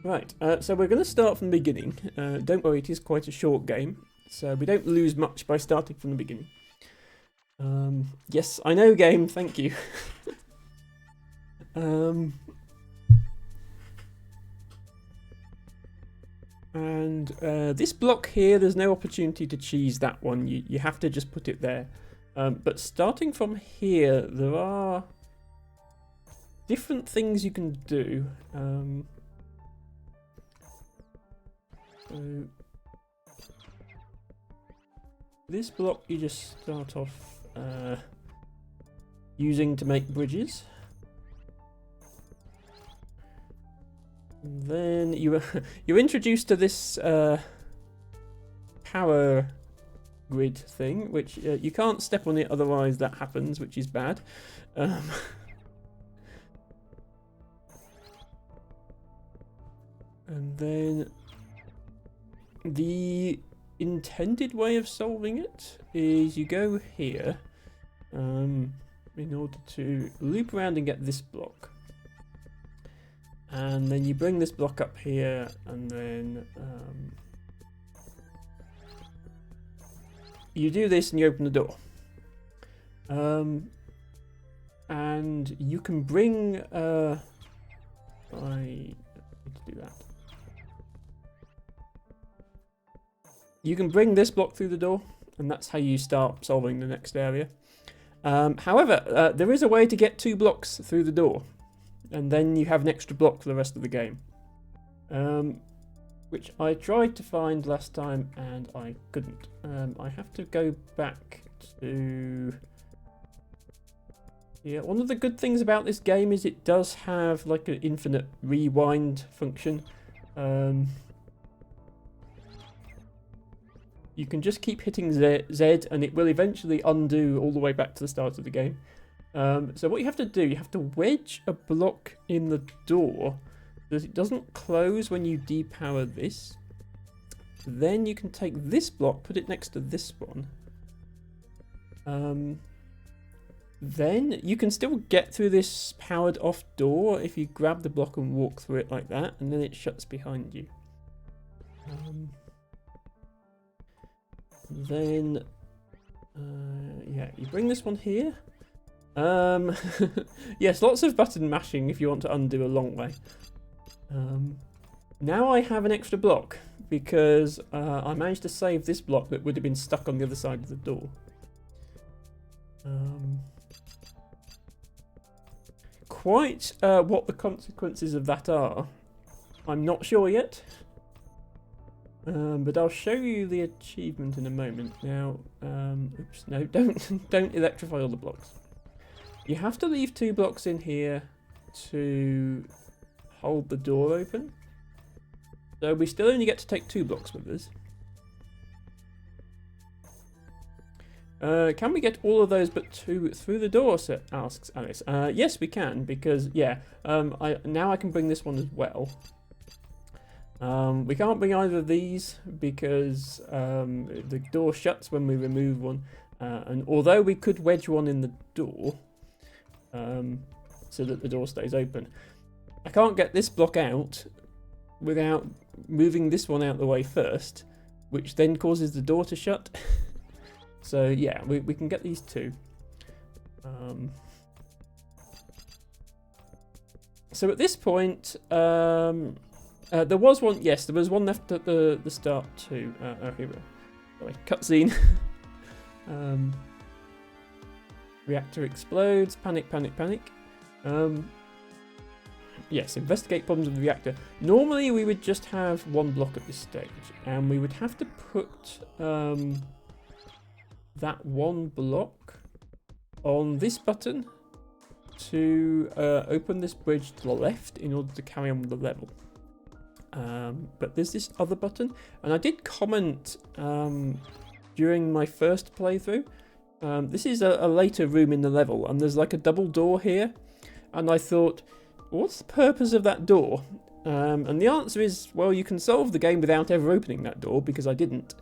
Right, so we're going to start from the beginning. Don't worry, it is quite a short game, so we don't lose much by starting from the beginning. Yes, I know, game, thank you. And this block here, there's no opportunity to cheese that one. You have to just put it there. But starting from here, there are different things you can do. So this block you just start off using to make bridges. And then you're introduced to this power grid thing, which you can't step on it, otherwise that happens, which is bad. And then the intended way of solving it is you go here in order to loop around and get this block. And then you bring this block up here, and then you do this and you open the door. And you can bring... I need to do that. You can bring this block through the door, and that's how you start solving the next area. However, there is a way to get 2 blocks through the door, and then you have an extra block for the rest of the game. Which I tried to find last time, and I couldn't. I have to go back to... Yeah, one of the good things about this game is it does have like an infinite rewind function. You can just keep hitting Z and it will eventually undo all the way back to the start of the game. So what you have to do, you have to wedge a block in the door so that it doesn't close when you depower this. Then you can take this block, put it next to this one. Then you can still get through this powered off door if you grab the block and walk through it like that, and then it shuts behind you. Then, yeah, you bring this one here. Yes, lots of button mashing if you want to undo a long way. Now I have an extra block because I managed to save this block that would have been stuck on the other side of the door. Quite what the consequences of that are, I'm not sure yet. But I'll show you the achievement in a moment. Now, oops, no, don't electrify all the blocks. You have to leave 2 blocks in here to hold the door open. So we still only get to take 2 blocks with us. Can we get all of those but 2 through the door, asks Alice. Yes, we can, because, yeah, now I can bring this one as well. We can't bring either of these because the door shuts when we remove one, and although we could wedge one in the door so that the door stays open, I can't get this block out without moving this one out the way first, which then causes the door to shut. So yeah, we can get these 2. So at this point, there was one. Yes, there was one left at the start too. Oh, here we go. Sorry, cutscene. Reactor explodes. Panic! Panic! Panic! Yes, investigate problems with the reactor. Normally, we would just have 1 block at this stage, and we would have to put that 1 block on this button to open this bridge to the left in order to carry on with the level. But there's this other button, and I did comment during my first playthrough. This is a later room in the level, and there's like a double door here, and I thought, what's the purpose of that door? And the answer is, well, you can solve the game without ever opening that door, because I didn't.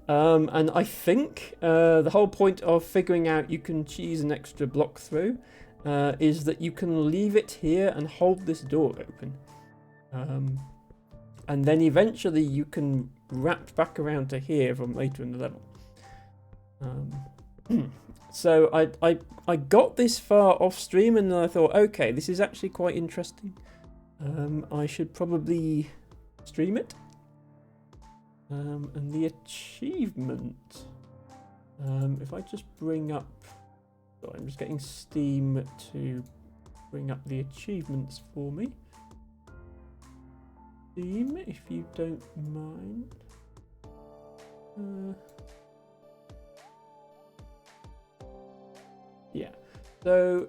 And I think the whole point of figuring out you can cheese an extra block through is that you can leave it here and hold this door open. and then eventually you can wrap back around to here from later in the level. So I got this far off stream, and then I thought, okay, this is actually quite interesting. I should probably stream it. And the achievement. If I just bring up, sorry, I'm just getting Steam to bring up the achievements for me. Steam, if you don't mind. Yeah. So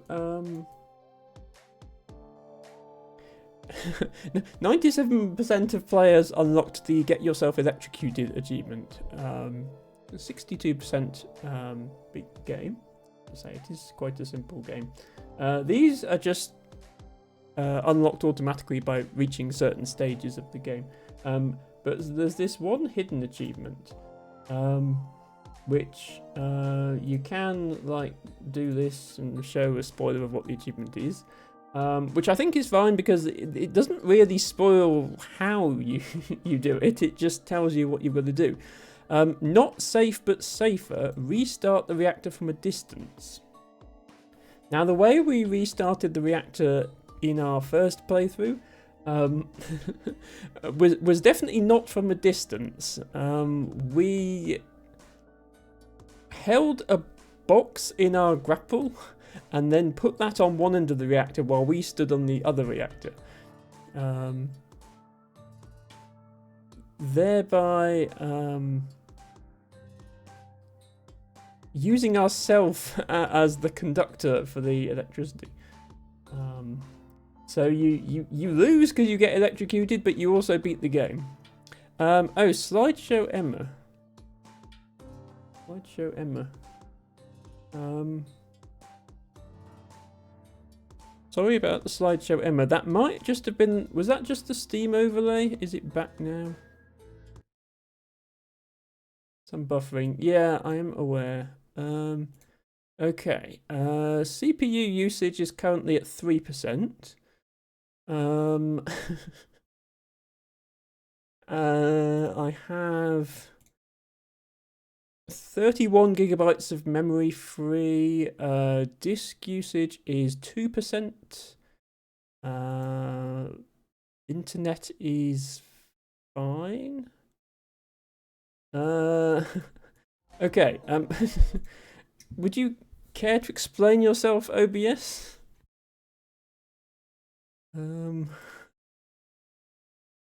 97% of players unlocked the Get Yourself Electrocuted achievement. 62% beat the game. I say it is quite a simple game. These are just unlocked automatically by reaching certain stages of the game. But there's this one hidden achievement, which you can like do this and show a spoiler of what the achievement is. Which I think is fine because it doesn't really spoil how you you do it. It just tells you what you've got to do. Not safe but safer. Restart the reactor from a distance. Now the way we restarted the reactor in our first playthrough was definitely not from a distance. We held a box in our grapple and then put that on one end of the reactor while we stood on the other reactor. Thereby using ourselves as the conductor for the electricity. So you lose because you get electrocuted, but you also beat the game. Oh, Slideshow Emma. Slideshow Emma. Sorry about the Slideshow Emma. That might just have been... Was that just the Steam overlay? Is it back now? Some buffering. Yeah, I am aware. Okay. CPU usage is currently at 3%. I have 31 gigabytes of memory free. Disk usage is 2%. Internet is fine. Okay. Would you care to explain yourself, OBS?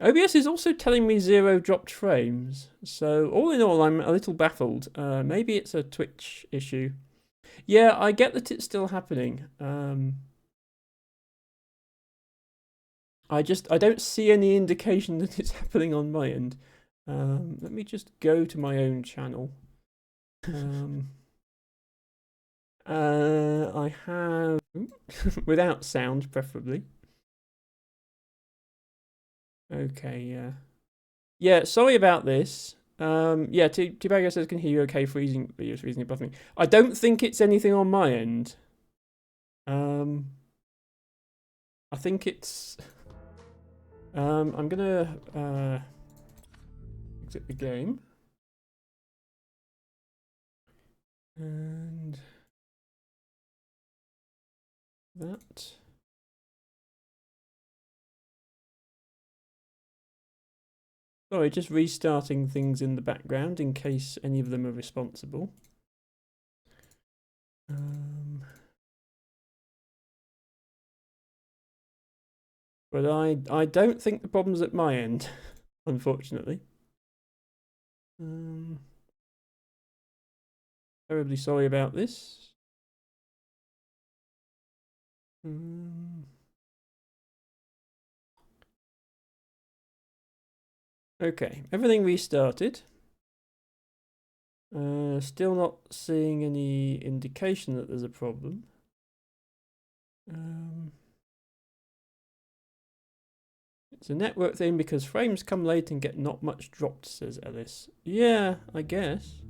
OBS is also telling me 0 dropped frames, so all in all I'm a little baffled. Maybe it's a Twitch issue. Yeah, I get that it's still happening. I don't see any indication that it's happening on my end. Let me just go to my own channel. I have without sound, preferably. Okay, yeah. Yeah, sorry about this. Yeah, T-Bagger says can hear you okay, freezing videos, freezing and buffering. I don't think it's anything on my end. I think it's... I'm gonna exit the game. And... that... Sorry, just restarting things in the background in case any of them are responsible. But I don't think the problem's at my end, unfortunately. Terribly sorry about this. Okay, everything restarted. Still not seeing any indication that there's a problem. It's a network thing because frames come late and get not much dropped, says Ellis. Yeah, I guess.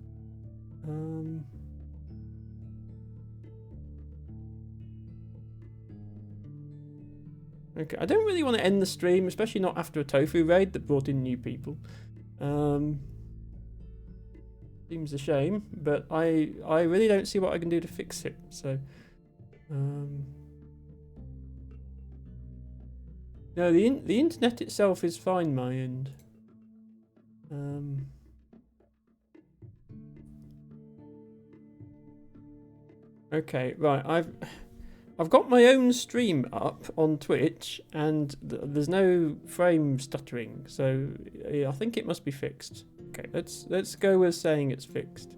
Okay, I don't really want to end the stream, especially not after a tofu raid that brought in new people. Seems a shame, but I really don't see what I can do to fix it. So, no, the internet itself is fine, my end. Okay, right. I've got my own stream up on Twitch, and there's no frame stuttering, so I think it must be fixed. Okay, let's go with saying it's fixed.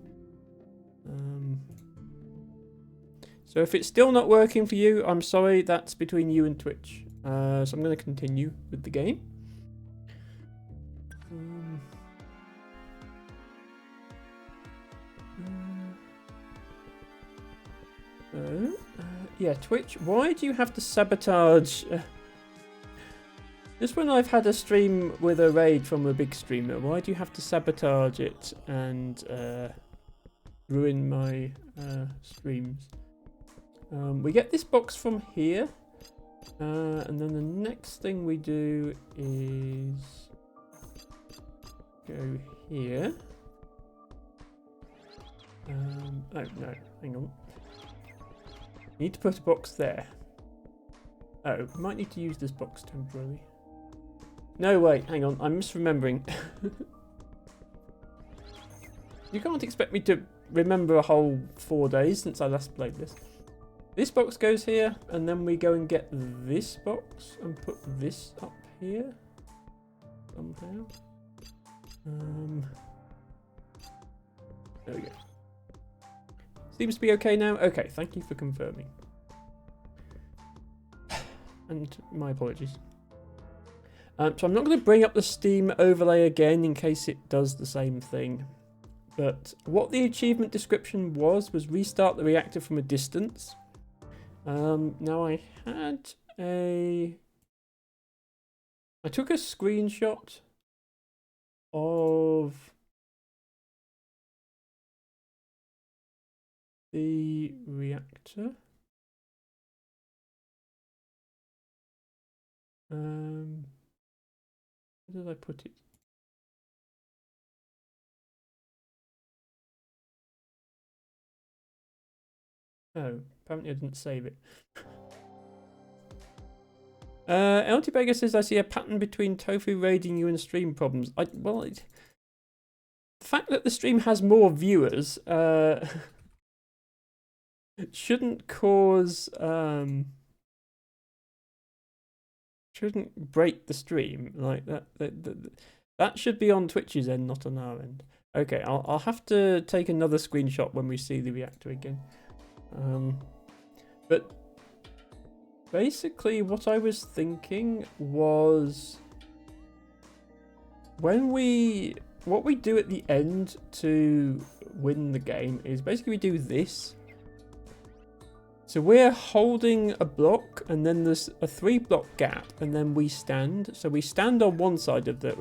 So if it's still not working for you, I'm sorry. That's between you and Twitch. So I'm going to continue with the game. Yeah, Twitch, why do you have to sabotage? Just when I've had a stream with a raid from a big streamer, why do you have to sabotage it and ruin my streams? We get this box from here, and then the next thing we do is go here. Oh no, hang on. Need to put a box there. Oh, might need to use this box temporarily. No, wait, hang on, I'm misremembering. You can't expect me to remember a whole 4 days since I last played this. This box goes here, and then we go and get this box and put this up here. Somehow. There we go. Seems to be okay now. Okay, thank you for confirming. And my apologies. So I'm not going to bring up the Steam overlay again in case it does the same thing. But what the achievement description was restart the reactor from a distance. Now I took a screenshot of the reactor. Where did I put it? Oh, apparently I didn't save it. LT Beggar says, I see a pattern between Tofu raiding you and stream problems. The fact that the stream has more viewers shouldn't cause shouldn't break the stream like that. That should be on Twitch's end, not on our end. Okay, I'll have to take another screenshot when we see the reactor again. But basically what I was thinking was what we do at the end to win the game is basically we do this. So we're holding a block, and then there's a 3-block gap, and then we stand. So we stand on one side of the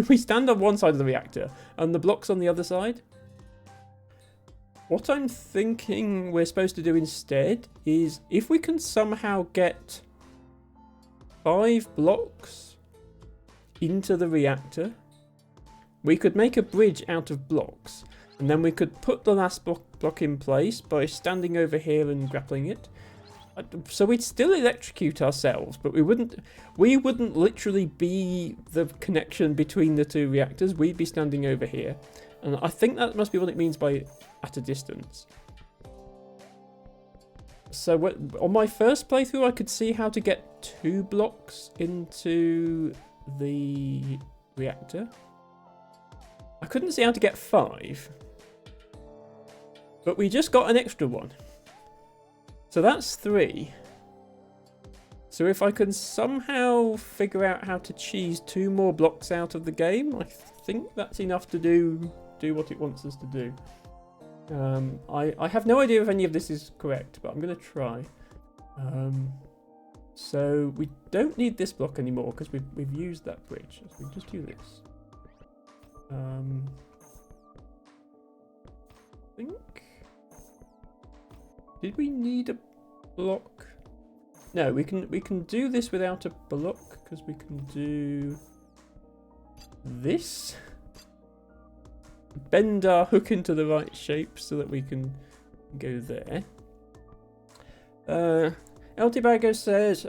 we stand on one side of the reactor, and the block's on the other side. What I'm thinking we're supposed to do instead is if we can somehow get 5 blocks into the reactor, we could make a bridge out of blocks. And then we could put the last block in place by standing over here and grappling it. So we'd still electrocute ourselves, but we wouldn't literally be the connection between the 2 reactors. We'd be standing over here. And I think that must be what it means by at a distance. So on my first playthrough, I could see how to get 2 blocks into the reactor. I couldn't see how to get 5. But we just got an extra one. So that's 3. So if I can somehow figure out how to cheese 2 more blocks out of the game, I think that's enough to do what it wants us to do. I have no idea if any of this is correct, but I'm going to try. So we don't need this block anymore because we've used that bridge. So we just do this. I think... Did we need a block No, we can do this without a block because we can do this. Bend our hook into the right shape so that we can go there. LTBago says,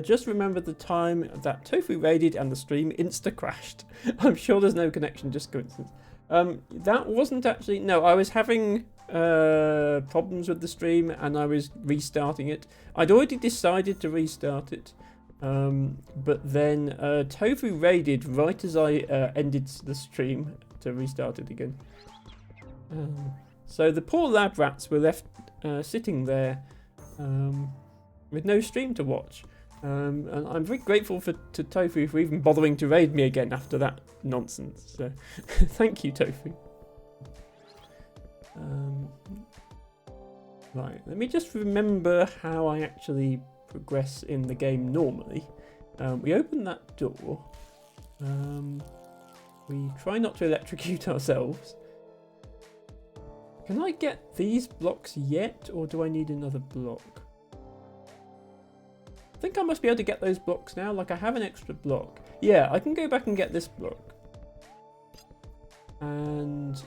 just remember the time that Tofu raided and the stream insta-crashed. I'm sure there's no connection, just coincidence. That wasn't actually... No, I was having problems with the stream and I was restarting it. I'd already decided to restart it. But then Tofu raided right as I ended the stream to restart it again. So the poor lab rats were left sitting there with no stream to watch. And I'm very grateful to Tofu for even bothering to raid me again after that nonsense. So thank you, Tofu. Right, let me just remember how I actually progress in the game normally. We open that door. We try not to electrocute ourselves. Can I get these blocks yet, or do I need another block? I think I must be able to get those blocks now. Like, I have an extra block. Yeah, I can go back and get this block. And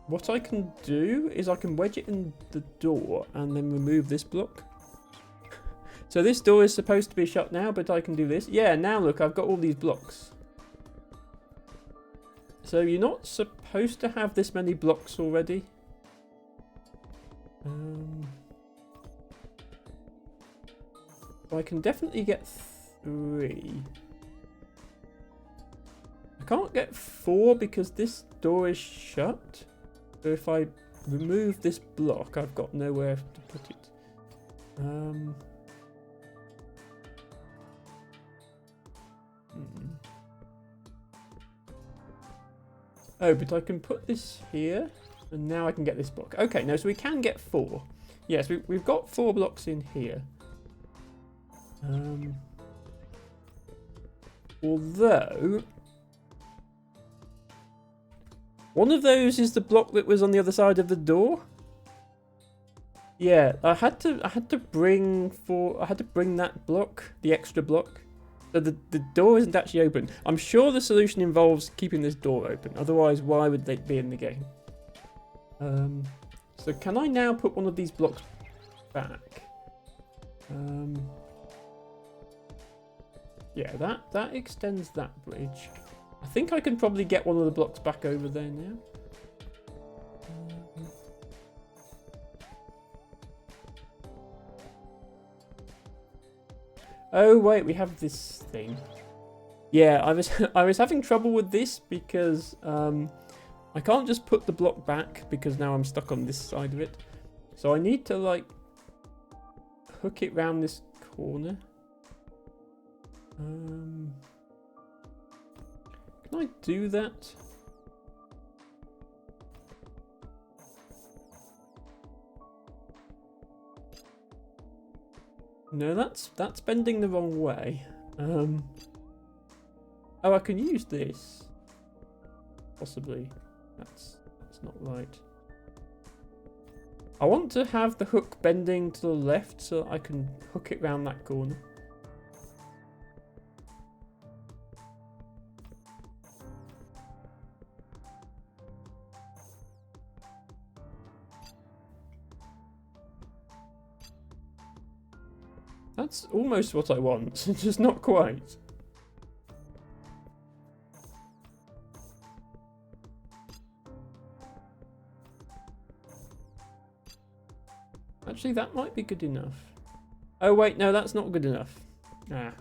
what I can do is I can wedge it in the door and then remove this block. So this door is supposed to be shut now, but I can do this. Yeah, now look, I've got all these blocks. So you're not supposed to have this many blocks already. I can definitely get 3. I can't get 4 because this door is shut. So if I remove this block, I've got nowhere to put it. Oh, but I can put this here, and now I can get this block. Okay, no, so we can get 4. Yes, we've got 4 blocks in here. Although one of those is the block that was on the other side of the door. Yeah, I had to bring that block, the extra block. So the door isn't actually open. I'm sure the solution involves keeping this door open. Otherwise, why would they be in the game? So can I now put one of these blocks back? Yeah, that extends that bridge. I think I can probably get one of the blocks back over there now. Oh wait, we have this thing. Yeah, I was having trouble with this because I can't just put the block back because now I'm stuck on this side of it. So I need to like hook it round this corner. Can I do that? No, that's bending the wrong way. Oh, I can use this. Possibly. That's not right. I want to have the hook bending to the left so I can hook it round that corner. That's almost what I want, just not quite. Actually, that might be good enough. Oh wait, no, that's not good enough. Ah,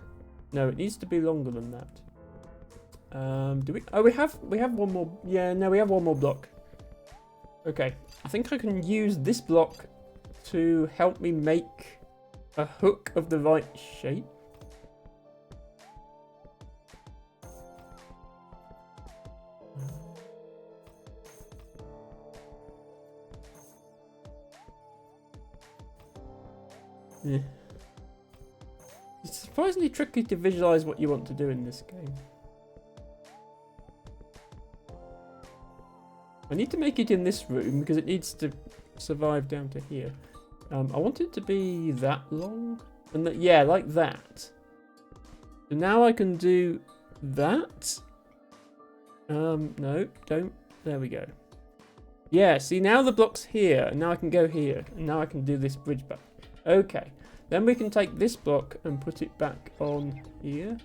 no, it needs to be longer than that. Do we? Oh, we have one more. Yeah, no, we have one more block. Okay, I think I can use this block to help me make a hook of the right shape. Yeah. It's surprisingly tricky to visualize what you want to do in this game. I need to make it in this room because it needs to survive down to here. I want it to be that long. And yeah, like that. So now I can do that. No, don't. There we go. Yeah, see now the block's here, and now I can go here, and now I can do this bridge back. Okay, then we can take this block and put it back on here.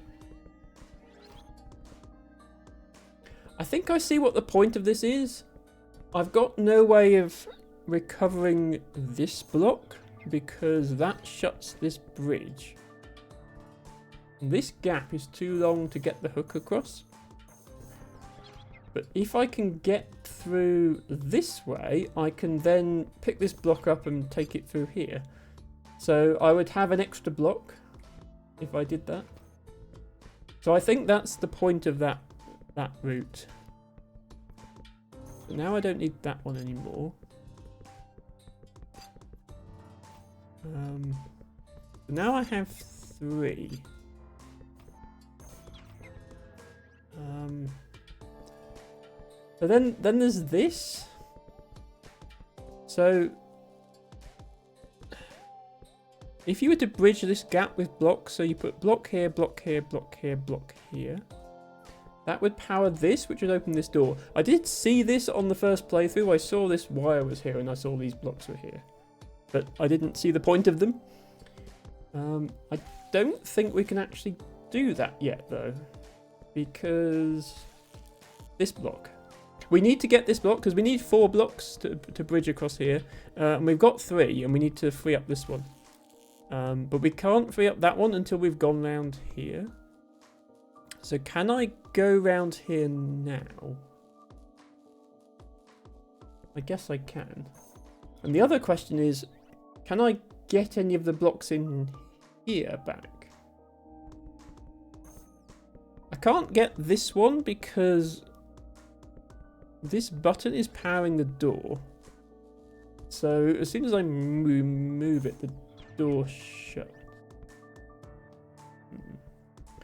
I think I see what the point of this is. I've got no way of recovering this block because that shuts this bridge. And this gap is too long to get the hook across. But if I can get through this way, I can then pick this block up and take it through here. So I would have an extra block if I did that. So I think that's the point of that route. So now I don't need that one anymore. Now I have 3. So then there's this. So if you were to bridge this gap with blocks, so you put block here, block here, block here, block here, that would power this, which would open this door. I did see this on the first playthrough. I saw this wire was here and I saw these blocks were here, but I didn't see the point of them. I don't think we can actually do that yet though, because this block. We need to get this block because we need 4 blocks to bridge across here. And we've got 3 and we need to free up this one. But we can't free up that one until we've gone round here. So can I go round here now? I guess I can. And the other question is, can I get any of the blocks in here back? I can't get this one because this button is powering the door. So as soon as I move it, the door shut.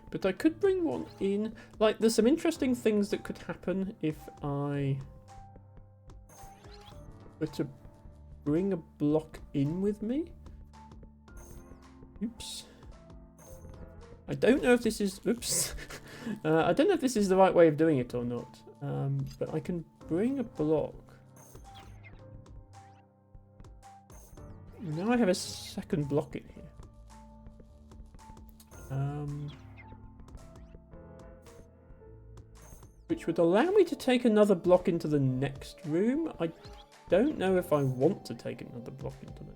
But I could bring one in. Like, there's some interesting things that could happen if I were to bring a block in with me. Oops. I don't know if this is... Oops. I don't know if this is the right way of doing it or not. But I can bring a block. Now I have a second block in here. Which would allow me to take another block into the next room. I don't know if I want to take another block into the...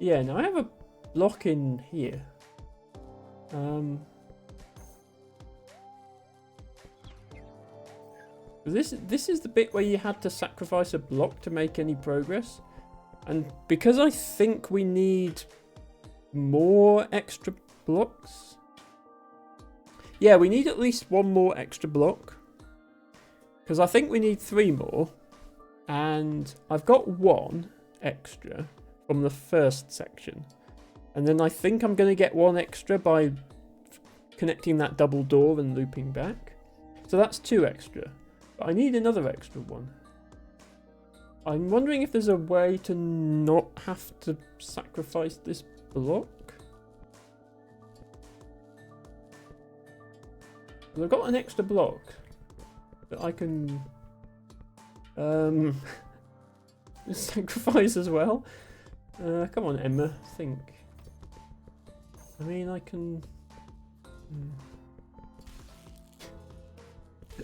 Yeah, now I have a block in here. This is the bit where you had to sacrifice a block to make any progress. And because I think we need more extra blocks. Yeah, we need at least 1 more extra block. Because I think we need 3 more. And I've got 1 extra from the first section. And then I think I'm going to get 1 extra by connecting that double door and looping back. So that's 2 extra. But I need another extra 1. I'm wondering if there's a way to not have to sacrifice this block. I've got an extra block that I can sacrifice as well. Come on, Emma, think. I mean, I can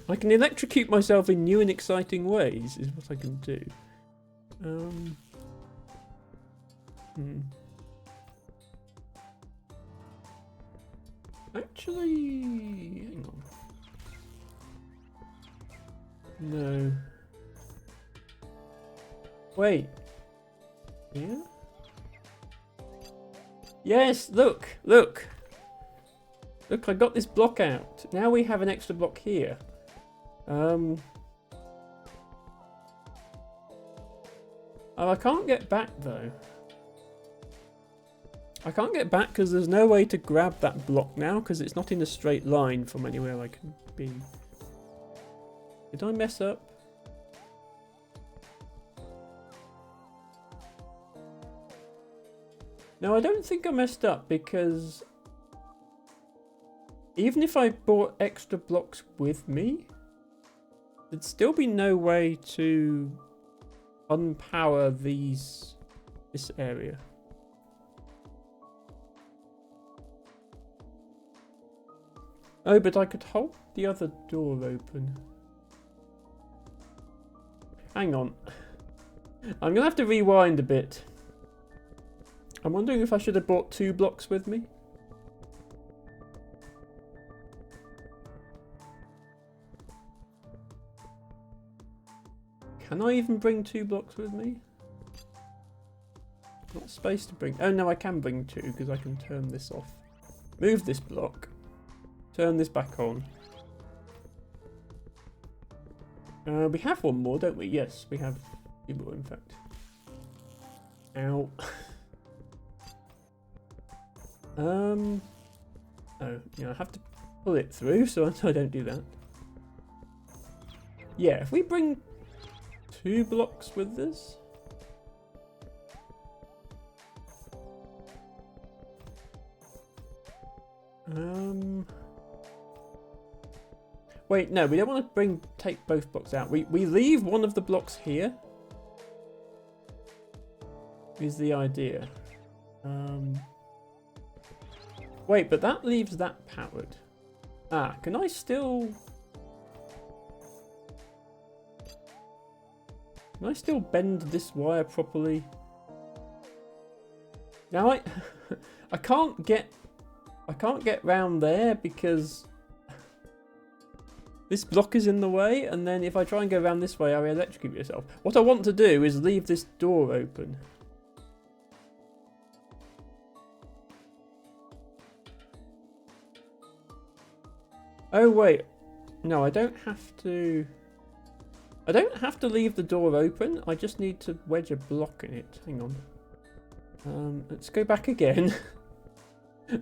electrocute myself in new and exciting ways, is what I can do. Actually, hang on. No. Wait. Yeah? Yes, look, look. Look, I got this block out. Now we have an extra block here. Oh, I can't get back though. I can't get back because there's no way to grab that block now because it's not in a straight line from anywhere I can be. Did I mess up? No, I don't think I messed up because even if I brought extra blocks with me, there'd still be no way to unpower this area. Oh, but I could hold the other door open. Hang on. I'm gonna have to rewind a bit. I'm wondering if I should have brought 2 blocks with me. Can I even bring 2 blocks with me? Not space to bring. Oh no, I can bring 2 because I can turn this off. Move this block. Turn this back on. We have one more, don't we? Yes, we have 2 more, in fact. Ow. Oh, yeah, I have to pull it through, so I don't do that. Yeah, if we bring 2 blocks with this. Wait, no, we don't want to take both blocks out. We leave one of the blocks here. Is the idea. Wait, but that leaves that powered. Ah, can I still bend this wire properly? Now I can't get round there because this block is in the way, and then if I try and go around this way, I will electrocute myself. What I want to do is leave this door open. Oh wait, no, I don't have to. I don't have to leave the door open. I just need to wedge a block in it. Hang on. Let's go back again.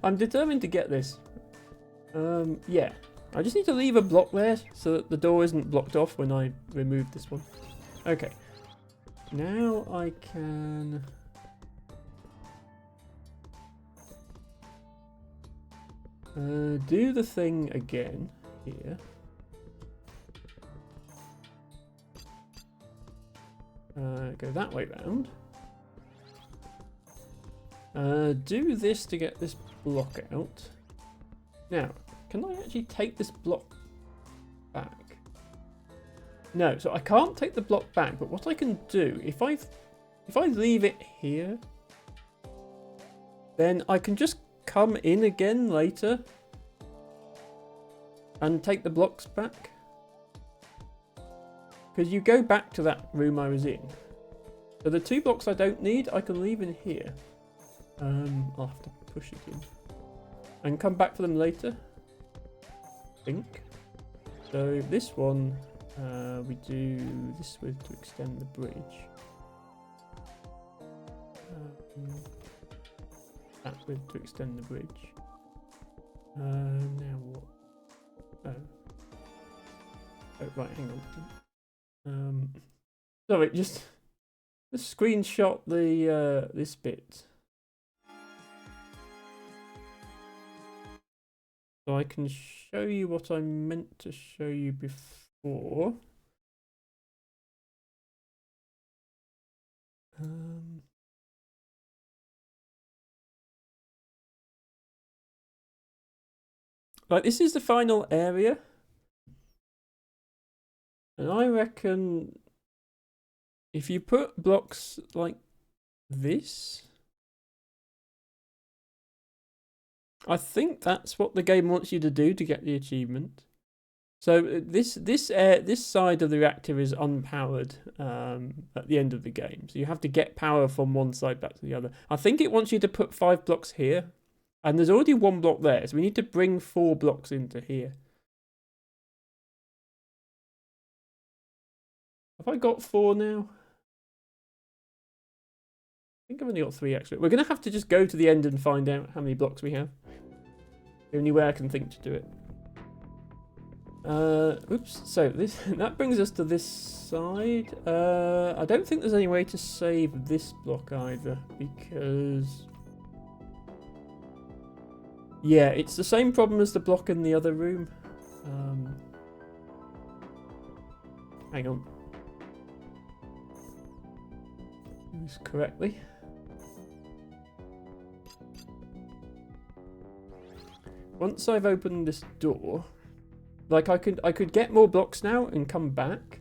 I'm determined to get this. Yeah. I just need to leave a block there so that the door isn't blocked off when I remove this one. Okay. Now I can... do the thing again here. Go that way round. Do this to get this block out. Now, can I actually take this block back? No, so I can't take the block back, but what I can do, if I leave it here, then I can just come in again later and take the blocks back. Because you go back to that room I was in. So the 2 blocks I don't need, I can leave in here. I'll have to push it in. And come back for them later. I think. So this one, we do this with to extend the bridge. That with to extend the bridge. Now what? Oh, right, hang on. Sorry, just screenshot the this bit. So I can show you what I meant to show you before. Like, this is the final area. And I reckon if you put blocks like this, I think that's what the game wants you to do to get the achievement. So this side of the reactor is unpowered at the end of the game. So you have to get power from one side back to the other. I think it wants you to put 5 blocks here. And there's already 1 block there. So we need to bring 4 blocks into here. Have I got 4 now? think I've only got 3 extra. We're going to have to just go to the end and find out how many blocks we have. The only way I can think to do it. Oops. So that brings us to this side. I don't think there's any way to save this block either, because yeah, it's the same problem as the block in the other room. Hang on. Do this correctly. Once I've opened this door, like I could get more blocks now and come back,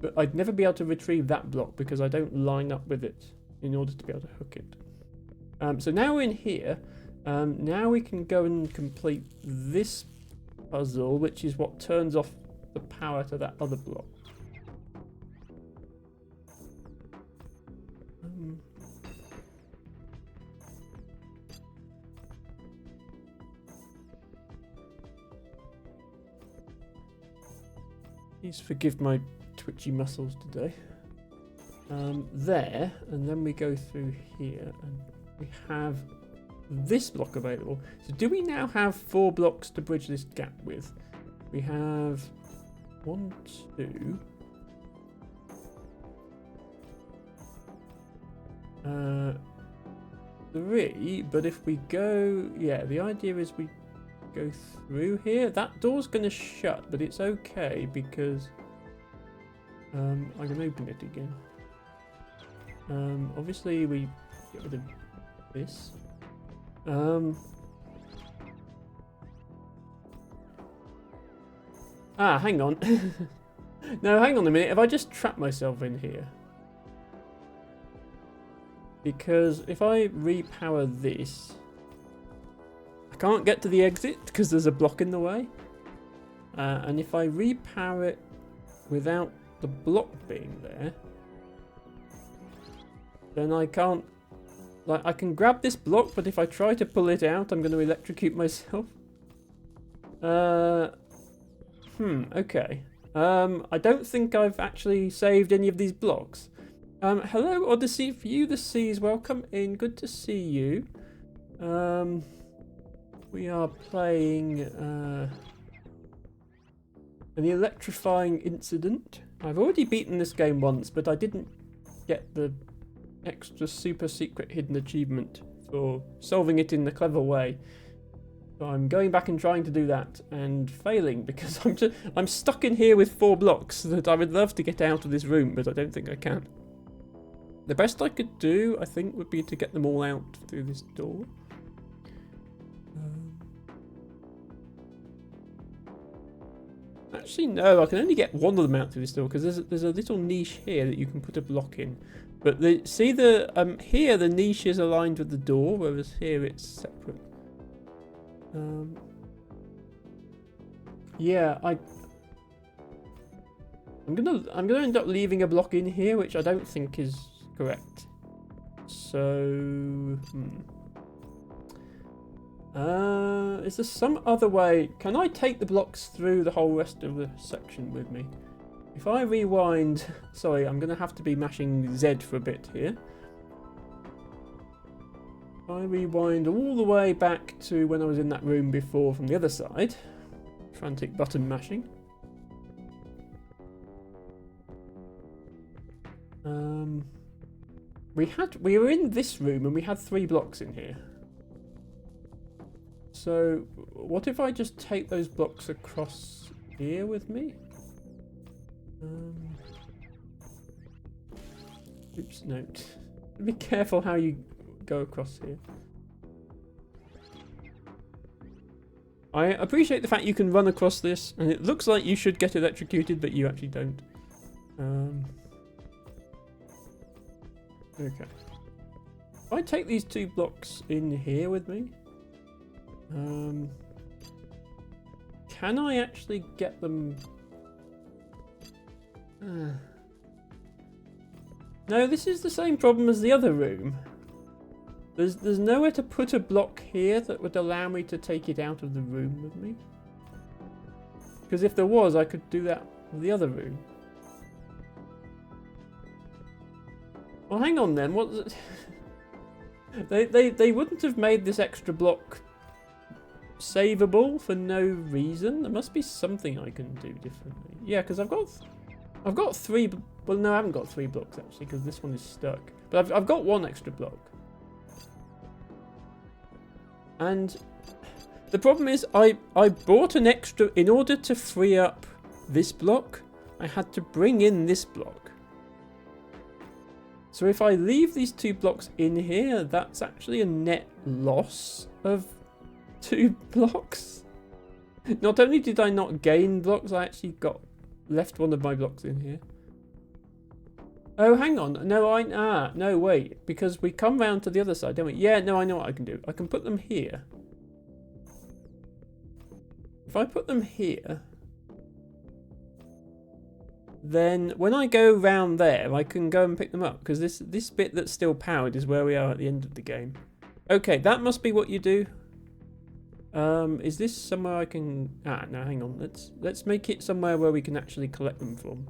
but I'd never be able to retrieve that block because I don't line up with it in order to be able to hook it. So now we're in here. Now we can go and complete this puzzle, which is what turns off the power to that other block. Please forgive my twitchy muscles today. There, and then we go through here, and we have this block available. So do we now have 4 blocks to bridge this gap with? We have 1, 2. 3, but if we go, yeah, the idea is we go through here. That door's going to shut, but it's okay because I can open it again. Obviously we get rid of this. Hang on. No, hang on a minute. Have I just trapped myself in here? Because if I repower this, I can't get to the exit because there's a block in the way. And if I repower it without the block being there, then I can't. Like, I can grab this block, but if I try to pull it out, I'm going to electrocute myself. Okay. I don't think I've actually saved any of these blocks. Hello, Odyssey. For you, the seas, welcome in. Good to see you. We are playing an electrifying incident. I've already beaten this game once, but I didn't get the extra super secret hidden achievement for solving it in the clever way. So I'm going back and trying to do that and failing because I'm stuck in here with 4 blocks that I would love to get out of this room, but I don't think I can. The best I could do, I think, would be to get them all out through this door. Actually, no, I can only get one of them out through this door because there's a little niche here that you can put a block in. But here the niche is aligned with the door, whereas here it's separate. Yeah, I'm gonna end up leaving a block in here, which I don't think is correct. So, is there some other way? Can I take the blocks through the whole rest of the section with me? If I rewind, sorry, I'm going to have to be mashing Z for a bit here. If I rewind all the way back to when I was in that room before from the other side, frantic button mashing. We were in this room and we had 3 blocks in here. So what if I just take those blocks across here with me? Oops, note. Be careful how you go across here. I appreciate the fact you can run across this, and it looks like you should get electrocuted, but you actually don't. Okay. If I take these 2 blocks in here with me, can I actually get them? No, this is the same problem as the other room. There's nowhere to put a block here that would allow me to take it out of the room with me. Because if there was, I could do that with the other room. Well, hang on then. They wouldn't have made this extra block savable for no reason. There must be something I can do differently. Yeah, because I've got 3. Well, no, I haven't got 3 blocks actually, because this one is stuck. But I've got 1 extra block. And the problem is, I bought an extra in order to free up this block. I had to bring in this block. So if I leave these 2 blocks in here, that's actually a net loss of 2 blocks. Not only did I not gain blocks, I actually left 1 of my blocks in here. Oh, hang on. No, no, wait. Because we come round to the other side, don't we? Yeah, no, I know what I can do. I can put them here. If I put them here, then when I go round there, I can go and pick them up. Because this bit that's still powered is where we are at the end of the game. Okay, that must be what you do. Is this somewhere I can... no, hang on. Let's make it somewhere where we can actually collect them from.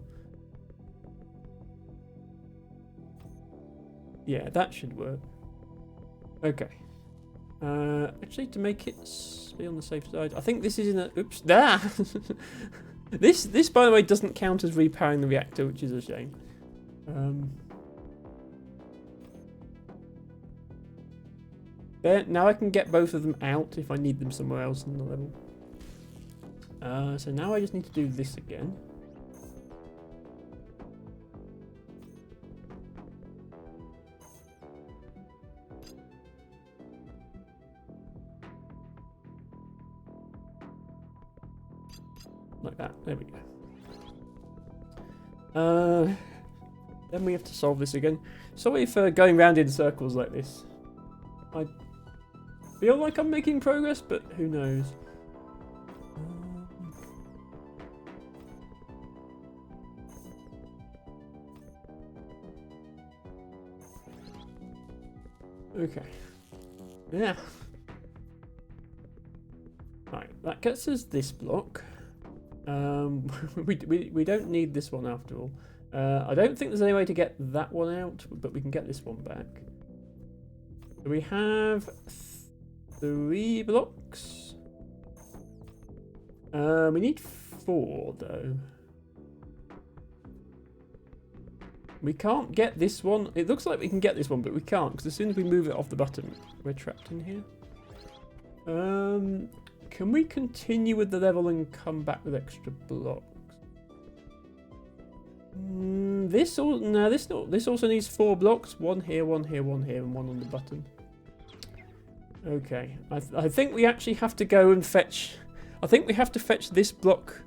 Yeah, that should work. Okay. Actually, to make it be on the safe side, I think this is in a... Oops. There! This, by the way, doesn't count as repowering the reactor, which is a shame. There, now I can get both of them out if I need them somewhere else in the level. So now I just need to do this again. Like that. There we go. Then we have to solve this again. Sorry for going round in circles like this. I feel like I'm making progress, but who knows. Okay. Yeah. Right, that gets us this block. We don't need this one after all. I don't think there's any way to get that one out, but we can get this one back. So we have 3 blocks. We need 4 though. We can't get this one. It looks like we can get this one, but we can't because as soon as we move it off the button, we're trapped in here. Can we continue with the level and come back with extra blocks? This also needs 4 blocks. 1 here, 1 here, 1 here, and 1 on the button. Okay, I think we actually have to go and fetch... I think we have to fetch this block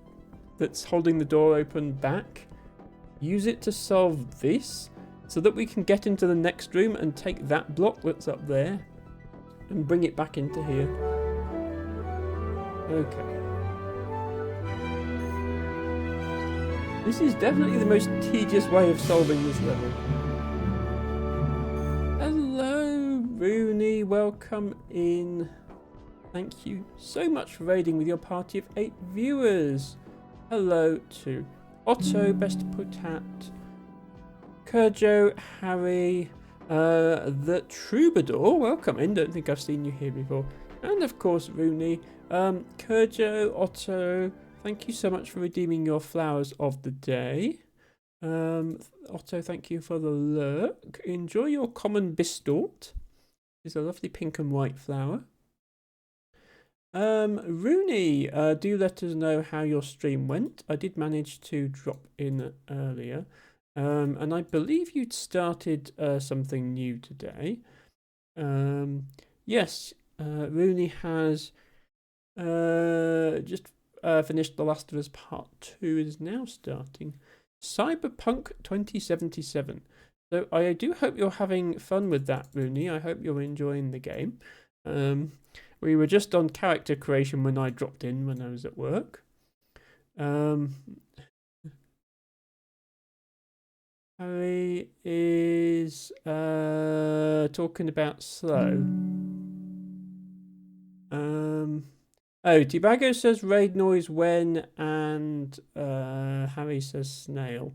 that's holding the door open back. Use it to solve this, so that we can get into the next room and take that block that's up there and bring it back into here. Okay. This is definitely the most tedious way of solving this level. Hello, Rooney. Welcome in. Thank you so much for raiding with your party of 8 viewers. Hello to Otto, Best Potat, Kurjo, Harry, the Troubadour. Welcome in. Don't think I've seen you here before. And of course, Rooney. Kurjo, Otto, thank you so much for redeeming your flowers of the day. Otto, thank you for the lurk. Enjoy your common bistort. It's a lovely pink and white flower. Rooney, do let us know how your stream went. I did manage to drop in earlier. And I believe you'd started something new today. Yes, Rooney has... just finished The Last of Us Part 2 is now starting. Cyberpunk 2077. So I do hope you're having fun with that, Rooney. I hope you're enjoying the game. We were just on character creation when I dropped in when I was at work. Harry is talking about slow. Oh, Tibago says raid noise when, and Harry says snail.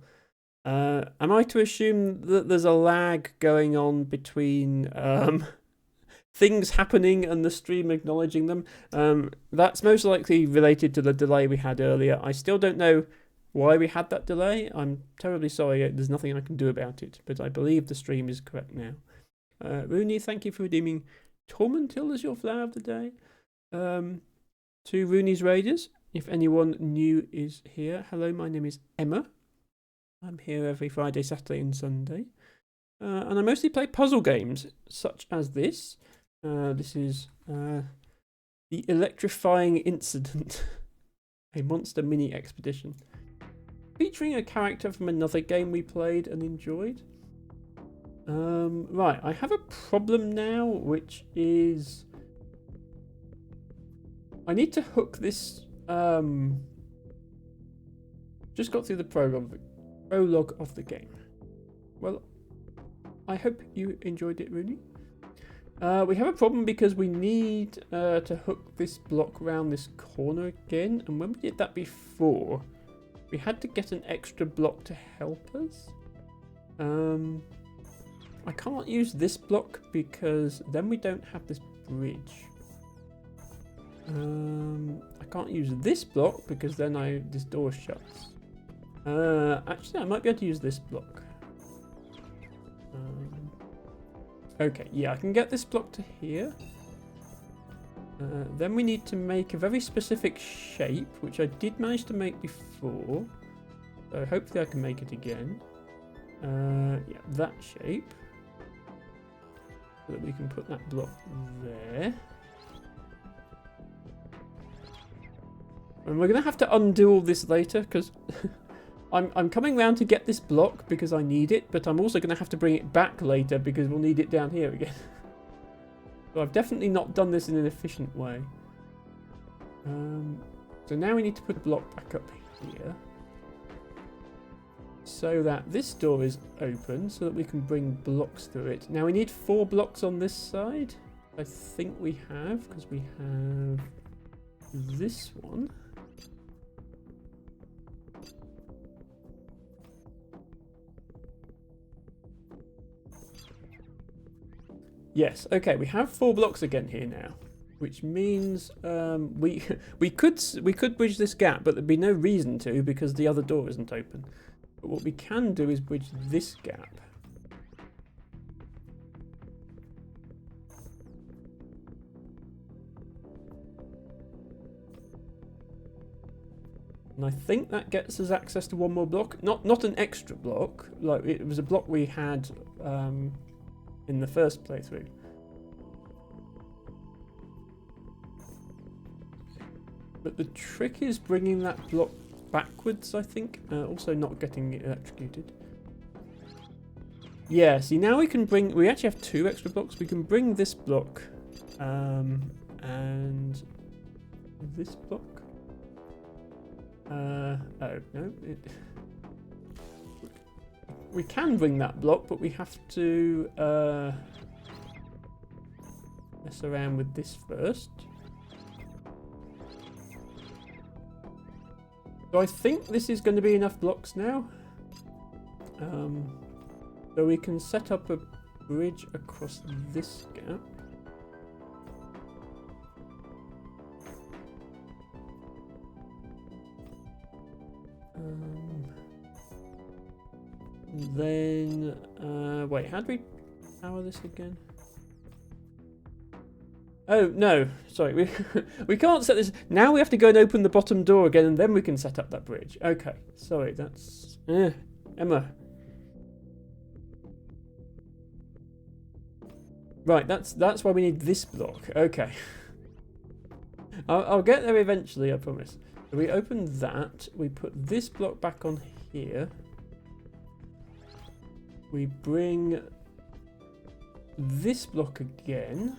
Am I to assume that there's a lag going on between things happening and the stream acknowledging them. That's most likely related to the delay we had earlier. I still don't know why we had that delay. I'm terribly sorry. There's nothing I can do about it, but I believe the stream is correct now. Rooney, thank you for redeeming Tormentil as your flower of the day. To Rooney's Raiders, if anyone new is here, hello, my name is Emma. I'm here every Friday, Saturday and Sunday. And I mostly play puzzle games, such as this. This is the Electrifying Incident, a monster mini expedition, featuring a character from another game we played and enjoyed. Right, I have a problem now, which is I need to hook this. Just got through the prologue of the game. Well, I hope you enjoyed it, Rooney. We have a problem because we need to hook this block around this corner again, and when we did that before, we had to get an extra block to help us. I can't use this block because then we don't have this bridge. I can't use this block because then this door shuts. Actually, I might be able to use this block. Okay, yeah, I can get this block to here. Then we need to make a very specific shape, which I did manage to make before. So hopefully I can make it again. Yeah, that shape. So that we can put that block there. And we're going to have to undo all this later, because I'm coming round to get this block because I need it, but I'm also going to have to bring it back later because we'll need it down here again. So I've definitely not done this in an efficient way. So now we need to put a block back up here, so that this door is open, so that we can bring blocks through it. Now we need 4 blocks on this side. I think we have, because we have this one. Yes, okay, we have 4 blocks again here now, which means we could bridge this gap, but there'd be no reason to because the other door isn't open. But what we can do is bridge this gap. And I think that gets us access to 1 more block. Not an extra block, like it was a block we had in the first playthrough. But the trick is bringing that block backwards, I think. Also not getting it electrocuted. Yeah, see now we actually have 2 extra blocks. We can bring this block and this block. Oh, no. We can bring that block, but we have to mess around with this first. So I think this is going to be enough blocks now. So we can set up a bridge across this gap. Then, wait, how do we power this again? Oh, no, sorry, we can't set this. Now we have to go and open the bottom door again, and then we can set up that bridge. Okay, sorry, that's... Emma. Right, that's why we need this block. Okay. I'll get there eventually, I promise. So we open that, we put this block back on here. We bring this block again.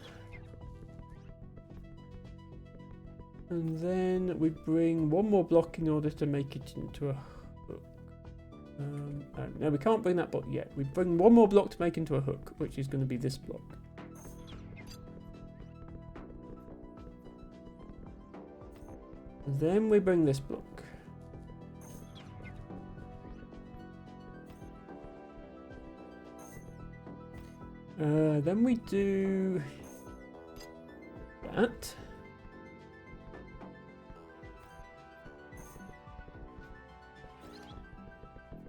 And then we bring 1 more block in order to make it into a hook. No, we can't bring that block yet. We bring 1 more block to make into a hook, which is going to be this block. Then we bring this block. Then we do that.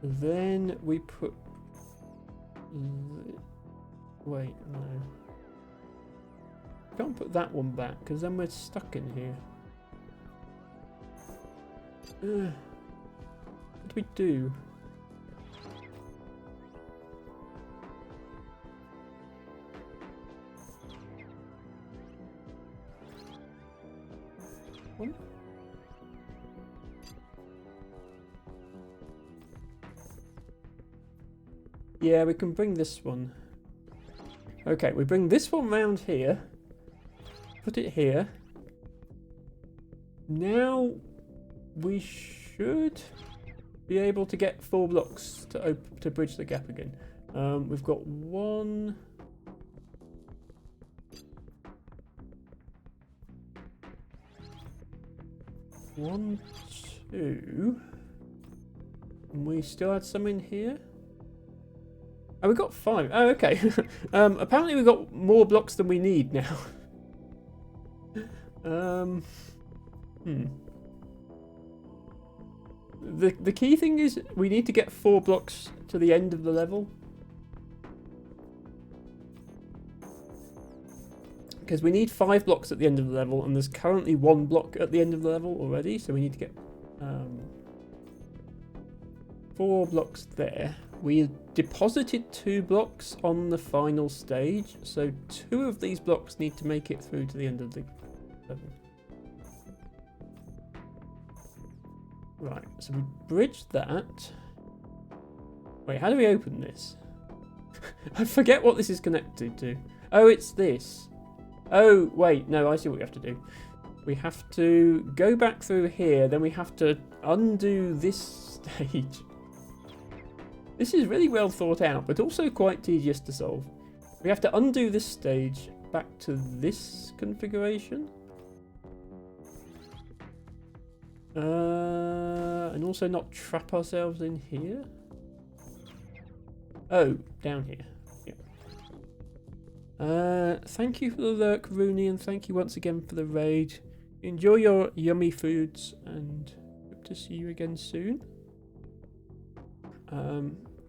Then we put... Wait, no. Can't put that one back, because then we're stuck in here. What do we do? One? Yeah, we can bring this one. Okay, we bring this one round here. Put it here. Now we should be able to get 4 blocks to bridge the gap again. We've got 1. One, 2. And we still had some in here. Oh, we got 5. Oh, okay. Apparently we've got more blocks than we need now. The key thing is we need to get 4 blocks to the end of the level. Because we need 5 blocks at the end of the level, and there's currently 1 block at the end of the level already, so we need to get 4 blocks there. We deposited 2 blocks on the final stage, so 2 of these blocks need to make it through to the end of the level. Right, so we bridged that. Wait, how do we open this? I forget what this is connected to. Oh, it's this. Oh, wait, no, I see what we have to do. We have to go back through here, then we have to undo this stage. This is really well thought out, but also quite tedious to solve. We have to undo this stage back to this configuration. And also not trap ourselves in here. Oh, down here. Yeah. Thank you for the lurk, Rooney, and thank you once again for the raid. Enjoy your yummy foods, and hope to see you again soon.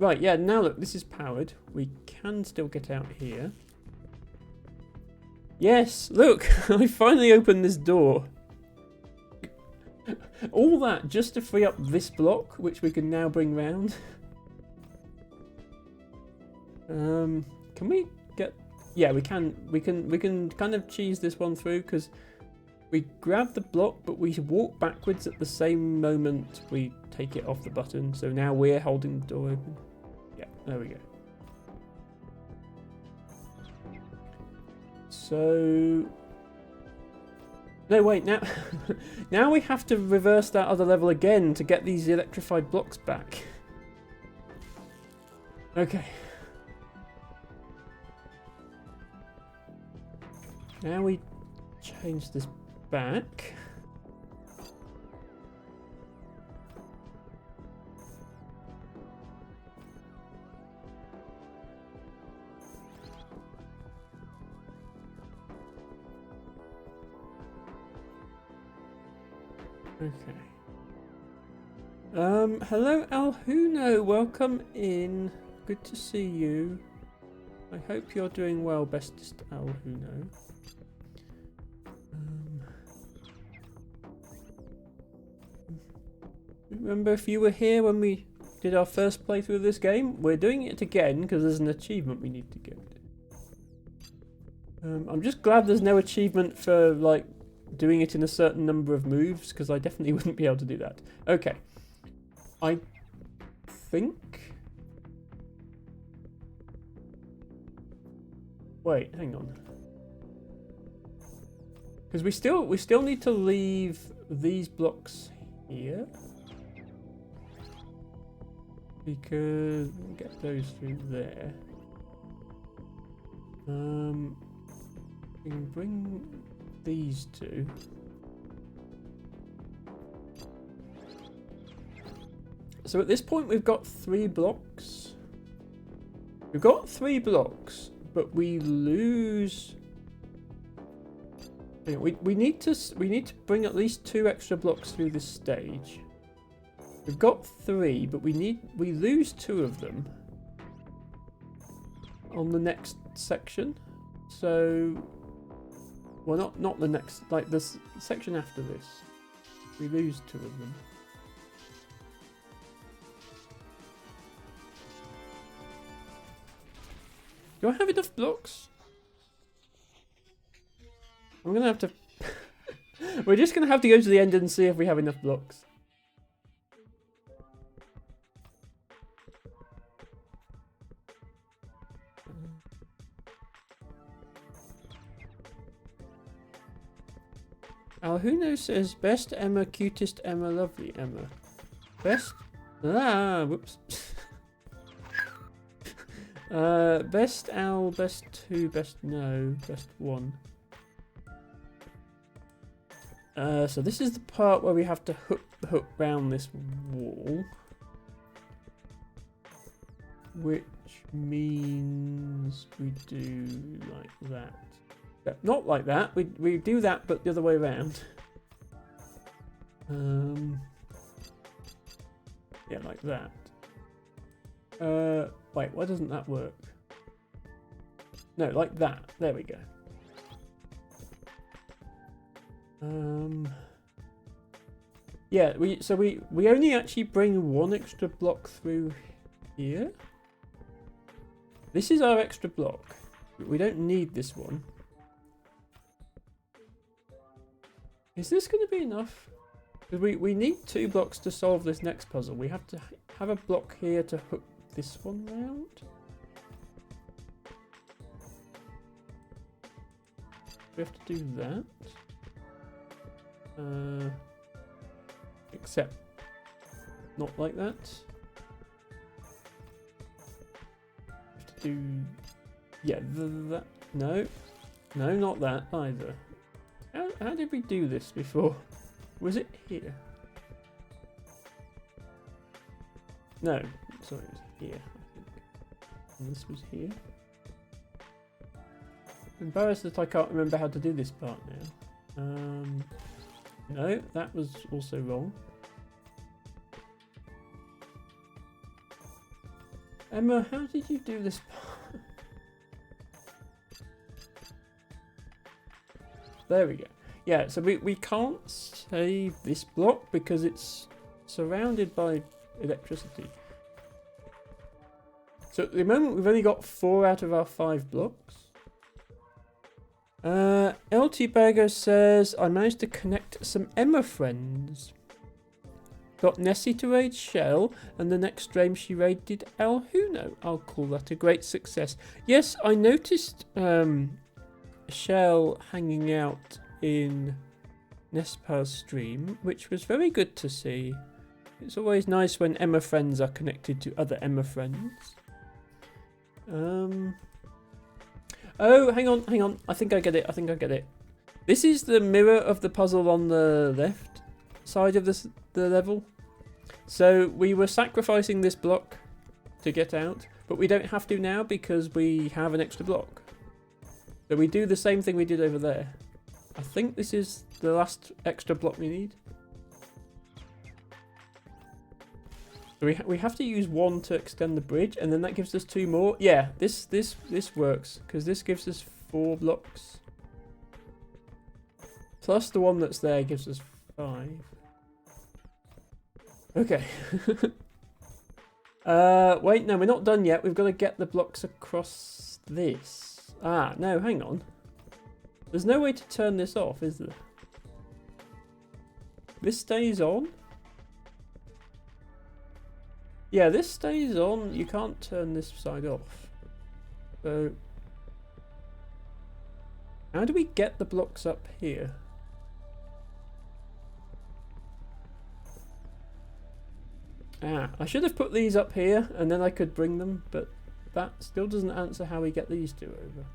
Right, yeah, now look, this is powered. We can still get out here. Yes, look, I finally opened this door. All that just to free up this block, which we can now bring round. Can we get... Yeah, we can kind of cheese this one through, because we grab the block, but we walk backwards at the same moment we take it off the button. So now we're holding the door open. Yeah, there we go. So... No, wait, now... now we have to reverse that other level again to get these electrified blocks back. Okay. Now we change this back. Okay. Hello Alhuno, welcome in. Good to see you. I hope you're doing well, bestest Alhuno. Remember, if you were here when we did our first playthrough of this game, we're doing it again because there's an achievement we need to get. I'm just glad there's no achievement for, like, doing it in a certain number of moves, because I definitely wouldn't be able to do that. Okay. I think... Wait, hang on. Because we still need to leave these blocks here. Because we'll get those through there. We can bring these two. So at this point we've got 3 blocks. We've got 3 blocks, but we lose Yeah, we need to bring at least 2 extra blocks through this stage. We've got 3, but we lose 2 of them on the next section. So, well, not the next, like this section after this. We lose 2 of them. Do I have enough blocks? I'm gonna have to... We're just gonna have to go to the end and see if we have enough blocks. Alhuno says, best Emma, cutest Emma, lovely Emma. Best... Ah, whoops. Best Al, best 2, best no, best 1. So this is the part where we have to hook the hook round this wall. Which means we do like that. Not like that, we do that but the other way around. Yeah, like that. Wait, why doesn't that work? No, like that. There we go. Yeah, we only actually bring 1 extra block through here. This is our extra block. We don't need this one. Is this going to be enough? Because we need 2 blocks to solve this next puzzle. We have to have a block here to hook this one round. We have to do that. Except not like that. We have to do... Yeah, that... No, not that either. How did we do this before? Was it here? No, sorry, it was here, I think. And this was here. I'm embarrassed that I can't remember how to do this part now. No, that was also wrong. Emma, how did you do this part? There we go. Yeah, so we can't save this block because it's surrounded by electricity. So at the moment we've only got 4 out of our 5 blocks. LT Burger says, I managed to connect some Emma friends. Got Nessie to raid Shell, and the next stream she raided Alhuno. I'll call that a great success. Yes, I noticed Shell hanging out in Nespa's stream, which was very good to see. It's always nice when Emma friends are connected to other Emma friends. Oh, hang on. I think I get it. This is the mirror of the puzzle on the left side of the level. So we were sacrificing this block to get out, but we don't have to now because we have an extra block. So we do the same thing we did over there. I think this is the last extra block we need. So we have to use 1 to extend the bridge, and then that gives us 2 more. Yeah, this works because this gives us 4 blocks. Plus the one that's there gives us 5. Okay. Wait, no, we're not done yet. We've got to get the blocks across this. Ah, no, hang on. There's no way to turn this off, is there? This stays on? Yeah, this stays on. You can't turn this side off. So, how do we get the blocks up here? Ah, I should have put these up here and then I could bring them, but that still doesn't answer how we get these 2 over.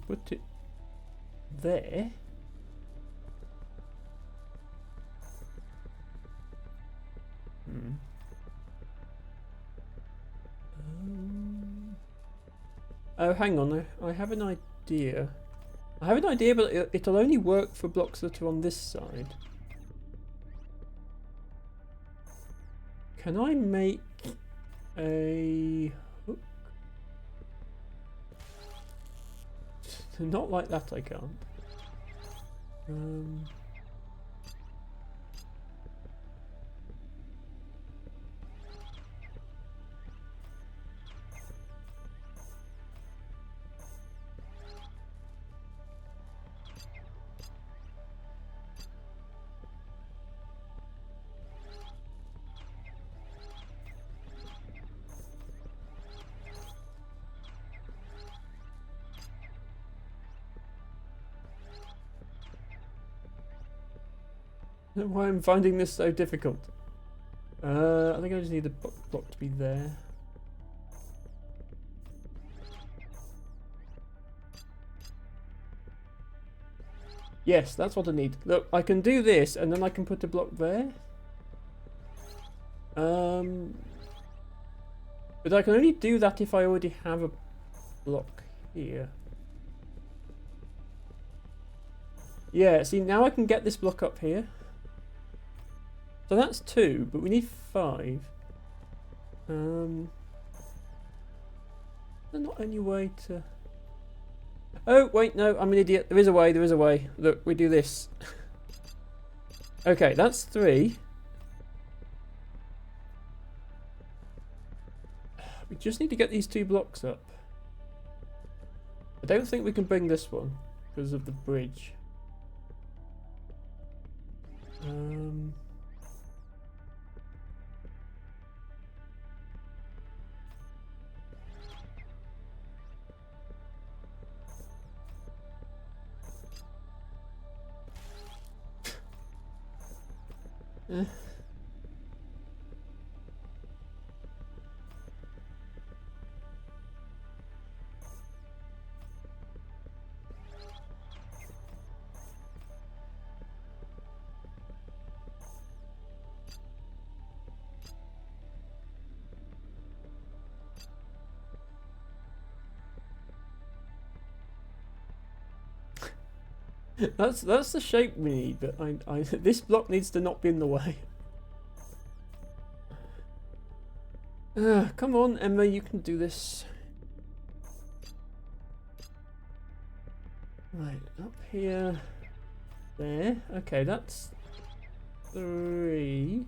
Put it there. Oh, hang on. I have an idea. I have an idea, but it'll only work for blocks that are on this side. Can I make a hook? Not like that, I can't. Why I'm finding this so difficult. I think I just need the block to be there. Yes, that's what I need. Look, I can do this and then I can put a block there. But I can only do that if I already have a block here. Yeah, see, now I can get this block up here. So that's 2, but we need 5. There's not any way to... Oh, wait, no, I'm an idiot. There is a way, there is a way. Look, we do this. Okay, that's 3. We just need to get these 2 blocks up. I don't think we can bring this one because of the bridge. That's the shape we need, but I this block needs to not be in the way. Come on, Emma, you can do this. Right, up here. There. Okay, that's 3.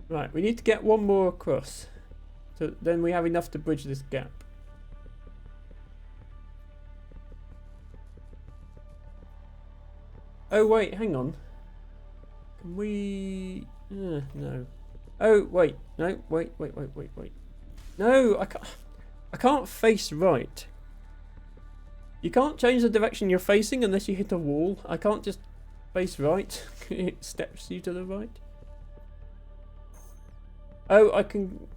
Right, we need to get one more across. So then we have enough to bridge this gap. Oh wait, hang on. Can we... no. Oh wait, no, wait. No, I can't face right. You can't change the direction you're facing unless you hit a wall. I can't just face right. It steps you to the right. Oh, I can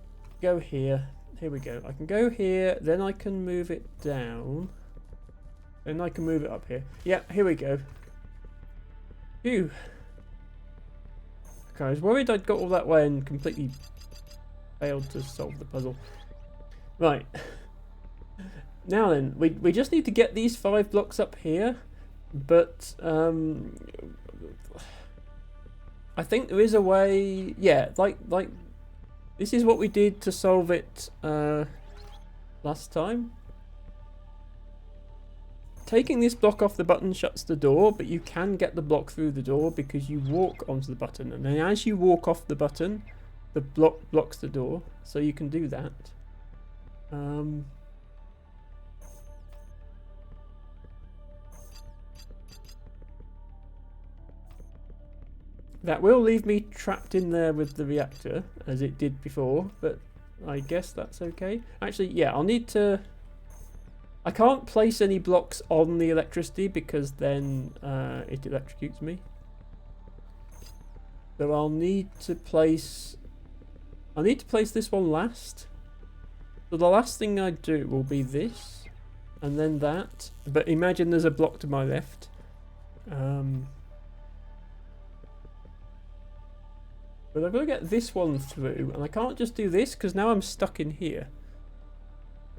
go here. Here we go. I can go here, then I can move it down. Then I can move it up here. Yeah, here we go. Phew. Okay, I was worried I'd got all that way and completely failed to solve the puzzle. Right. Now then, we just need to get these 5 blocks up here, but I think there is a way. Yeah, like this is what we did to solve it last time. Taking this block off the button shuts the door, but you can get the block through the door because you walk onto the button, and then as you walk off the button, the block blocks the door, so you can do that. That will leave me trapped in there with the reactor, as it did before, but I guess that's okay. Actually, yeah, I'll need to... I can't place any blocks on the electricity because then it electrocutes me. So I'll need to place this one last. So the last thing I do will be this, and then that. But imagine there's a block to my left. But I've got to get this one through, and I can't just do this because now I'm stuck in here.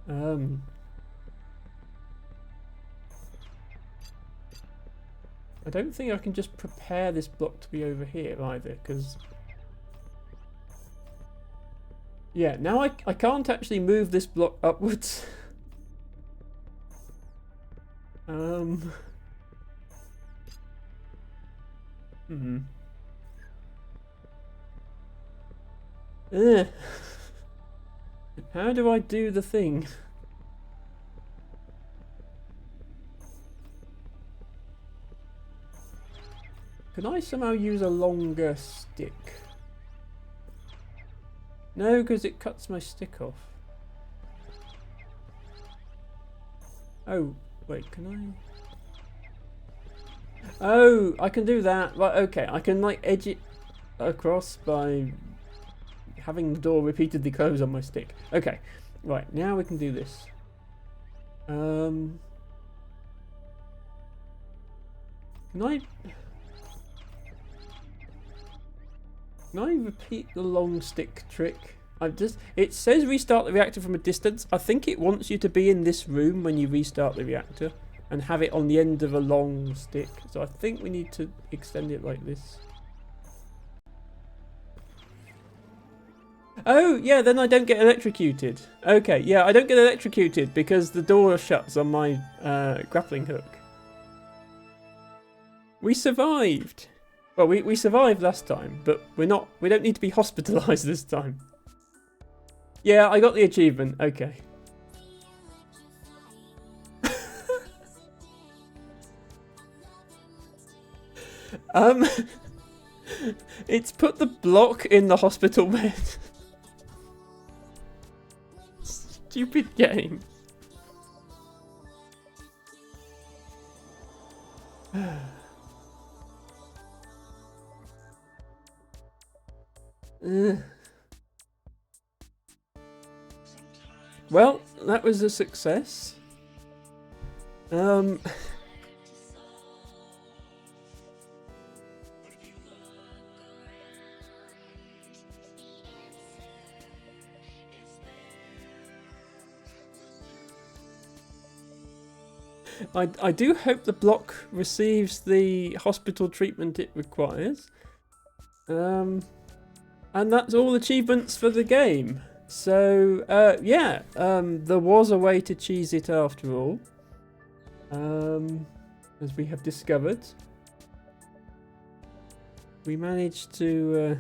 I don't think I can just prepare this block to be over here either, because... Yeah, now I can't actually move this block upwards. Hmm. Ugh. How do I do the thing? Can I somehow use a longer stick? No, because it cuts my stick off. Oh, wait, can I? Oh, I can do that. Right, okay, I can like edge it across by having the door repeatedly close on my stick. Okay, right, now we can do this. Can I repeat the long stick trick? It says restart the reactor from a distance. I think it wants you to be in this room when you restart the reactor and have it on the end of a long stick. So I think we need to extend it like this. Oh, yeah, then I don't get electrocuted. Okay, yeah, I don't get electrocuted because the door shuts on my grappling hook. We survived. Well, we survived last time, but we don't need to be hospitalized this time. Yeah, I got the achievement. Okay. It's put the block in the hospital bed. Stupid game. Well, that was a success. I do hope the block receives the hospital treatment it requires. And that's all achievements for the game. So, yeah, there was a way to cheese it after all. As we have discovered. We managed to...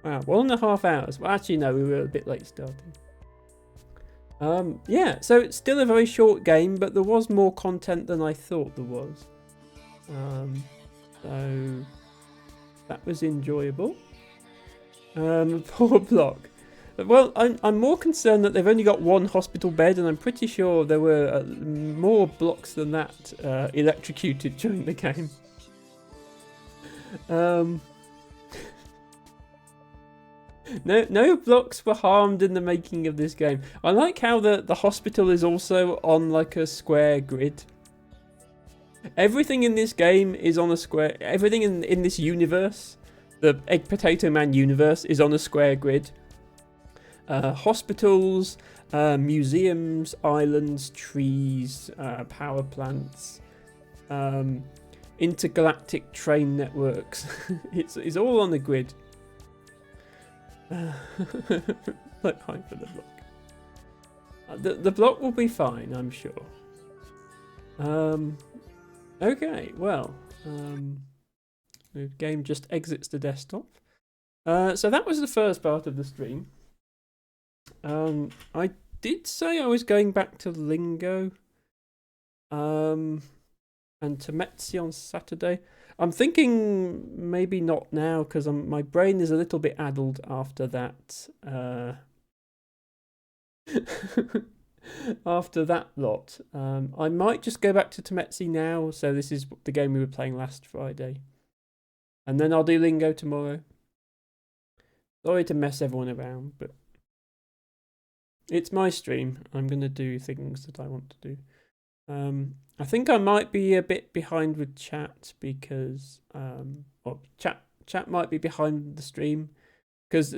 wow, 1.5 hours. Well, actually, no, we were a bit late starting. Yeah, so it's still a very short game, but there was more content than I thought there was. So that was enjoyable. Poor block. Well, I'm more concerned that they've only got one hospital bed, and I'm pretty sure there were more blocks than that electrocuted during the game. No blocks were harmed in the making of this game. I like how the hospital is also on like a square grid. Everything in this game is on a square. Everything in this universe, the Egg Potato Man universe, is on a square grid. Hospitals, museums, islands, trees, power plants, intergalactic train networks. It's all on the grid. Like high for the block. The block will be fine, I'm sure. Okay, well, the game just exits the desktop. So that was the first part of the stream. I did say I was going back to Lingo, and to Metzi on Saturday. I'm thinking maybe not now because my brain is a little bit addled after that. After that lot, I might just go back to Temetsi now. So this is the game we were playing last Friday, and then I'll do Lingo tomorrow. Sorry to mess everyone around, but it's my stream. I'm gonna do things that I want to do. I think I might be a bit behind with chat because chat Chat might be behind the stream because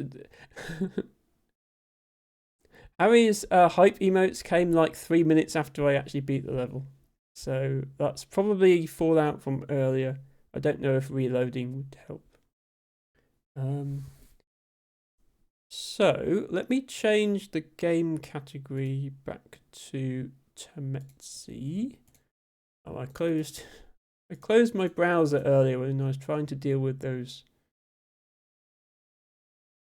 Harry's hype emotes came like 3 minutes after I actually beat the level. So that's probably fallout from earlier. I don't know if reloading would help. So let me change the game category back to Tametsi. Oh, I closed my browser earlier when I was trying to deal with those.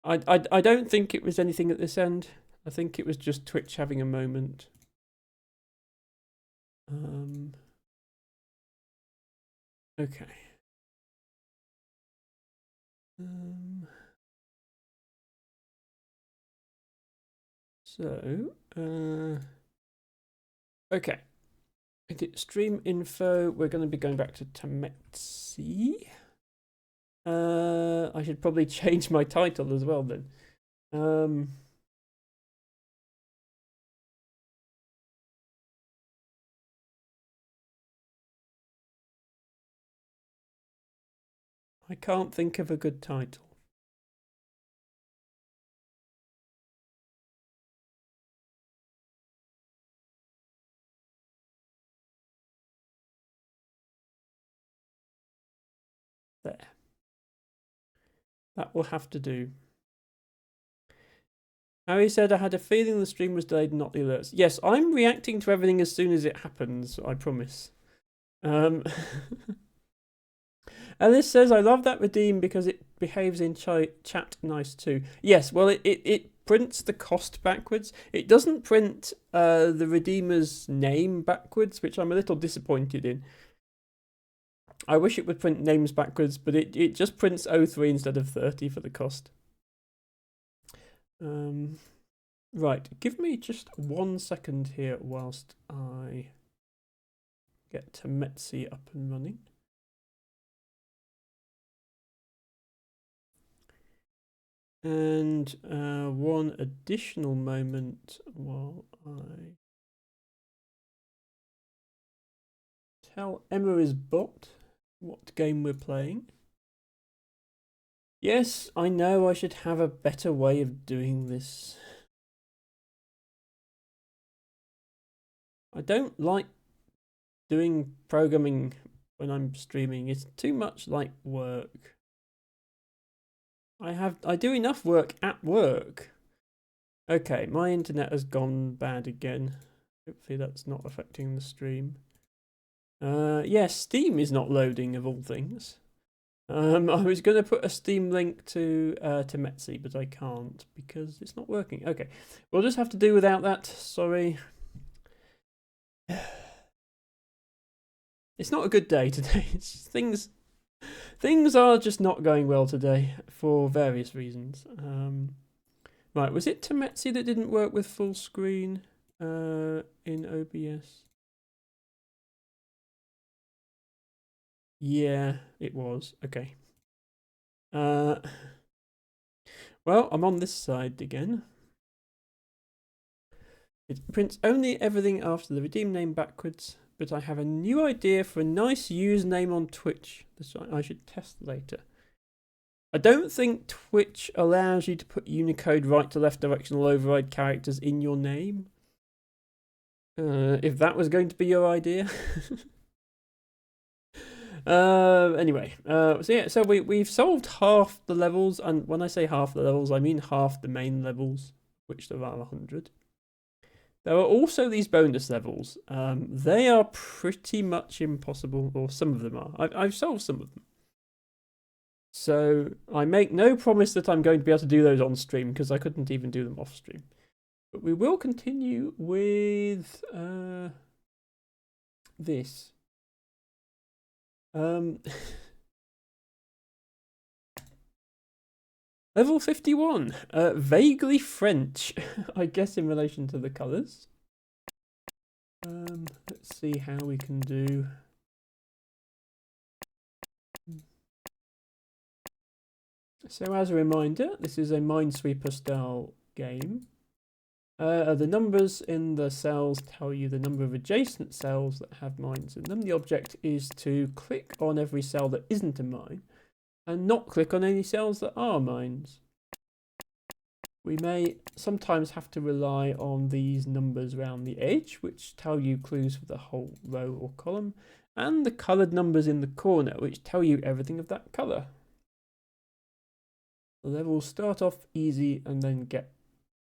I don't think it was anything at this end. I think it was just Twitch having a moment. Okay. Okay. Edit stream info. We're going to be going back to Tametsi. I should probably change my title as well then. I can't think of a good title. There. That will have to do. Harry said, I had a feeling the stream was delayed, not the alerts. Yes, I'm reacting to everything as soon as it happens, I promise. Alice says, I love that redeem because it behaves in chat nice too. Yes, well, it prints the cost backwards. It doesn't print the redeemer's name backwards, which I'm a little disappointed in. I wish it would print names backwards, but it just prints 03 instead of 30 for the cost. Right, give me just 1 second here whilst I get Tametsi up and running. And one additional moment while I tell Emma's bot what game we're playing. Yes, I know I should have a better way of doing this. I don't like doing programming when I'm streaming. It's too much like work. I do enough work at work. Okay, my internet has gone bad again. Hopefully that's not affecting the stream. Yes, Steam is not loading of all things. I was going to put a Steam link to Tametsi, but I can't because it's not working. Okay, we'll just have to do without that. Sorry. It's not a good day today. It's things are just not going well today for various reasons. Right, was it Tametsi that didn't work with full screen in OBS? Yeah, it was. Okay. Well, I'm on this side again. It prints only everything after the redeem name backwards, but I have a new idea for a nice username on Twitch that I should test later. I don't think Twitch allows you to put Unicode right to left directional override characters in your name. If that was going to be your idea. Anyway, so yeah, so we've solved half the levels, and when I say half the levels, I mean half the main levels, which there are 100. There are also these bonus levels. They are pretty much impossible, or some of them are. I've solved some of them. So I make no promise that I'm going to be able to do those on stream, because I couldn't even do them off stream. But we will continue with this. Level 51, vaguely French, I guess in relation to the colours. Let's see how we can do. So as a reminder, this is a Minesweeper style game. The numbers in the cells tell you the number of adjacent cells that have mines in them. The object is to click on every cell that isn't a mine and not click on any cells that are mines. We may sometimes have to rely on these numbers around the edge, which tell you clues for the whole row or column, and the coloured numbers in the corner, which tell you everything of that colour. The level will start off easy and then get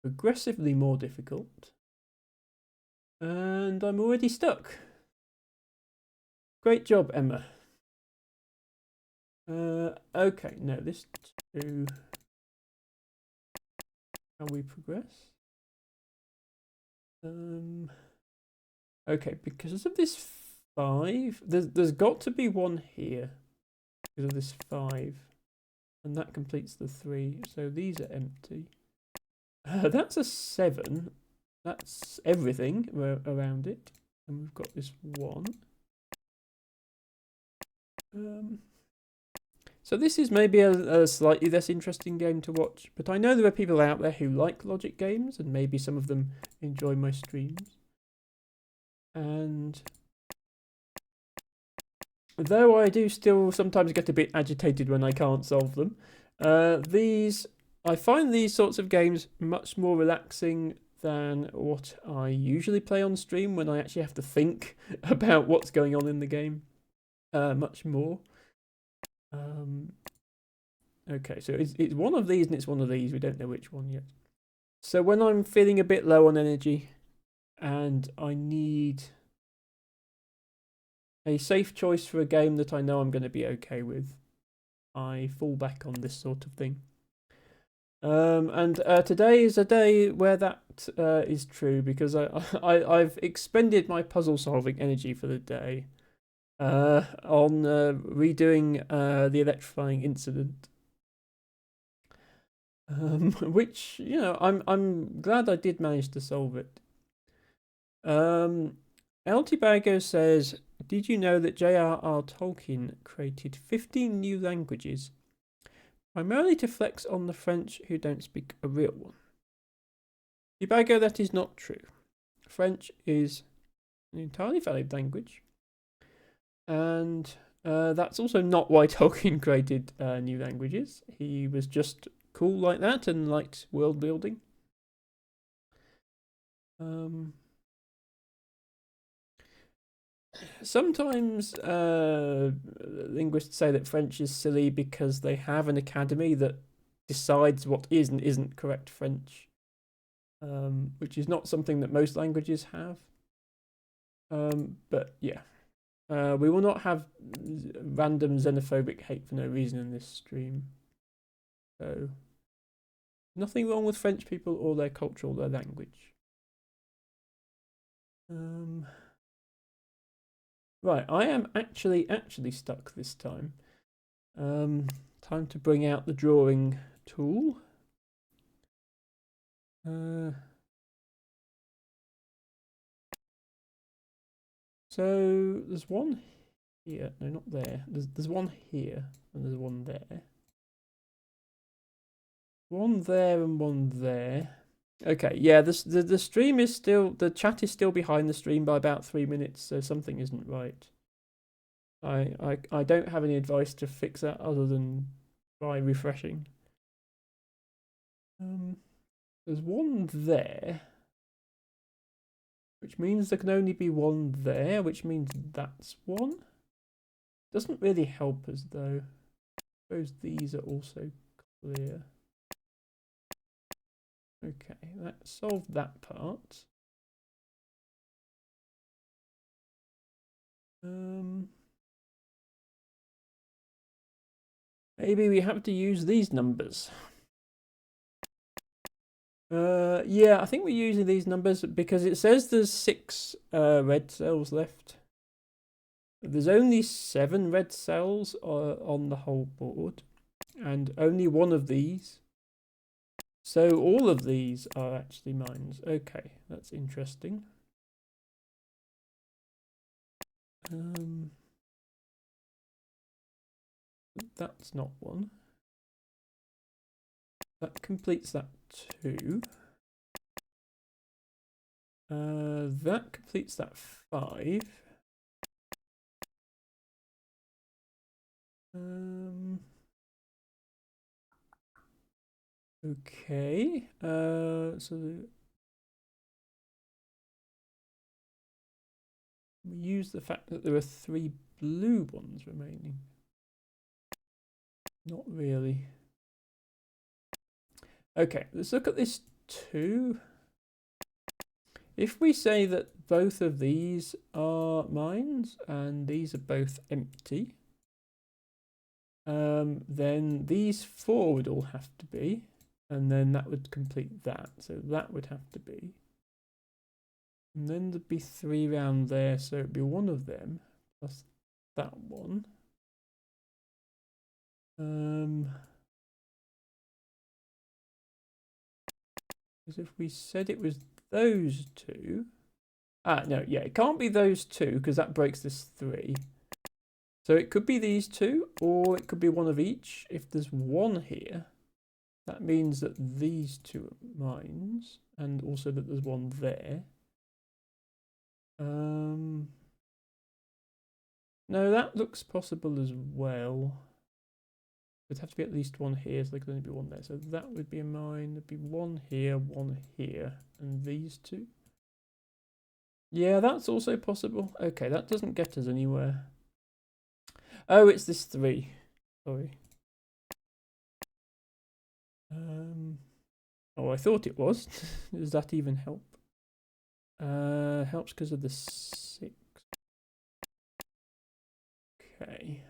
progressively more difficult. And I'm already stuck. Great job, Emma. Okay, no, this too. How we progress? Okay, because of this 5, there's got to be one here because of this 5, and that completes the 3. So these are empty. That's a 7. That's everything around it, and we've got this 1. So this is maybe a slightly less interesting game to watch, but I know there are people out there who like logic games, and maybe some of them enjoy my streams. And though I do still sometimes get a bit agitated when I can't solve them, I find these sorts of games much more relaxing than what I usually play on stream when I actually have to think about what's going on in the game much more. Okay, so it's one of these and it's one of these. We don't know which one yet. So when I'm feeling a bit low on energy and I need a safe choice for a game that I know I'm going to be okay with, I fall back on this sort of thing. And today is a day where that is true, because I've expended my puzzle solving energy for the day on redoing the electrifying incident. Which, you know, I'm glad I did manage to solve it. Bago says, did you know that J.R.R. Tolkien created 15 new languages, primarily to flex on the French who don't speak a real one? Bago, that is not true. French is an entirely valid language, and that's also not why Tolkien created new languages. He was just cool like that and liked world building. Sometimes linguists say that French is silly because they have an academy that decides what is and isn't correct French, which is not something that most languages have. But yeah, we will not have random xenophobic hate for no reason in this stream. So nothing wrong with French people or their culture or their language. Right, I am actually stuck this time. Time to bring out the drawing tool. So there's one here. No, not there. There's one here, and there's one there. One there and one there. Okay, yeah, the stream is still, the chat is still behind the stream by about 3 minutes, so something isn't right. I don't have any advice to fix that other than by refreshing. There's one there, which means there can only be one there, which means that's one. Doesn't really help us though. I suppose these are also clear. Okay, let's solve that part. Maybe we have to use these numbers. Yeah, I think we're using these numbers because it says there's 6 red cells left. There's only 7 red cells on the whole board, and only one of these. So all of these are actually mines. Okay, that's interesting. That's not one. That completes that 2. That completes that 5. Okay, so we use the fact that there are 3 blue ones remaining. Not really. Okay, let's look at this 2. If we say that both of these are mines and these are both empty, then these 4 would all have to be, and then that would complete that. So that would have to be. And then there'd be 3 round there, so it'd be one of them plus that one. Because if we said it was those 2, no, yeah, it can't be those 2 because that breaks this 3. So it could be these 2, or it could be one of each. If there's 1 here, that means that these 2 are mines, and also that there's 1 there. No, that looks possible as well. There'd have to be at least 1 here, so there could only be 1 there. So that would be a mine. There'd be 1 here, 1 here, and these 2. Yeah, that's also possible. Okay, that doesn't get us anywhere. Oh, it's this 3. Sorry. Oh, I thought it was. Does that even help? Helps because of the 6. Okay.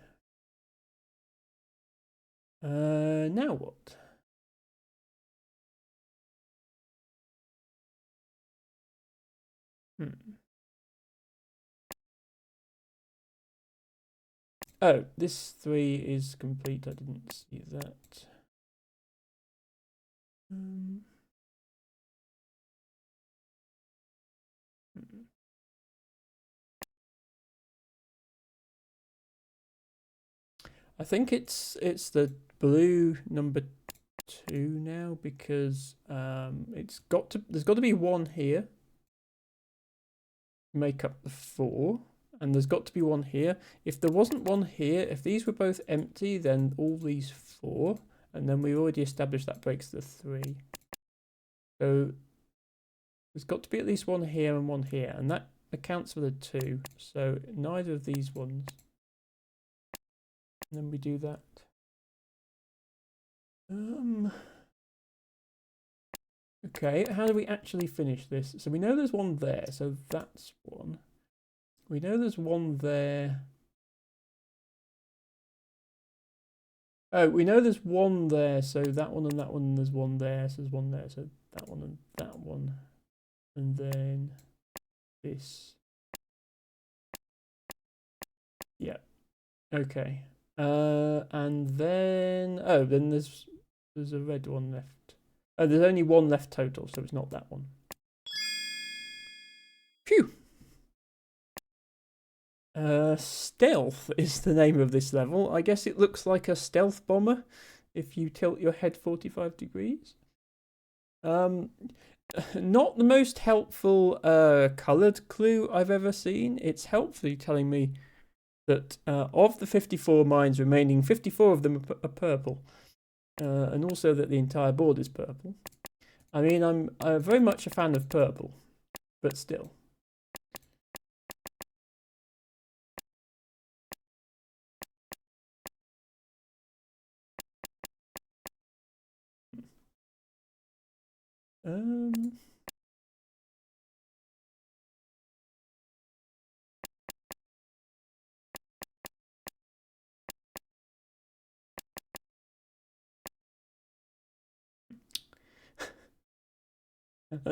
Now what? Oh, this 3 is complete. I didn't see that. I think it's the blue number 2 now, because there's got to be 1 here. Make up the 4, and there's got to be 1 here. If there wasn't 1 here, if these were both empty, then all these 4, and then we already established that breaks the 3. So there's got to be at least 1 here and 1 here, and that accounts for the 2. So neither of these ones. And then we do that. Okay, how do we actually finish this? So we know there's 1 there, so that's 1. We know there's 1 there. Oh, we know there's 1 there, so that one and that one, and there's 1 there, so there's 1 there, so that one and that one. And then this. Yeah. Okay. And then then there's a red one left. Oh, there's only 1 left total, so it's not that one. Phew. Stealth is the name of this level. I guess it looks like a stealth bomber if you tilt your head 45 degrees. Not the most helpful coloured clue I've ever seen. It's helpfully telling me that of the 54 mines remaining, 54 of them are purple. And also that the entire board is purple. I mean, I'm very much a fan of purple, but still.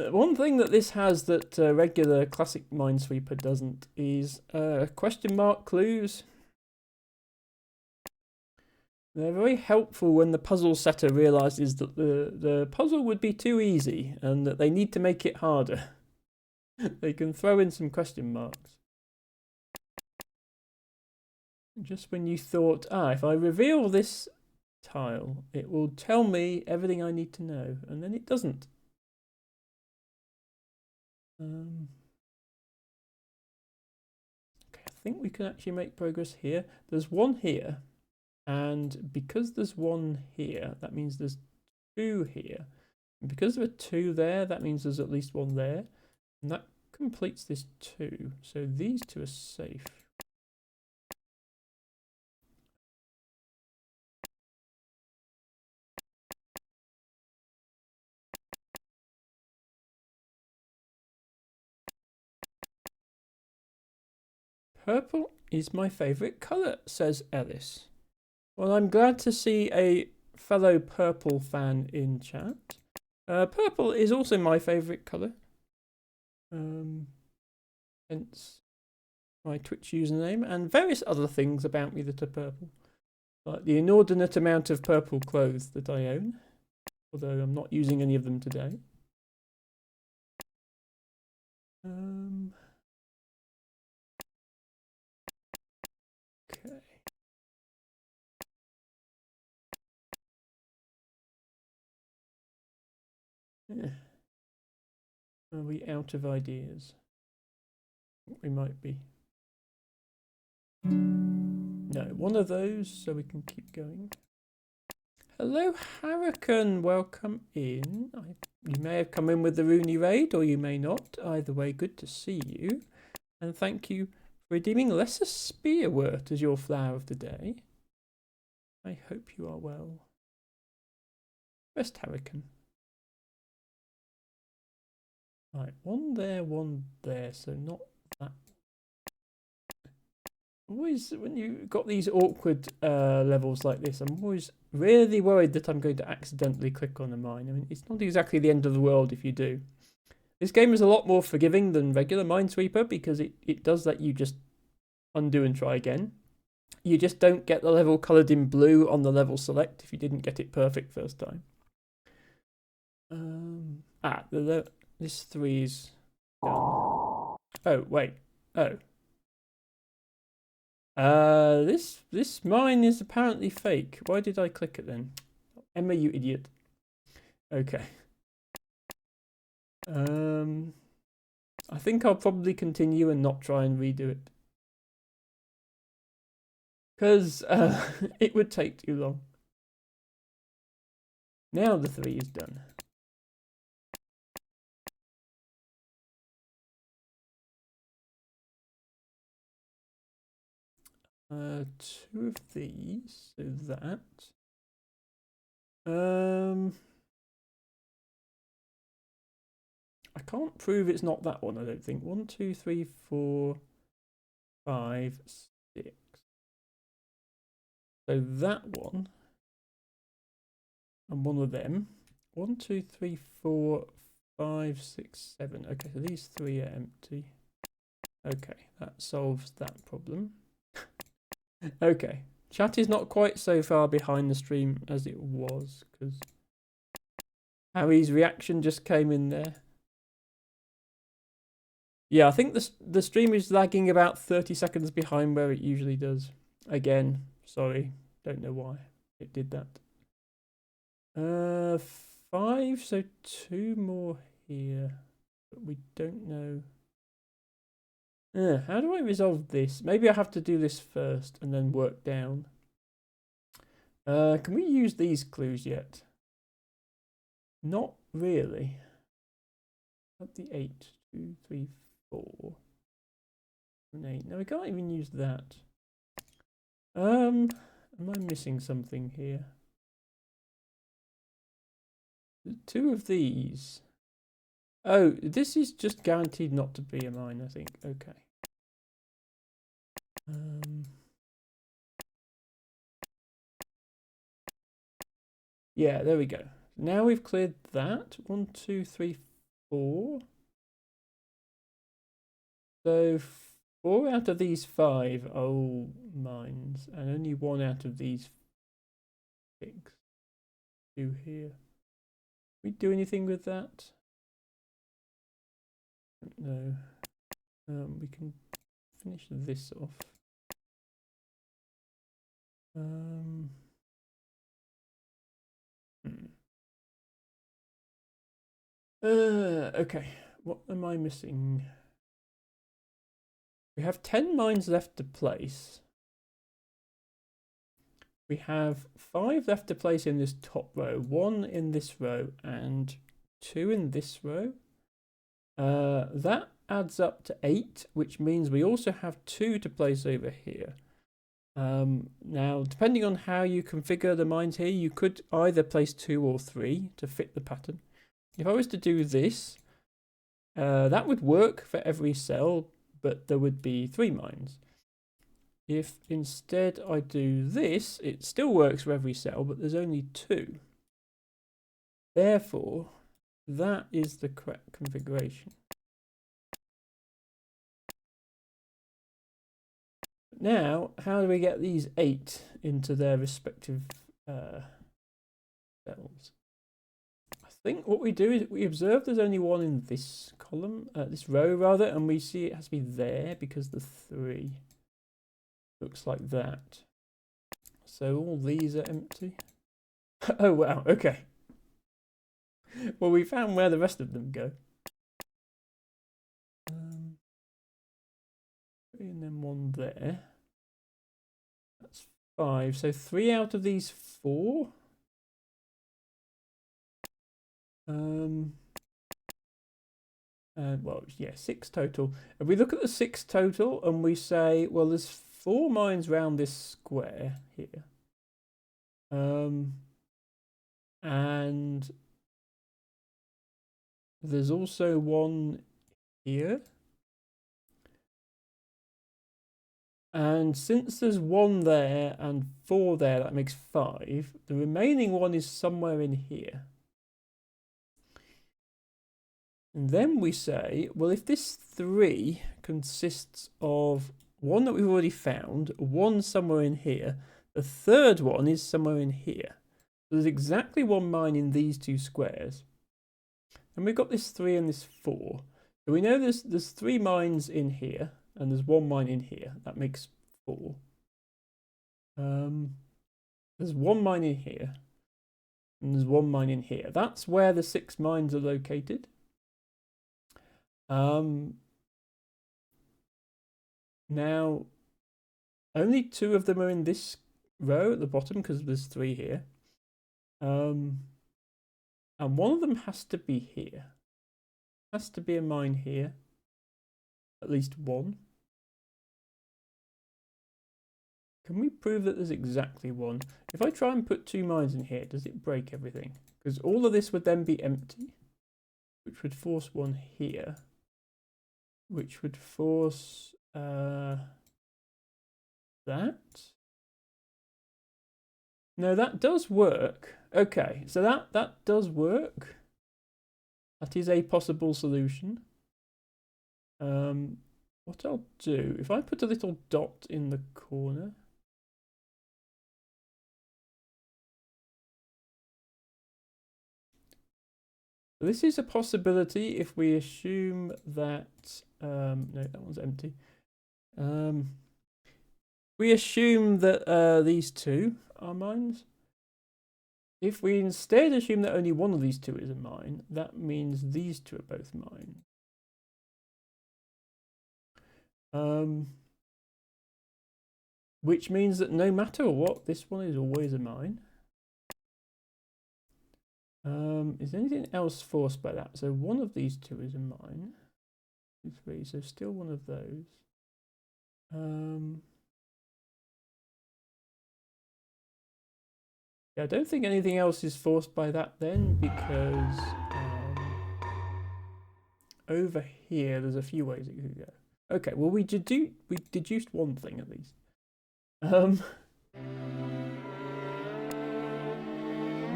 One thing that this has that regular classic Minesweeper doesn't is question mark clues. They're very helpful when the puzzle setter realizes that the puzzle would be too easy and that they need to make it harder. They can throw in some question marks. Just when you thought, if I reveal this tile, it will tell me everything I need to know, and then it doesn't. Okay, I think we can actually make progress here. There's 1 here, and because there's 1 here, that means there's 2 here. And because there are 2 there, that means there's at least 1 there. And that completes this 2. So these 2 are safe. Purple is my favourite colour, says Ellis. Well, I'm glad to see a fellow purple fan in chat. Purple is also my favourite colour. Hence my Twitch username and various other things about me that are purple. Like the inordinate amount of purple clothes that I own. Although I'm not using any of them today. Okay. Yeah. Are we out of ideas? We might be. No, one of those, so we can keep going. Hello, Hurricane. Welcome in. You may have come in with the Rooney raid, or you may not. Either way, good to see you. And thank you for redeeming Lesser Spearwort as your flower of the day. I hope you are well. Best Hurricane. Right, 1 there, so not that. Always, when you've got these awkward levels like this, I'm always really worried that I'm going to accidentally click on a mine. I mean, it's not exactly the end of the world if you do. This game is a lot more forgiving than regular Minesweeper because it does let you just undo and try again. You just don't get the level coloured in blue on the level select if you didn't get it perfect first time. This 3 is done. Oh, wait. Oh. This mine is apparently fake. Why did I click it then? Emma, you idiot. Okay. I think I'll probably continue and not try and redo it. Because it would take too long. Now the 3 is done. Two of these, so that. I can't prove it's not that one, I don't think. 1, 2, 3, 4, 5, 6. So that one. And one of them. 1, 2, 3, 4, 5, 6, 7. Okay, so these 3 are empty. Okay, that solves that problem. Okay, chat is not quite so far behind the stream as it was, because Harry's reaction just came in there. Yeah, I think the stream is lagging about 30 seconds behind where it usually does. Again, sorry, don't know why it did that. 5, so 2 more here, but we don't know. How do I resolve this? Maybe I have to do this first and then work down. Can we use these clues yet? Not really. At the 8, 2, 3, 4, and 8. No, we can't even use that. Am I missing something here? 2 of these. Oh, this is just guaranteed not to be a mine, I think. Okay. Yeah, there we go. Now we've cleared that. 1, 2, 3, 4. So 4 out of these 5 are all mines, and only 1 out of these 6. 2 here. We do anything with that? No. We can finish this off. Okay. What am I missing? We have 10 mines left to place. we have 5 left to place in this top row, 1 in this row and 2 in this row. That adds up to 8, which means we also have 2 to place over here. Now, depending on how you configure the mines here, you could either place 2 or 3 to fit the pattern. If I was to do this, that would work for every cell, but there would be 3 mines. If instead I do this, it still works for every cell, but there's only 2. Therefore, that is the correct configuration. Now, how do we get these 8 into their respective cells? I think what we do is we observe there's only 1 in this column, this row rather, and we see it has to be there because the 3 looks like that. So all these are empty. Oh wow, okay. Well, we found where the rest of them go. 3 and then 1 there. That's 5. So 3 out of these 4. Well, yeah, 6 total. If we look at the 6 total and we say, well, there's 4 mines round this square here. And there's also 1 here. And since there's 1 there and 4 there, that makes 5. The remaining 1 is somewhere in here. And then we say, well, if this 3 consists of 1 that we've already found, 1 somewhere in here, the third one is somewhere in here. So there's exactly 1 mine in these 2 squares. And we've got this 3 and this 4. So we know there's 3 mines in here, and there's 1 mine in here. That makes 4. There's 1 mine in here, and there's 1 mine in here. That's where the 6 mines are located. Now, only 2 of them are in this row at the bottom because there's 3 here. And 1 of them has to be here. Has to be a mine here. At least 1. Can we prove that there's exactly 1? If I try and put 2 mines in here, does it break everything? Because all of this would then be empty, which would force 1 here, which would force that. No, that does work. Okay, so that does work. That is a possible solution. What I'll do, if I put a little dot in the corner. This is a possibility if we assume that, no, that one's empty. We assume that these 2 are mines. If we instead assume that only 1 of these 2 is a mine, that means these 2 are both mines. Which means that no matter what, this one is always a mine. Is anything else forced by that? So 1 of these 2 is a mine. 2, 3, so still 1 of those. Yeah, I don't think anything else is forced by that then, because over here there's a few ways it could go. Okay, well we deduced 1 thing at least.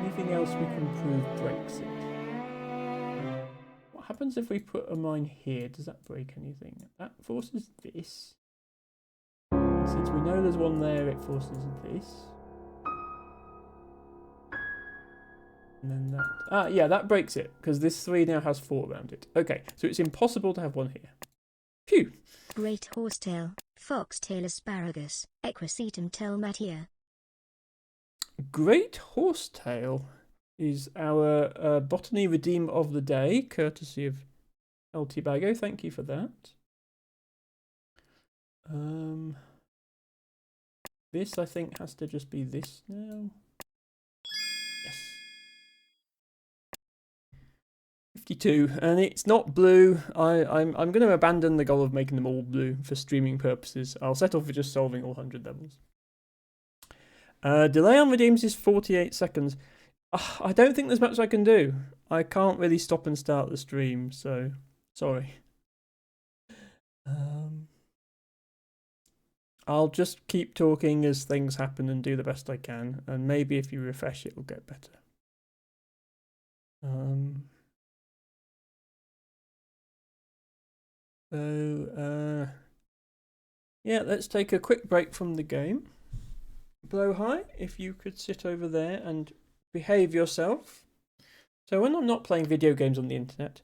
Anything else we can prove breaks it? What happens if we put a mine here? Does that break anything? That forces this. And since we know there's 1 there, it forces this. And then that... yeah, that breaks it, because this 3 now has 4 around it. Okay, so it's impossible to have 1 here. Phew! Great horsetail, foxtail asparagus, equisetum telmatia. Great horsetail is our botany redeem of the day, courtesy of LT Bago. Thank you for that. This, I think, has to just be this now. Yes. 52, and it's not blue. I'm going to abandon the goal of making them all blue for streaming purposes. I'll settle for just solving all 100 levels. Delay on redeems is 48 seconds. I don't think there's much I can do. I can't really stop and start the stream, so sorry. I'll just keep talking as things happen and do the best I can, and maybe if you refresh it will get better. Yeah, let's take a quick break from the game. Blowhigh, if you could sit over there and behave yourself. So when I'm not playing video games on the internet,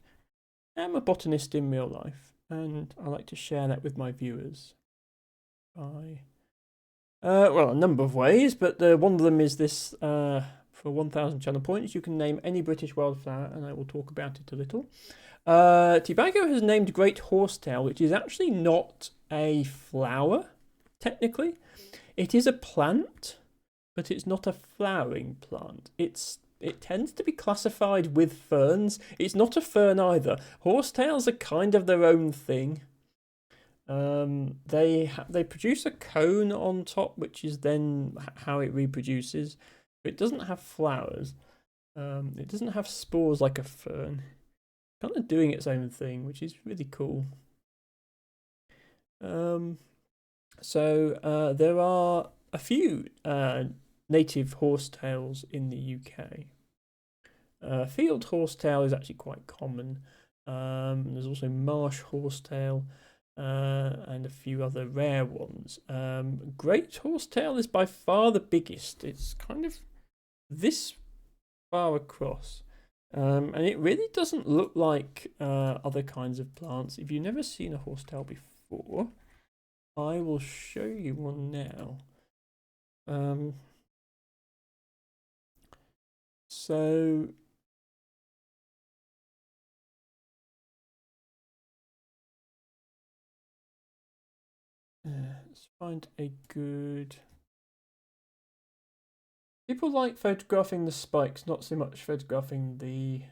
I'm a botanist in real life, and I like to share that with my viewers. Well, a number of ways, but one of them is this, for 1,000 channel points, you can name any British wildflower, and I will talk about it a little. Tibago has named Great Horsetail, which is actually not a flower, technically. It is a plant, but it's not a flowering plant. It tends to be classified with ferns. It's not a fern either. Horsetails are kind of their own thing. They produce a cone on top, which is then how it reproduces. But it doesn't have flowers. It doesn't have spores like a fern. Kind of doing its own thing, which is really cool. So there are a few native horsetails in the UK. Field horsetail is actually quite common. There's also marsh horsetail and a few other rare ones. Great horsetail is by far the biggest. It's kind of this far across. And it really doesn't look like other kinds of plants. If you've never seen a horsetail before, I will show you one now. So let's find a good. People like photographing the spikes, not so much photographing the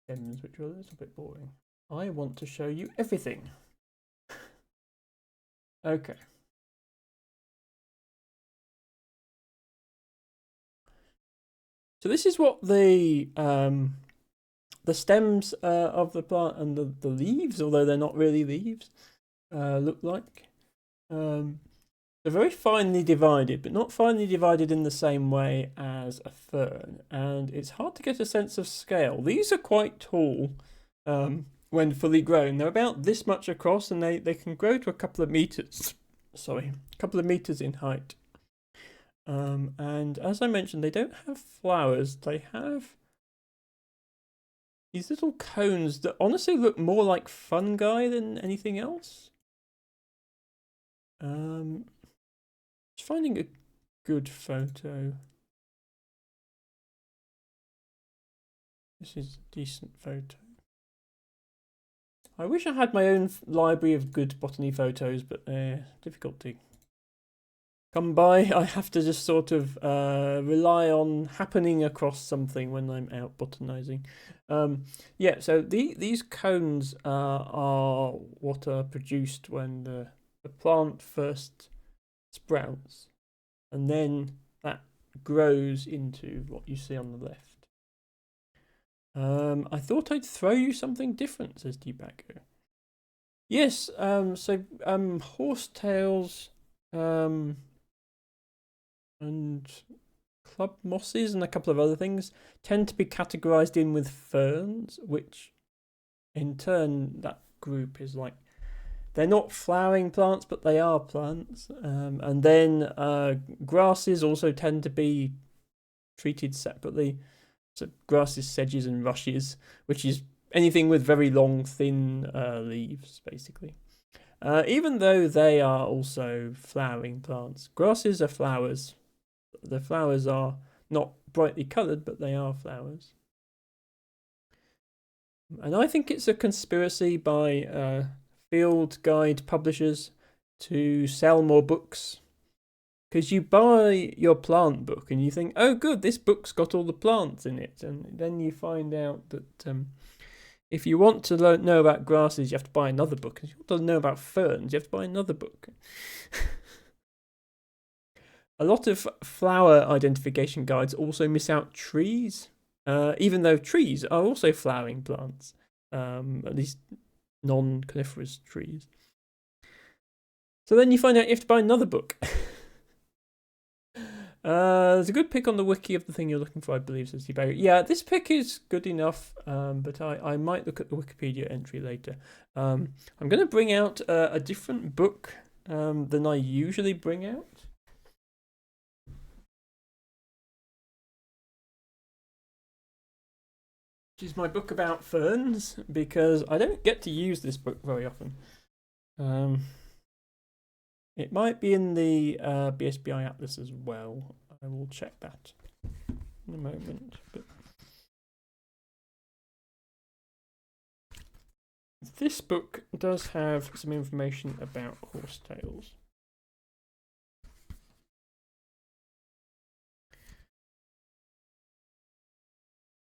stems, which are a little bit boring. I want to show you everything. Okay. So this is what the stems of the plant and the leaves, although they're not really leaves, look like. They're very finely divided, but not finely divided in the same way as a fern, and it's hard to get a sense of scale. These are quite tall when fully grown. They're about this much across, and they can grow to a couple of meters. Sorry, a couple of meters in height. And as I mentioned, they don't have flowers. They have these little cones that honestly look more like fungi than anything else. Just finding a good photo. This is a decent photo. I wish I had my own library of good botany photos, but they're difficult to come by. I have to just sort of rely on happening across something when I'm out botanizing. Yeah, so these cones are what are produced when the plant first sprouts, and then that grows into what you see on the left. I thought I'd throw you something different, says Deepacker. Yes, so horsetails and club mosses and a couple of other things tend to be categorized in with ferns, which in turn that group is like, they're not flowering plants, but they are plants. And then grasses also tend to be treated separately. So grasses, sedges, and rushes, which is anything with very long, thin leaves, basically. Even though they are also flowering plants. Grasses are flowers. The flowers are not brightly coloured, but they are flowers. And I think it's a conspiracy by field guide publishers to sell more books, because you buy your plant book and you think, oh, good, this book's got all the plants in it, and then you find out that if you want to know about grasses, you have to buy another book. If you want to know about ferns, you have to buy another book. A lot of flower identification guides also miss out trees, even though trees are also flowering plants, at least non-coniferous trees. So then you find out you have to buy another book. There's a good pick on the wiki of the thing you're looking for, I believe, says Barry. Yeah, this pick is good enough, but I might look at the Wikipedia entry later. I'm going to bring out a different book than I usually bring out. Which is my book about ferns, because I don't get to use this book very often. It might be in the BSBI Atlas as well. I will check that in a moment. But this book does have some information about horsetails.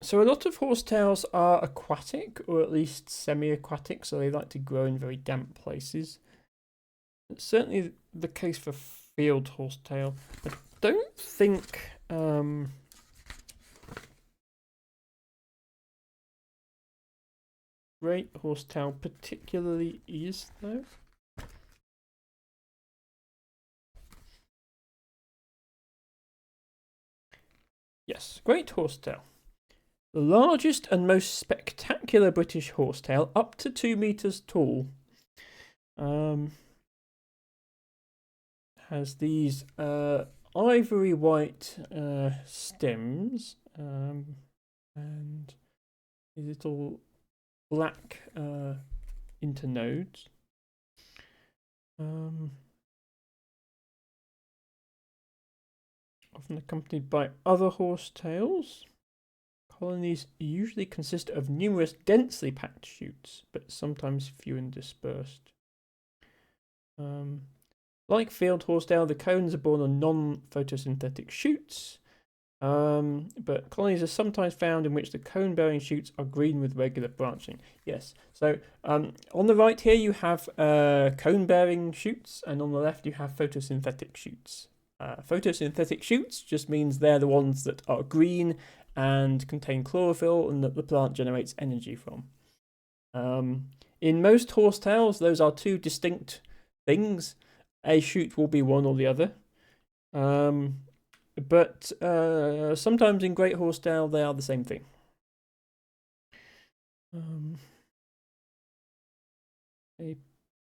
So a lot of horsetails are aquatic, or at least semi-aquatic, so they like to grow in very damp places. It's certainly the case for field horsetail. I don't think great horsetail particularly is, though. Yes, great horsetail. The largest and most spectacular British horsetail, up to 2 meters tall. Has these ivory white stems and these little black internodes. Often accompanied by other horsetails. Colonies usually consist of numerous densely packed shoots, but sometimes few and dispersed. Like field horsetail, the cones are borne on non-photosynthetic shoots, but colonies are sometimes found in which the cone-bearing shoots are green with regular branching. Yes, so on the right here you have cone-bearing shoots, and on the left you have photosynthetic shoots. Photosynthetic shoots just means they're the ones that are green and contain chlorophyll and that the plant generates energy from. In most horsetails, those are two distinct things. A shoot will be one or the other. But sometimes in great horsetail, they are the same thing.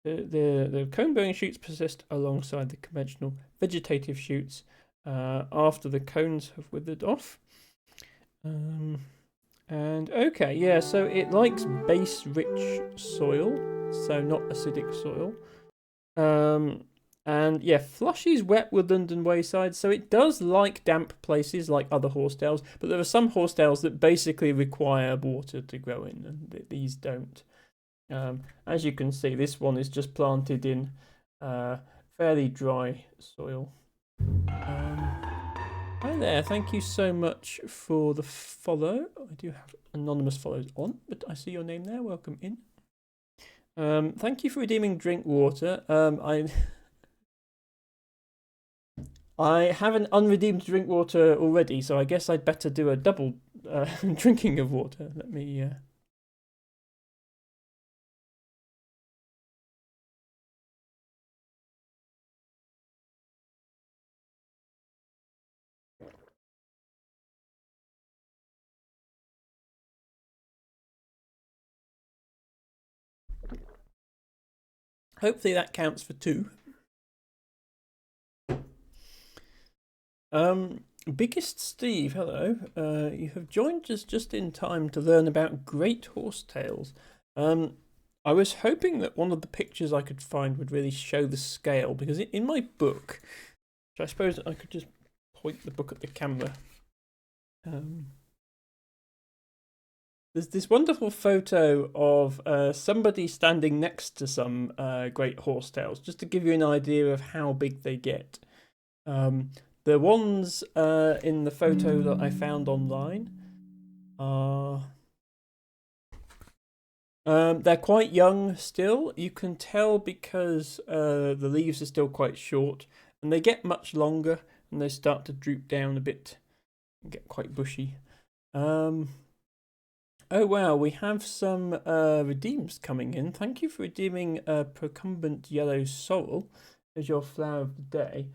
The cone-bearing shoots persist alongside the conventional vegetative shoots after the cones have withered off. And okay, yeah, so it likes base-rich soil, so not acidic soil. And yeah, Flushy's wet woodland and wayside, so it does like damp places like other horsetails, but there are some horsetails that basically require water to grow in, and these don't. As you can see, this one is just planted in fairly dry soil. Hi there, thank you so much for the follow. I do have anonymous follows on, but I see your name there. Welcome in. Thank you for redeeming drink water. I have an unredeemed drink water already, so I guess I'd better do a double drinking of water. Let me... Hopefully that counts for 2. Biggest Steve, hello. You have joined us just in time to learn about great horsetails. I was hoping that one of the pictures I could find would really show the scale, because in my book, which I suppose I could just point the book at the camera, there's this wonderful photo of somebody standing next to some great horsetails, just to give you an idea of how big they get. The ones in the photo that I found online are they're quite young still. You can tell because the leaves are still quite short, and they get much longer and they start to droop down a bit and get quite bushy. Oh wow, we have some redeems coming in. Thank you for redeeming Procumbent Yellow Sorrel as your flower of the day.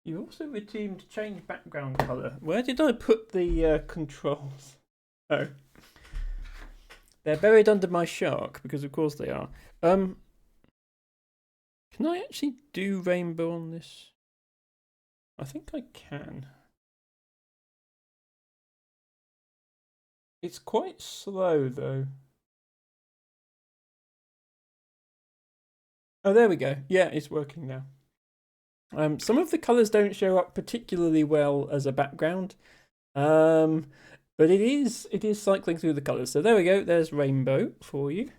You also redeemed change background colour. Where did I put the controls? Oh. They're buried under my shark, because of course they are. Can I actually do rainbow on this? I think I can. It's quite slow though. Oh, there we go. Yeah, it's working now. Some of the colours don't show up particularly well as a background. But it is cycling through the colours. So there we go. There's rainbow for you.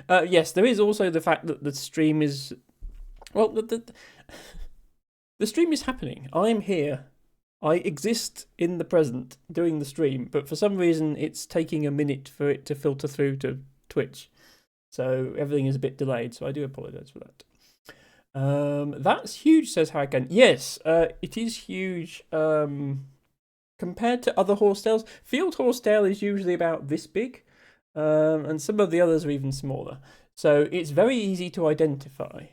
Yes, there is also the fact that the stream is the stream is happening. I'm here. I exist in the present doing the stream, but for some reason it's taking a minute for it to filter through to Twitch. So everything is a bit delayed, so I do apologise for that. That's huge, says Harakan. Yes, it is huge. Compared to other horsetails, field horsetail is usually about this big, and some of the others are even smaller. So it's very easy to identify,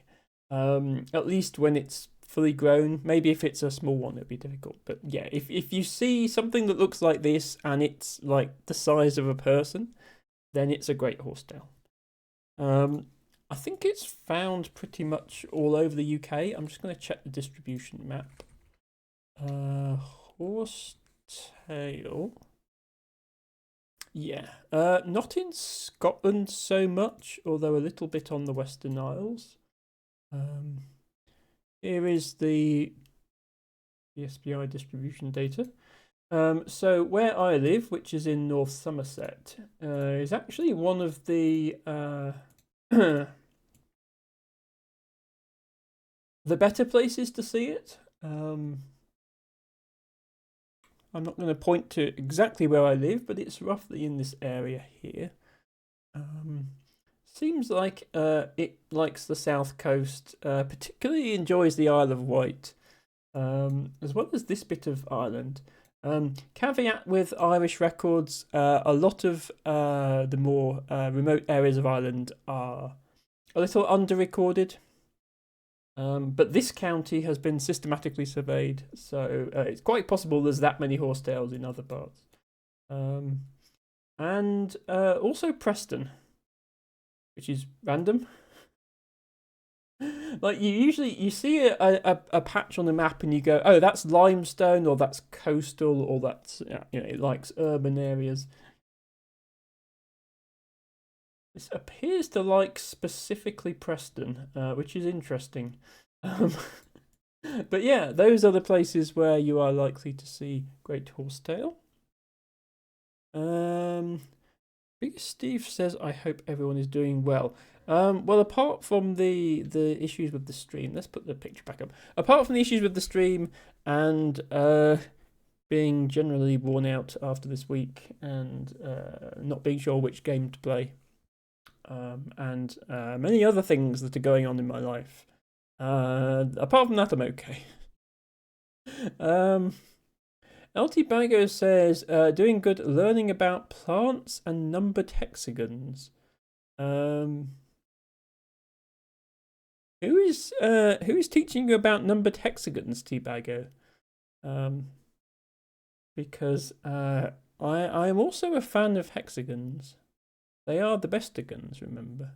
at least when it's fully grown. Maybe if it's a small one, it'd be difficult. But yeah, if you see something that looks like this and it's like the size of a person, then it's a great horsetail. I think it's found pretty much all over the UK. I'm just going to check the distribution map. Horsetail. Yeah, not in Scotland so much, although a little bit on the Western Isles. Here is the SPI distribution data. So where I live, which is in North Somerset, is actually one of the the better places to see it. I'm not going to point to exactly where I live, but it's roughly in this area here. Seems like it likes the south coast, particularly enjoys the Isle of Wight, as well as this bit of Ireland. Caveat with Irish records, a lot of the more remote areas of Ireland are a little under-recorded. But this county has been systematically surveyed, so it's quite possible there's that many horsetails in other parts. And also Preston, which is random. Like you see a patch on the map and you go, oh, that's limestone, or that's coastal, or that's it likes urban areas. This appears to like specifically Preston, which is interesting. But yeah, those are the places where you are likely to see great horsetail. Big Steve says, I hope everyone is doing well. Well, apart from the issues with the stream, let's put the picture back up. Apart from the issues with the stream and being generally worn out after this week and not being sure which game to play, and many other things that are going on in my life. Apart from that, I'm okay. LT Bago says, doing good, learning about plants and numbered hexagons. Who is teaching you about numbered hexagons, T Bago? Because I am also a fan of hexagons. They are the bestigons, remember.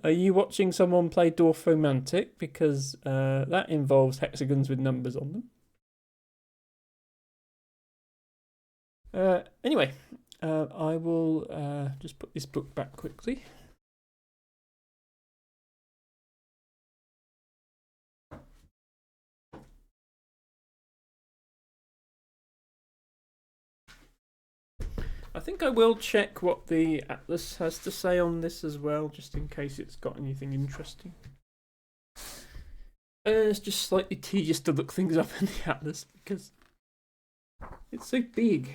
Are you watching someone play Dwarf Romantic? Because that involves hexagons with numbers on them. Anyway, I will just put this book back quickly. I think I will check what the atlas has to say on this as well, just in case it's got anything interesting. It's just slightly tedious to look things up in the atlas because it's so big.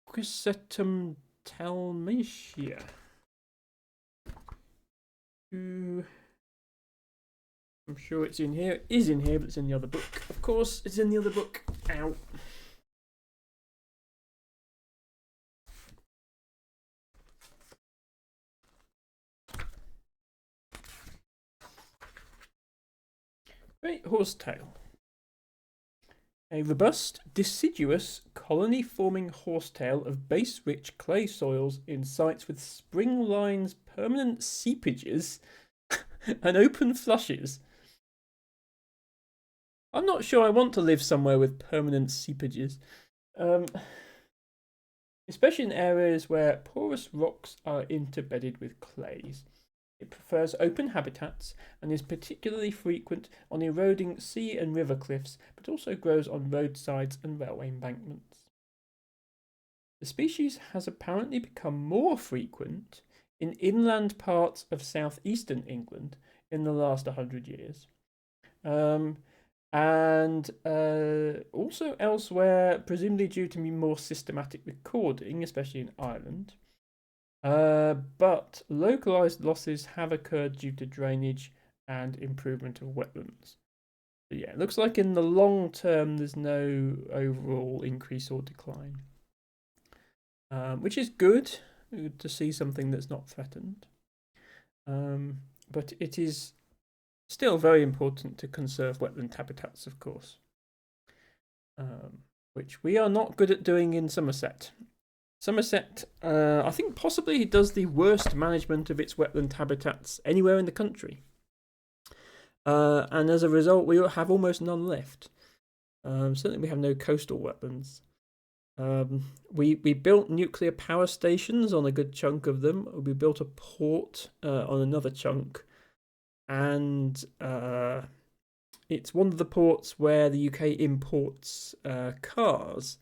Equisetum Talmatia. I'm sure it's in here. It is in here, but it's in the other book. Of course, it's in the other book. Ow. Great horsetail. A robust, deciduous, colony-forming horsetail of base-rich clay soils in sites with spring lines, permanent seepages, and open flushes. I'm not sure I want to live somewhere with permanent seepages. Especially in areas where porous rocks are interbedded with clays. It prefers open habitats and is particularly frequent on eroding sea and river cliffs, but also grows on roadsides and railway embankments. The species has apparently become more frequent in inland parts of southeastern England in the last 100 years. And also elsewhere, presumably due to more systematic recording, especially in Ireland. But localized losses have occurred due to drainage and improvement of wetlands. So yeah, it looks like in the long term there's no overall increase or decline, which is good to see something that's not threatened. But it is still very important to conserve wetland habitats, of course, which we are not good at doing in Somerset. Somerset, I think possibly does the worst management of its wetland habitats anywhere in the country. And as a result, we have almost none left. Certainly we have no coastal wetlands. We built nuclear power stations on a good chunk of them. We built a port on another chunk. And it's one of the ports where the UK imports cars.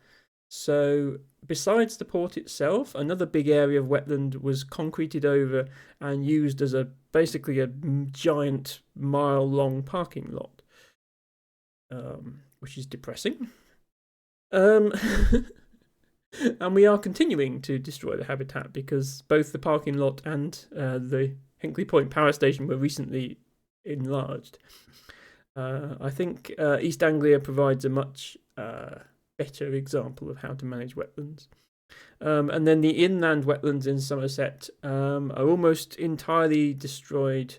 So besides the port itself, another big area of wetland was concreted over and used as basically a giant mile-long parking lot, which is depressing. And we are continuing to destroy the habitat because both the parking lot and the Hinkley Point power station were recently enlarged. I think East Anglia provides a much better example of how to manage wetlands. And then the inland wetlands in Somerset are almost entirely destroyed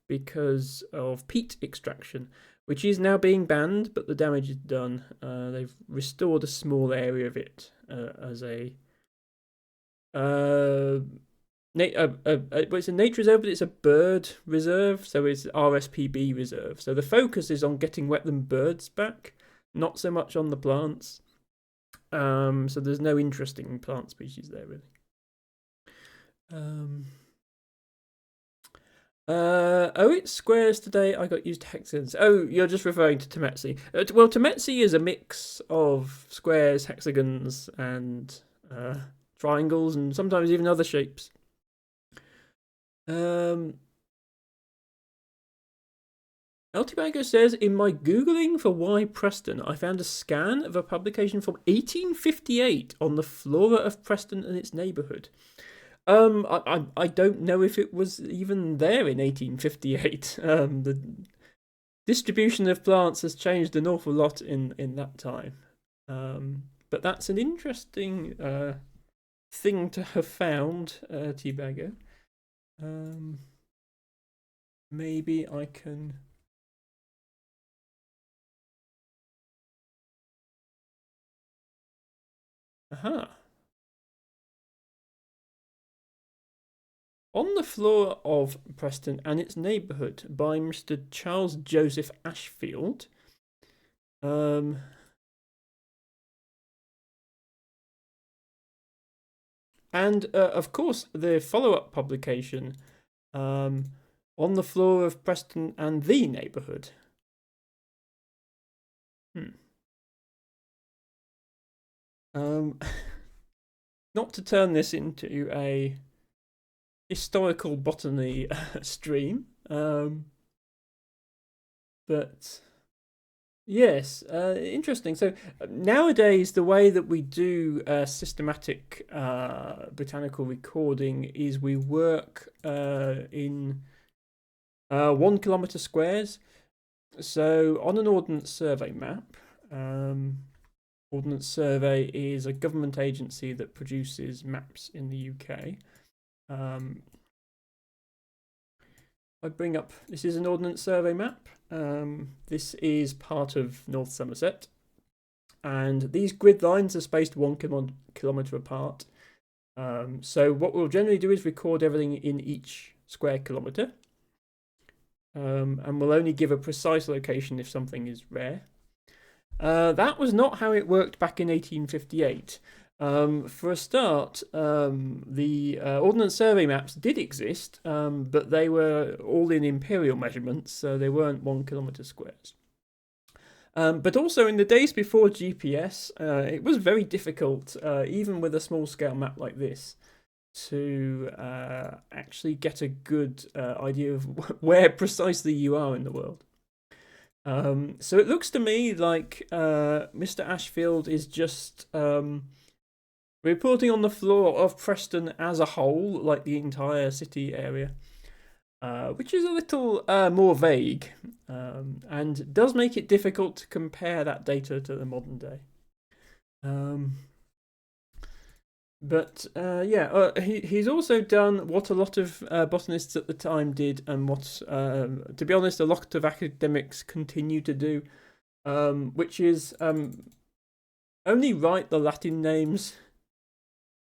because of peat extraction, which is now being banned, but the damage is done. They've restored a small area of it as it's a nature reserve, but it's a bird reserve, so it's RSPB reserve. So the focus is on getting wetland birds back, not so much on the plants. So there's no interesting plant species there, really. It's squares today. I got used to hexagons. Oh, you're just referring to Temetsi. Well, Temetsi is a mix of squares, hexagons, and triangles, and sometimes even other shapes. Altibago says, in my Googling for why Preston, I found a scan of a publication from 1858 on the flora of Preston and its neighbourhood. I don't know if it was even there in 1858. The distribution of plants has changed an awful lot in that time. But that's an interesting thing to have found, Altibago. Maybe I can... Aha. On the Flora of Preston and its Neighbourhood by Mr. Charles Joseph Ashfield. And of course, the follow-up publication on the floor of Preston and the neighbourhood. Not to turn this into a historical botany stream, but yes, interesting. So nowadays, the way that we do systematic botanical recording is we work in 1 kilometre squares. So on an Ordnance Survey map, Ordnance Survey is a government agency that produces maps in the UK. I bring up, this is an Ordnance Survey map. This is part of North Somerset. And these grid lines are spaced 1 kilometre apart. So what we'll generally do is record everything in each square kilometre. And we'll only give a precise location if something is rare. That was not how it worked back in 1858. For a start, the Ordnance Survey maps did exist, but they were all in imperial measurements, so they weren't 1 kilometre squares. But also in the days before GPS, it was very difficult, even with a small scale map like this, to actually get a good idea of where precisely you are in the world. So it looks to me like Mr. Ashfield is just reporting on the floor of Preston as a whole, like the entire city area, which is a little more vague and does make it difficult to compare that data to the modern day. He's also done what a lot of botanists at the time did, and what, to be honest, a lot of academics continue to do, which is only write the Latin names.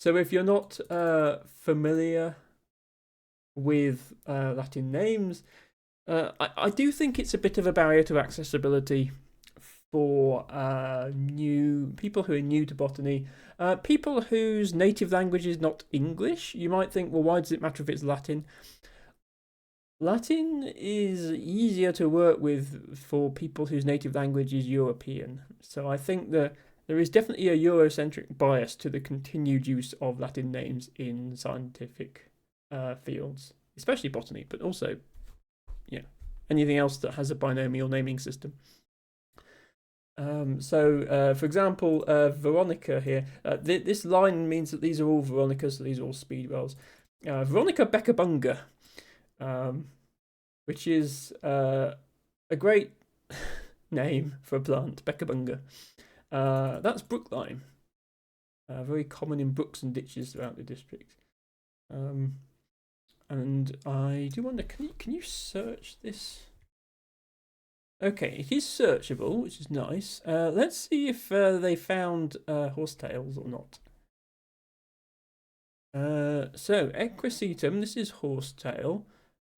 So if you're not familiar with Latin names, I do think it's a bit of a barrier to accessibility for new people who are new to botany, people whose native language is not English. You might think, well, why does it matter if it's Latin? Latin is easier to work with for people whose native language is European. So I think that there is definitely a Eurocentric bias to the continued use of Latin names in scientific fields, especially botany, but also, anything else that has a binomial naming system. For example, Veronica here. This line means that these are all Veronicas, so these are all speedwells. Veronica Beckabunga, which is a great name for a plant, Beckabunga. That's brook lime, very common in brooks and ditches throughout the district. And I do wonder, can you search this? Okay, it is searchable, which is nice. Let's see if they found horsetails or not. So, equisetum, this is horsetail.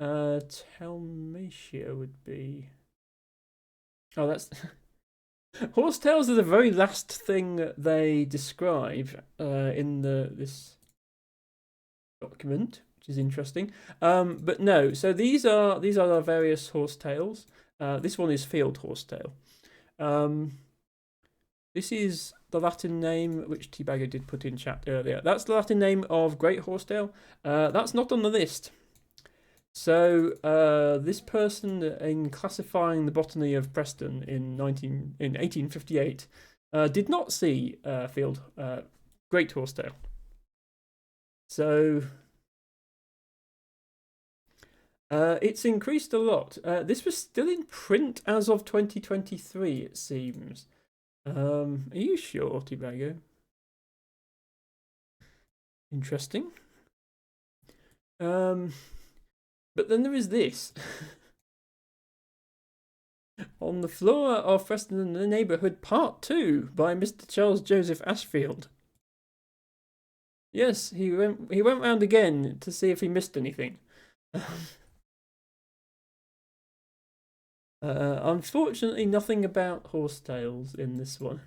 Telmatia would be... Oh, that's... Horsetails are the very last thing that they describe in this document, which is interesting. But no, so these are our various horsetails. This one is field horsetail. This is the Latin name, which T-Bagger did put in chat earlier. That's the Latin name of great horsetail. That's not on the list. So this person, in classifying the botany of Preston in 1858, did not see field great horsetail. So it's increased a lot. This was still in print as of 2023, it seems. Are you sure, T-Bagger? Interesting. But then there is this. On the Floor of Preston and the Neighbourhood, Part 2 by Mr. Charles Joseph Ashfield. Yes, he went round again to see if he missed anything. Unfortunately, nothing about horsetails in this one.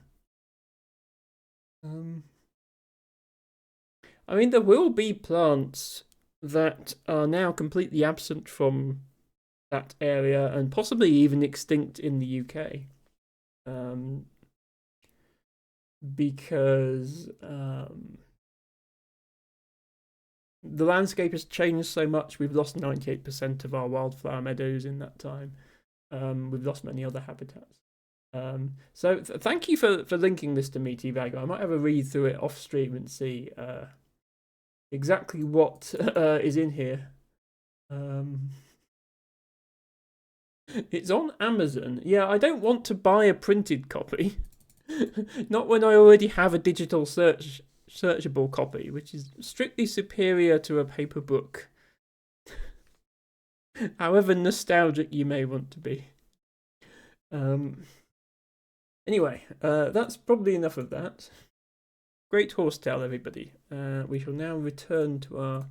I mean, there will be plants that are now completely absent from that area, and possibly even extinct in the UK. Because the landscape has changed so much. We've lost 98% of our wildflower meadows in that time. We've lost many other habitats. So thank you for linking this to me, T-Bagger. I might have a read through it off stream and see exactly what is in here. It's on Amazon. Yeah, I don't want to buy a printed copy. Not when I already have a digital searchable copy, which is strictly superior to a paper book. However nostalgic you may want to be. Anyway, that's probably enough of that. Great horsetail, everybody. We shall now return to our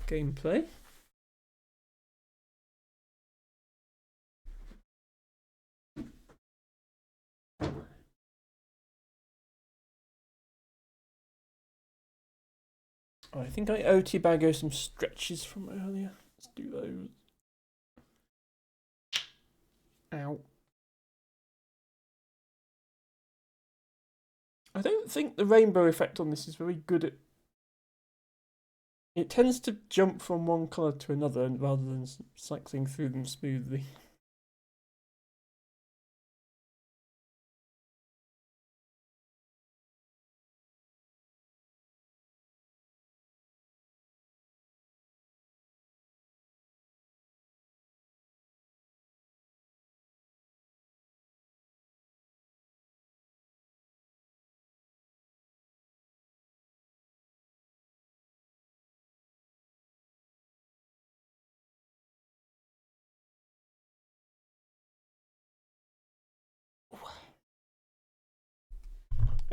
gameplay. I think I owe T-Bagger some stretches from earlier. Let's do those. Ow. I don't think the rainbow effect on this is very good at... It tends to jump from one colour to another rather than cycling through them smoothly.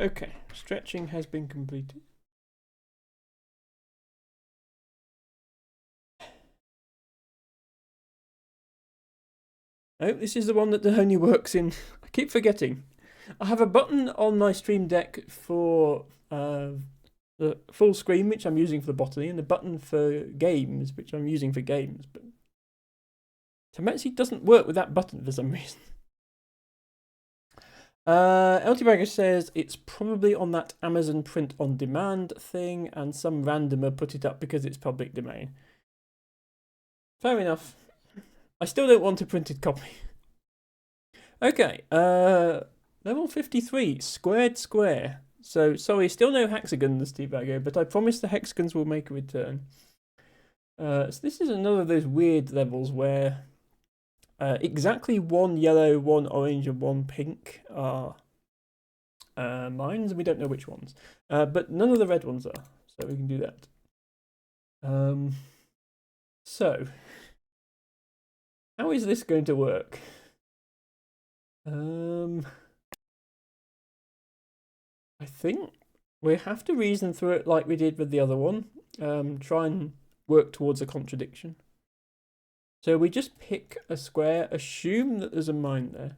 Okay, stretching has been completed. Oh, this is the one that only works in... I keep forgetting. I have a button on my Stream Deck for the full screen, which I'm using for the botany, and a button for games, which I'm using for games. But Tametsi doesn't work with that button for some reason. LT Bagger says it's probably on that Amazon print on demand thing, and some randomer put it up because it's public domain. Fair enough. I still don't want a printed copy. Okay, level 53, squared square. So, sorry, still no hexagons, T-Bagger, but I promise the hexagons will make a return. So this is another of those weird levels where exactly one yellow, one orange, and one pink are mines, and we don't know which ones. But none of the red ones are, so we can do that. So, how is this going to work? I think we have to reason through it like we did with the other one. Try and work towards a contradiction. So we just pick a square, assume that there's a mine there,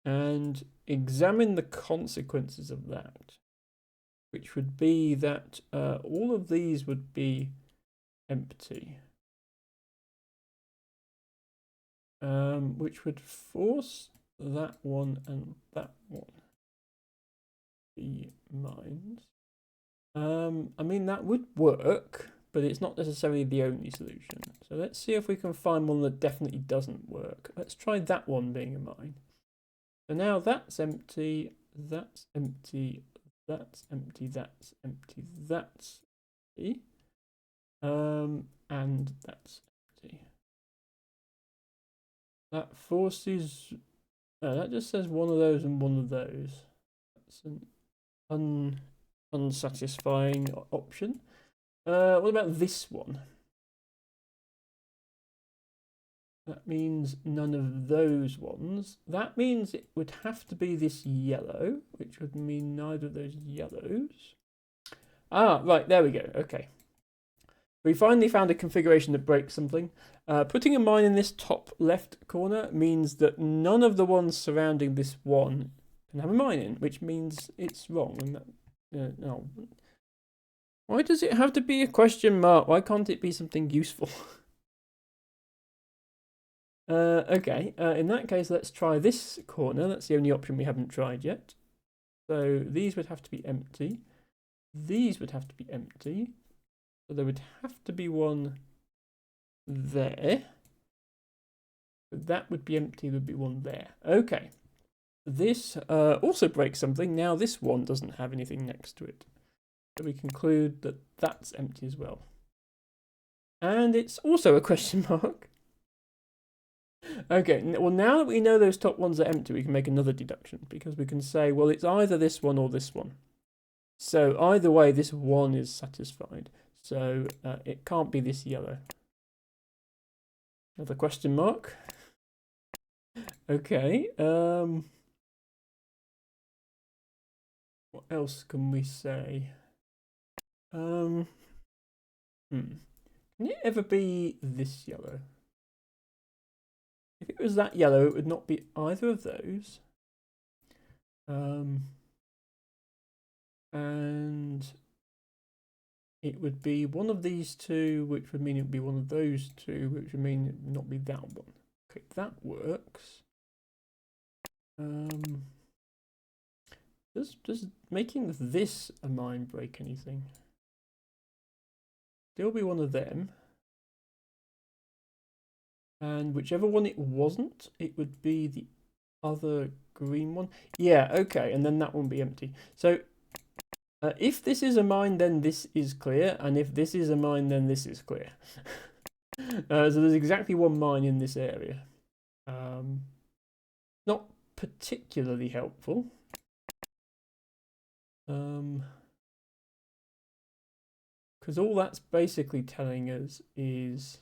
and examine the consequences of that, which would be that all of these would be empty, which would force that one and that one be mines. I mean, that would work, but it's not necessarily the only solution. So let's see if we can find one that definitely doesn't work. Let's try that one being a mine. So now that's empty, that's empty, that's empty, that's empty, that's empty, and that's empty. That forces... that just says one of those and one of those. That's an unsatisfying option. What about this one? That means none of those ones. That means it would have to be this yellow, which would mean neither of those yellows. Ah, right, there we go. Okay. We finally found a configuration that breaks something. Putting a mine in this top left corner means that none of the ones surrounding this one can have a mine in, which means it's wrong. And that, no. Why does it have to be a question mark? Why can't it be something useful? Okay, in that case, let's try this corner. That's the only option we haven't tried yet. So these would have to be empty. These would have to be empty. So there would have to be one there. That would be empty, there'd be one there. Okay. This also breaks something. Now this one doesn't have anything next to it. So we conclude that that's empty as well. And it's also a question mark. Okay, well now that we know those top ones are empty, we can make another deduction. Because we can say, well, it's either this one or this one. So either way, this one is satisfied. So it can't be this yellow. Another question mark. Okay. What else can we say? Can it ever be this yellow? If it was that yellow, it would not be either of those. And it would be one of these two, which would mean it would be one of those two, which would mean it would not be that one. Okay, that works. Does making this a mine break anything? Still be one of them. And whichever one it wasn't, it would be the other green one. Yeah, okay, and then that one would be empty. So if this is a mine, then this is clear, and if this is a mine, then this is clear. So there's exactly one mine in this area. Not particularly helpful. Because all that's basically telling us is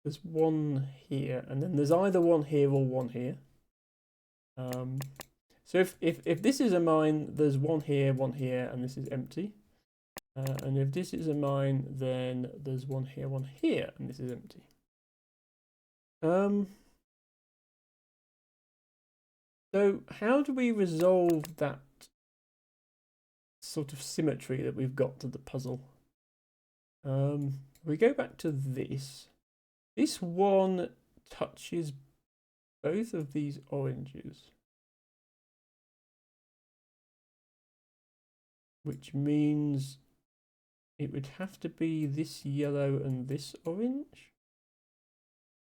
there's one here, and then there's either one here or one here. So if this is a mine, there's one here, and this is empty. And if this is a mine, then there's one here, and this is empty. So how do we resolve that sort of symmetry that we've got to the puzzle? We go back to this. This one touches both of these oranges, which means it would have to be this yellow and this orange.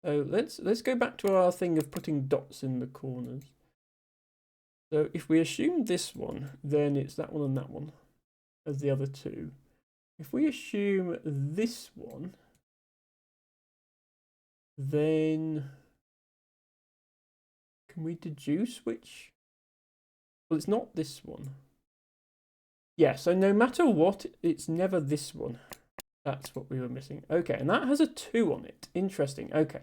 So let's go back to our thing of putting dots in the corners. So if we assume this one, then it's that one and that one as the other two. If we assume this one, then can we deduce which? Well, it's not this one. Yeah, so no matter what, it's never this one. That's what we were missing. Okay, and that has a 2 on it. Interesting. Okay,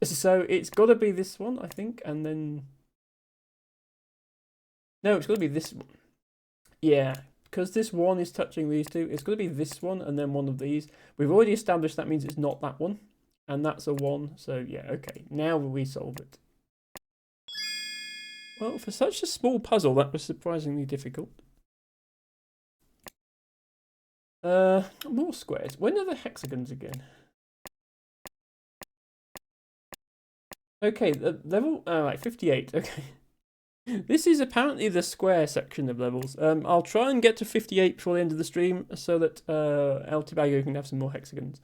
so it's got to be this one, I think, and then... No, it's got to be this one. Yeah, because this one is touching these two, it's got to be this one and then one of these. We've already established that means it's not that one, and that's a 1. So yeah, okay, now we solve it. Well, for such a small puzzle, that was surprisingly difficult. More squares. When are the hexagons again? Okay, level like 58. Okay. This is apparently the square section of levels. I'll try and get to 58 before the end of the stream so that El Tibago can have some more hexagons.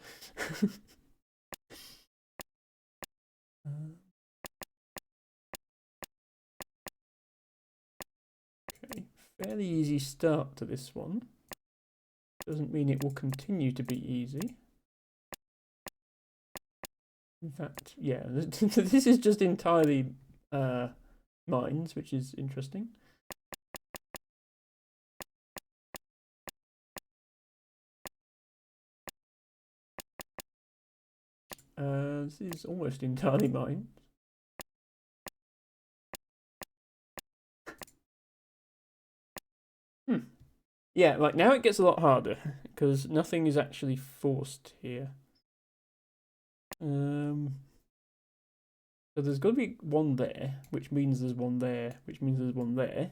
Okay, fairly easy start to this one. Doesn't mean it will continue to be easy. In fact, yeah, this is just entirely mines, which is interesting. This is almost entirely mine. Yeah, like now it gets a lot harder because nothing is actually forced here. So there's got to be one there, which means there's one there, which means there's one there.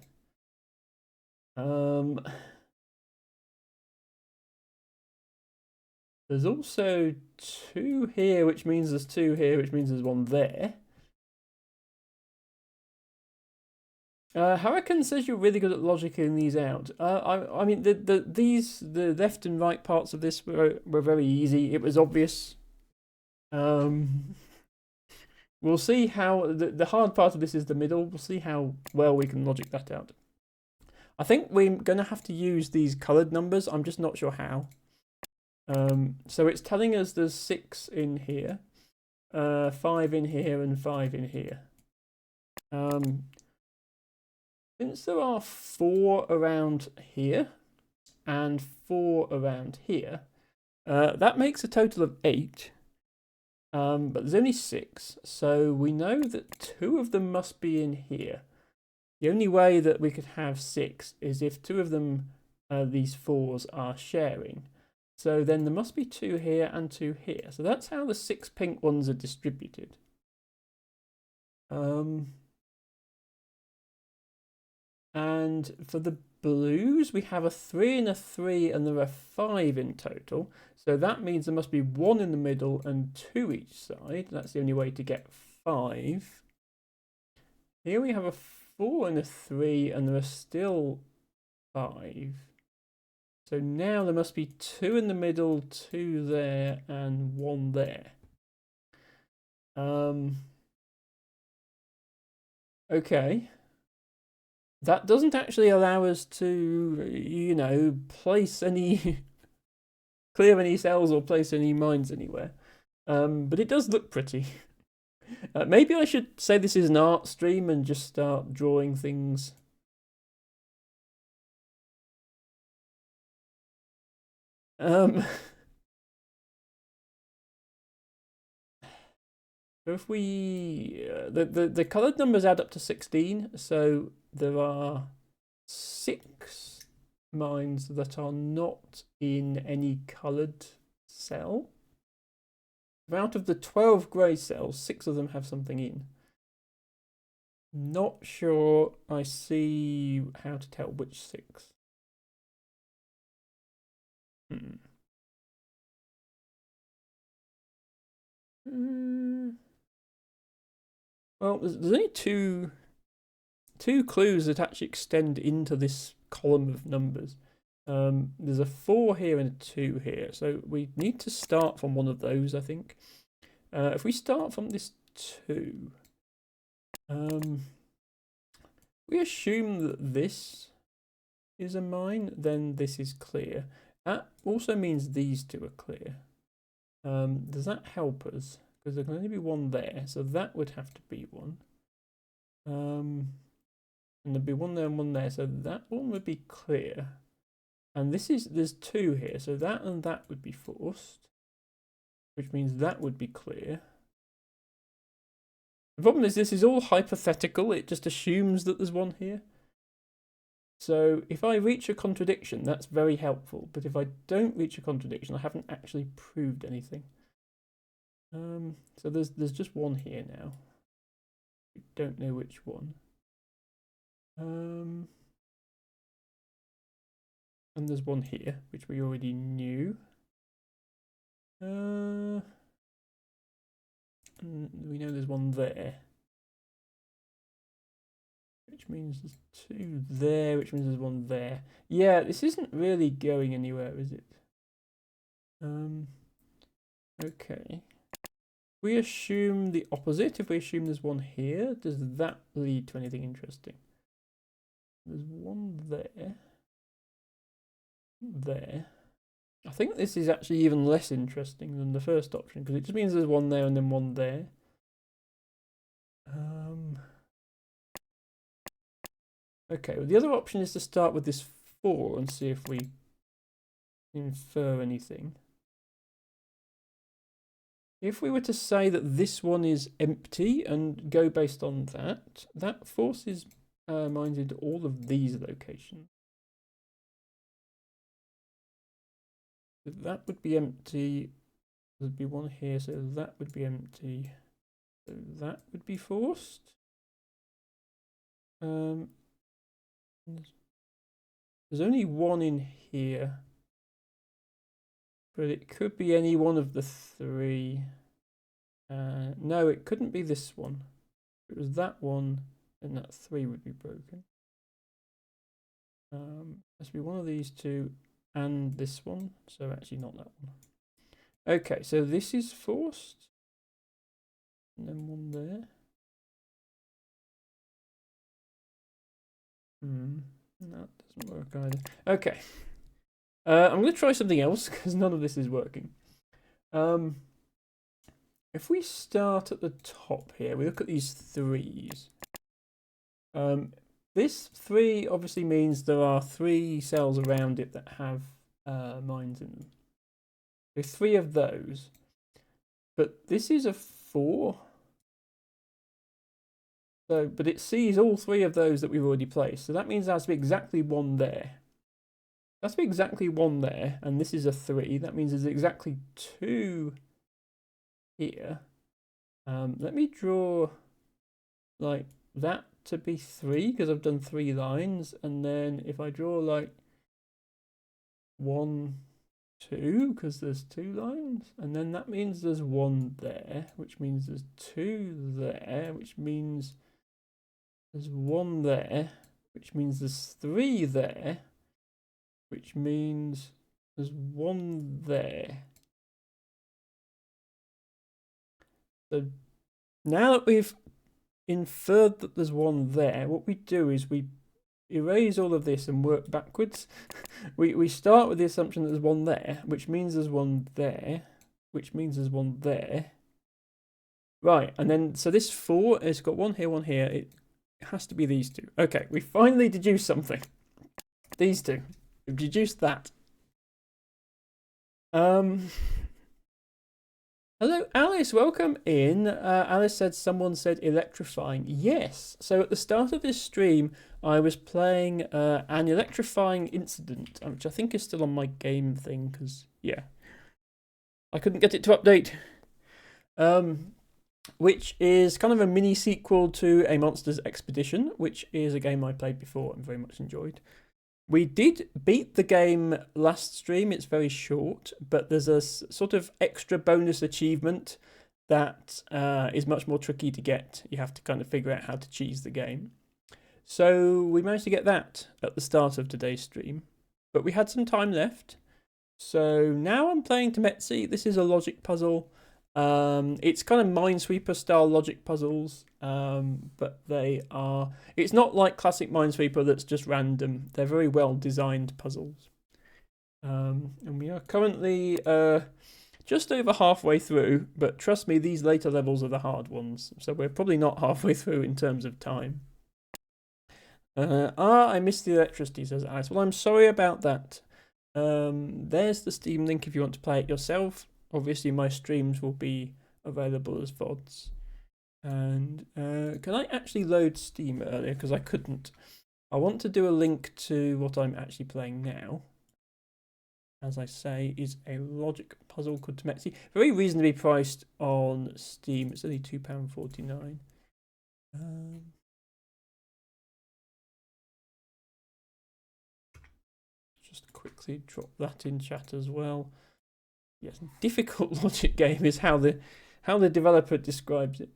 There's also 2 here, which means there's 2 here, which means there's 1 there. Hurricane says you're really good at logicking these out. I mean, the left and right parts of this were very easy. It was obvious. We'll see how the hard part of this is the middle. We'll see how well we can logic that out. I think we're gonna have to use these coloured numbers. I'm just not sure how. So it's telling us there's 6 in here, 5 in here, and 5 in here. Since there are 4 around here and 4 around here, that makes a total of 8. But there's only 6, so we know that 2 of them must be in here. The only way that we could have 6 is if 2 of them, these 4s, are sharing. So then there must be 2 here and 2 here. So that's how the 6 pink ones are distributed. And for the blues, we have a 3 and a 3, and there are 5 in total. So that means there must be 1 in the middle and 2 each side. That's the only way to get 5. Here we have a 4 and a 3, and there are still 5. So now there must be 2 in the middle, 2 there, and 1 there. Okay. That doesn't actually allow us to, you know, place any, clear any cells or place any mines anywhere. But it does look pretty. Maybe I should say this is an art stream and just start drawing things. So if we, the coloured numbers add up to 16, so there are 6 mines that are not in any coloured cell. Out of the 12 grey cells, 6 of them have something in. Not sure I see how to tell which 6. Well, there's only two clues that actually extend into this column of numbers. There's a 4 here and a 2 here, so we need to start from one of those, I think. If we start from this 2, we assume that this is a mine, then this is clear. That also means these 2 are clear. Does that help us? Because there can only be 1 there, so that would have to be 1. And there'd be 1 there and 1 there, so that one would be clear. And there's 2 here, so that and that would be forced, which means that would be clear. The problem is this is all hypothetical, it just assumes that there's 1 here. So if I reach a contradiction, that's very helpful, but if I don't reach a contradiction, I haven't actually proved anything. So there's just 1 here now. We don't know which one. And there's 1 here, which we already knew. And we know there's 1 there, which means there's 2 there, which means there's 1 there. Yeah, this isn't really going anywhere, is it? Okay. We assume the opposite. If we assume there's 1 here, does that lead to anything interesting? There's 1 there. There. I think this is actually even less interesting than the first option, because it just means there's 1 there and then 1 there. Okay, well, the other option is to start with this 4 and see if we infer anything. If we were to say that this one is empty and go based on that, that forces mines into all of these locations. So that would be empty. There'd be 1 here, so that would be empty. So that would be forced. There's only 1 in here. but it could be any one of the three. No, it couldn't be this one. If it was that one, then that 3 would be broken. Must be one of these two and this one. So actually not that one. Okay, so this is forced. And then one there. That doesn't work either. Okay. I'm going to try something else because none of this is working. If we start at the top here, we look at these 3s. This 3 obviously means there are 3 cells around it that have mines in them. So 3 of those. But this is a 4. So, but it sees all 3 of those that we've already placed. So that means there has to be exactly 1 there. That's be exactly 1 there, and this is a 3. That means there's exactly 2 here. Let me draw like that to be 3 because I've done 3 lines, and then if I draw like 1, 2 because there's 2 lines, and then that means there's 1 there, which means there's 2 there, which means there's 1 there, which means there's 3 there, which means there's 1 there. So now that we've inferred that there's 1 there, what we do is we erase all of this and work backwards. we start with the assumption that there's 1 there, which means there's 1 there, which means there's 1 there. Right, and then so this 4 has got 1 here, 1 here. It has to be these 2. Okay, we finally deduced something. These 2. We've deduced that. Hello, Alice. Welcome in. Alice said someone said electrifying. Yes. So at the start of this stream, I was playing an electrifying incident, which I think is still on my game thing because, yeah, I couldn't get it to update. Which is kind of a mini sequel to A Monster's Expedition, which is a game I played before and very much enjoyed. We did beat the game last stream. It's very short, but there's a sort of extra bonus achievement that is much more tricky to get. You have to kind of figure out how to cheese the game. So we managed to get that at the start of today's stream, but we had some time left. So now I'm playing Temetsi. This is a logic puzzle. It's kind of Minesweeper style logic puzzles, but it's not like classic Minesweeper that's just random. They're very well designed puzzles. And we are currently just over halfway through, but trust me, these later levels are the hard ones. So we're probably not halfway through in terms of time. I missed the electricity, says Alice. Well, I'm sorry about that. There's the Steam link if you want to play it yourself. Obviously, my streams will be available as VODs. And can I actually load Steam earlier? Because I couldn't. I want to do a link to what I'm actually playing now. As I say, is a logic puzzle called Temetsi. Very reasonably priced on Steam. It's only £2.49. Just quickly drop that in chat as well. Yes, difficult logic game is how the developer describes it.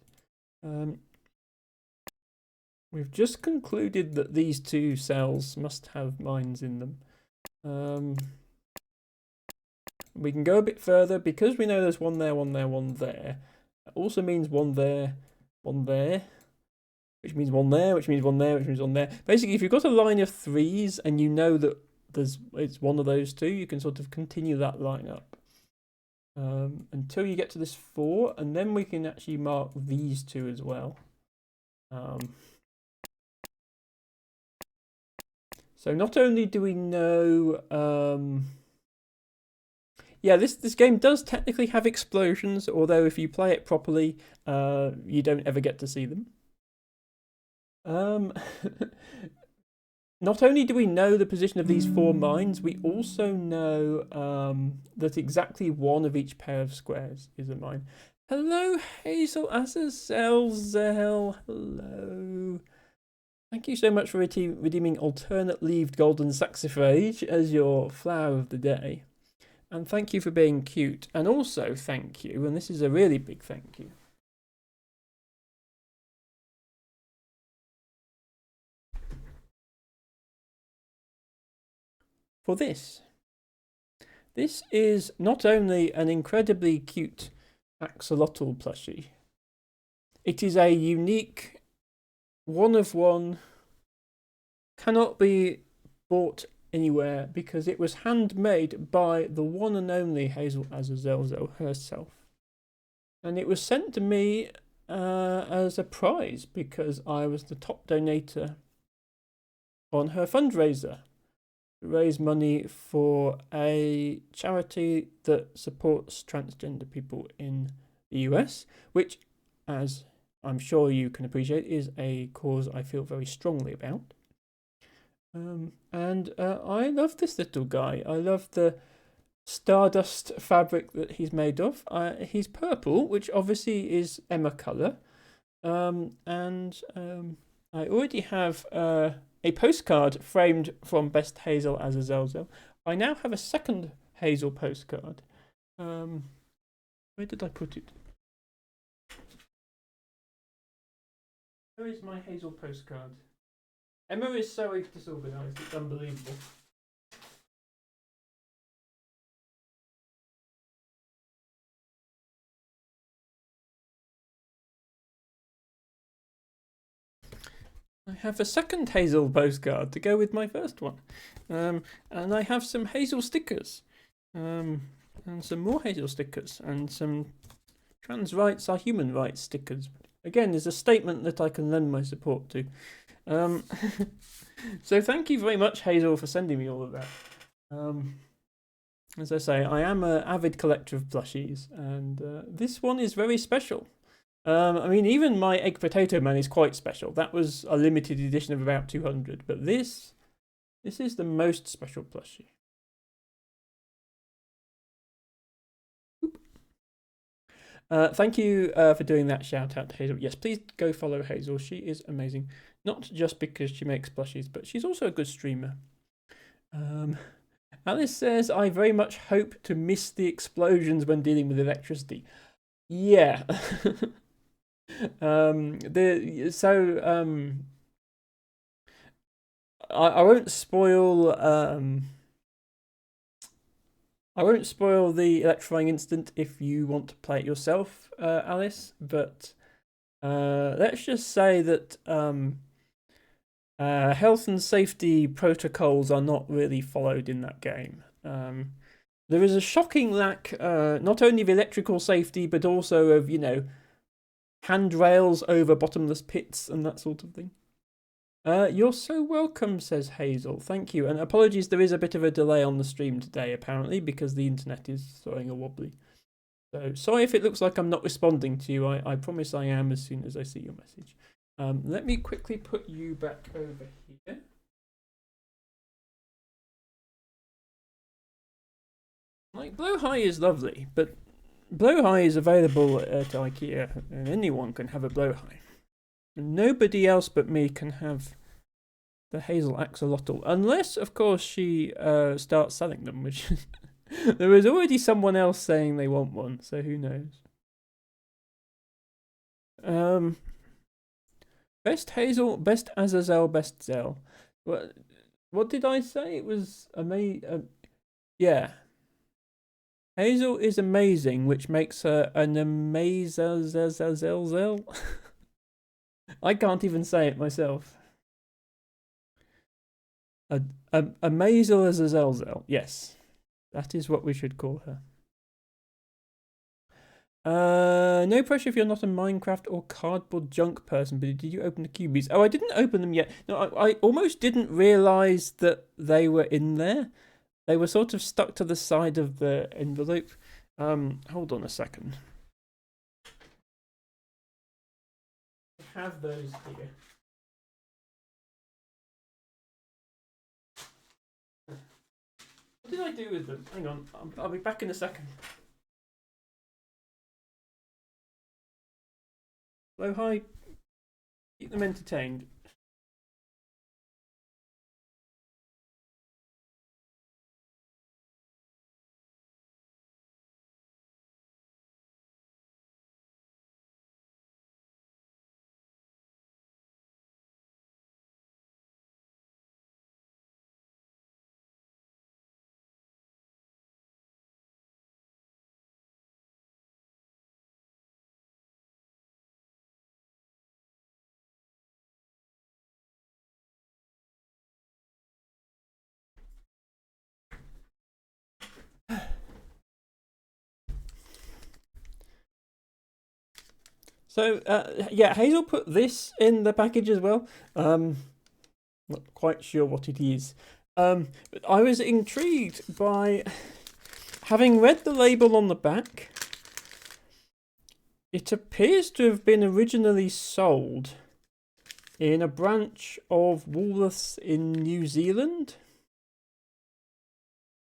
We've just concluded that these 2 cells must have mines in them. We can go a bit further because we know there's 1 there, 1 there, 1 there. That also means 1 there, 1 there, which means 1 there, which means 1 there, which means 1 there. Basically, if you've got a line of 3s and you know that it's 1 of those 2, you can sort of continue that line up. Until you get to this 4, and then we can actually mark these 2 as well. So not only do we know, yeah, this game does technically have explosions, although if you play it properly, you don't ever get to see them. Not only do we know the position of these 4 mines, we also know that exactly 1 of each pair of squares is a mine. Hello, Hazel Azazel. Hello. Thank you so much for redeeming alternate leaved golden saxifrage as your flower of the day. And thank you for being cute. And also thank you, and this is a really big thank you, for this. This is not only an incredibly cute axolotl plushie, it is a unique, one of one, cannot be bought anywhere because it was handmade by the one and only Hazel Azazelzo herself. And it was sent to me as a prize because I was the top donator on her fundraiser to raise money for a charity that supports transgender people in the US, which, as I'm sure you can appreciate, is a cause I feel very strongly about. I love this little guy. I love the stardust fabric that he's made of. He's purple, which obviously is Emma colour. I already have a postcard framed from Best Hazel Azazelzo. I now have a second Hazel postcard. Where did I put it? Where is my Hazel postcard? Emma is so disorganised, it's unbelievable. I have a second Hazel postcard to go with my first one. And I have some Hazel stickers. And some more Hazel stickers. And some trans rights are human rights stickers. Again, there's a statement that I can lend my support to. So thank you very much, Hazel, for sending me all of that. As I say, I am an avid collector of plushies, and this one is very special. I mean, even my Egg Potato Man is quite special. That was a limited edition of about 200, but this is the most special plushie. Thank you for doing that shout out to Hazel. Yes, please go follow Hazel. She is amazing. Not just because she makes plushies, but she's also a good streamer. Alice says, I very much hope to miss the explosions when dealing with electricity. Yeah. I won't spoil the electrifying incident if you want to play it yourself, Alice, but let's just say that health and safety protocols are not really followed in that game. There is a shocking lack, not only of electrical safety, but also of, handrails over bottomless pits and that sort of thing. You're so welcome, says Hazel. Thank you. And apologies, there is a bit of a delay on the stream today, apparently, because the internet is throwing a wobbly. So sorry if it looks like I'm not responding to you. I promise I am as soon as I see your message. Let me quickly put you back over here. Like, Blow High is lovely, but Blow High is available at IKEA, and anyone can have a Blow High. Nobody else but me can have the Hazel Axolotl, unless, of course, she starts selling them, which there is already someone else saying they want one, so who knows. Best Hazel, best Azazel, best Zell. What did I say? It was amazing. Yeah. Hazel is amazing, which makes her an amazing. I can't even say it myself. A Maisel as a Zelzel. Yes, that is what we should call her. No pressure if you're not a Minecraft or cardboard junk person, but did you open the cubies? Oh, I didn't open them yet. No, I almost didn't realise that they were in there. They were sort of stuck to the side of the envelope. Hold on a second. I have those here. What did I do with them? Hang on, I'll be back in a second. Hello, hi. Keep them entertained. So, yeah, Hazel put this in the package as well. Not quite sure what it is. But I was intrigued by having read the label on the back. It appears to have been originally sold in a branch of Woolworths in New Zealand.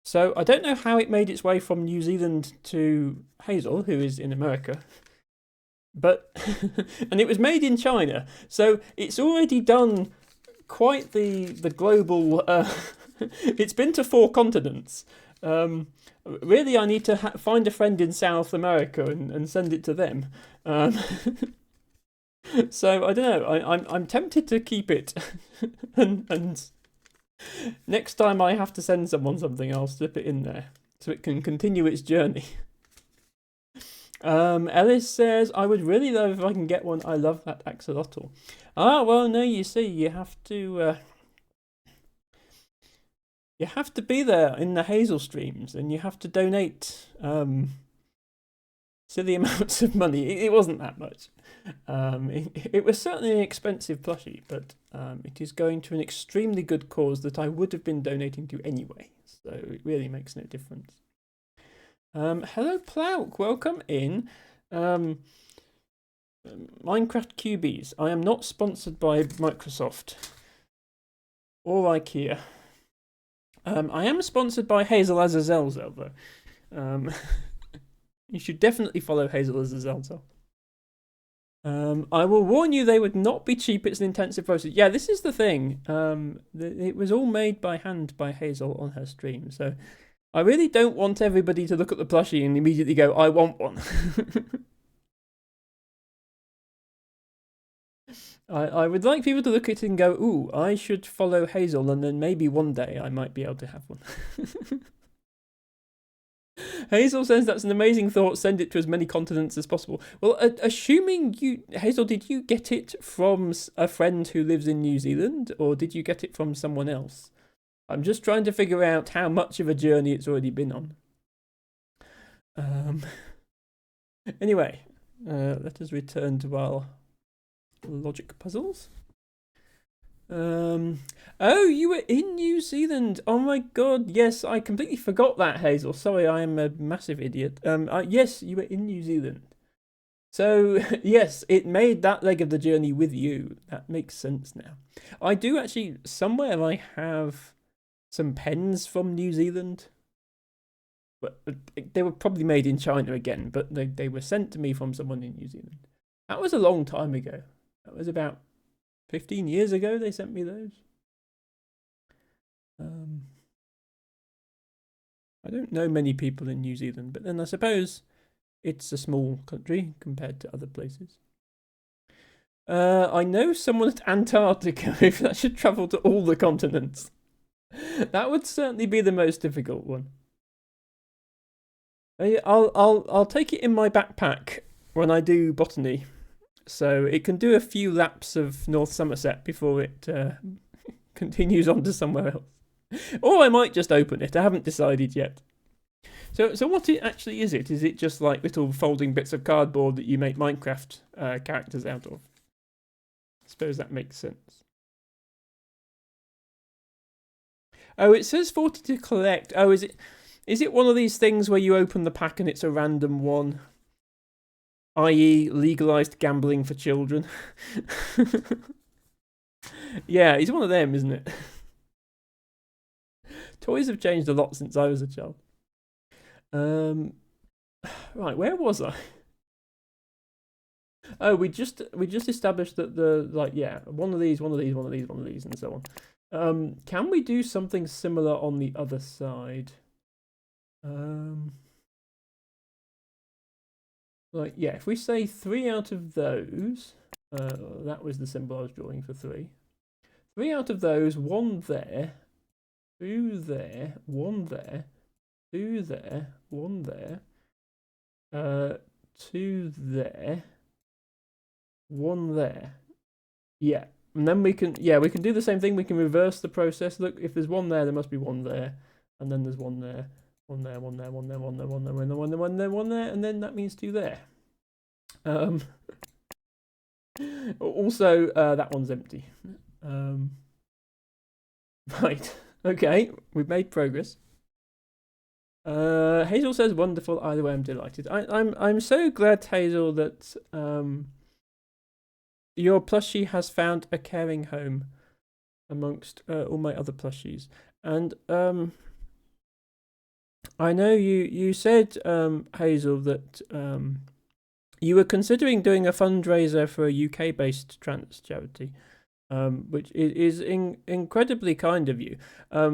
So I don't know how it made its way from New Zealand to Hazel, who is in America. But and it was made in China, so it's already done quite the global. It's been to 4 continents. Really, I need to find a friend in South America and send it to them. So I don't know. I'm tempted to keep it, and next time I have to send someone something, I'll slip it in there so it can continue its journey. Ellis says, I would really love if I can get one. I love that axolotl. Ah, well, no, you see, you have to be there in the Hazel streams, and you have to donate silly amounts of money. It wasn't that much. It was certainly an expensive plushie, but it is going to an extremely good cause that I would have been donating to anyway. So it really makes no difference. Hello, Plouk. Welcome in. Minecraft QBs. I am not sponsored by Microsoft or IKEA. I am sponsored by Hazel Azazelzel, though. You should definitely follow Hazel Azazelzel. I will warn you, they would not be cheap. It's an intensive process. Yeah, this is the thing. It was all made by hand by Hazel on her stream, so I really don't want everybody to look at the plushie and immediately go, I want one. I would like people to look at it and go, ooh, I should follow Hazel, and then maybe one day I might be able to have one. Hazel says that's an amazing thought. Send it to as many continents as possible. Well, assuming Hazel, did you get it from a friend who lives in New Zealand, or did you get it from someone else? I'm just trying to figure out how much of a journey it's already been on. Anyway, let us return to our logic puzzles. Oh, you were in New Zealand. Oh my god, yes, I completely forgot that, Hazel. Sorry, I am a massive idiot. Yes, you were in New Zealand. So, yes, it made that leg of the journey with you. That makes sense now. I do actually, somewhere I have some pens from New Zealand. But they were probably made in China again, but they were sent to me from someone in New Zealand. That was a long time ago. That was about 15 years ago they sent me those. I don't know many people in New Zealand, but then I suppose it's a small country compared to other places. I know someone at Antarctica if that should travel to all the continents. That would certainly be the most difficult one. I'll take it in my backpack when I do botany, so it can do a few laps of North Somerset before it continues on to somewhere else. Or I might just open it. I haven't decided yet. So what it actually is it? Is it just like little folding bits of cardboard that you make Minecraft characters out of? I suppose that makes sense. Oh, it says 40 to collect. Oh, is it one of these things where you open the pack and it's a random one? I.e. legalized gambling for children. Yeah, it's one of them, isn't it? Toys have changed a lot since I was a child. Right, where was I? Oh, we just established that one of these, and so on. Can we do something similar on the other side? If we say 3 out of those, that was the symbol I was drawing for 3. 3 out of those, 1 there, 2 there, 1 there, 2 there, 1 there, 2 there, 1 there. Yeah, and then we can do the same thing. We can reverse the process. Look, if there's 1 there, there must be 1 there, and then there's 1 there, 1 there, 1 there, 1 there, 1 there, 1 there, 1 there, 1 there, 1 there, and then that means 2 there. Also, that one's empty. Right. Okay, we've made progress. Hazel says wonderful. Either way, I'm delighted. I'm so glad, Hazel, that your plushie has found a caring home amongst all my other plushies. And I know you said, Hazel, that you were considering doing a fundraiser for a UK-based trans charity. Which is incredibly kind of you. I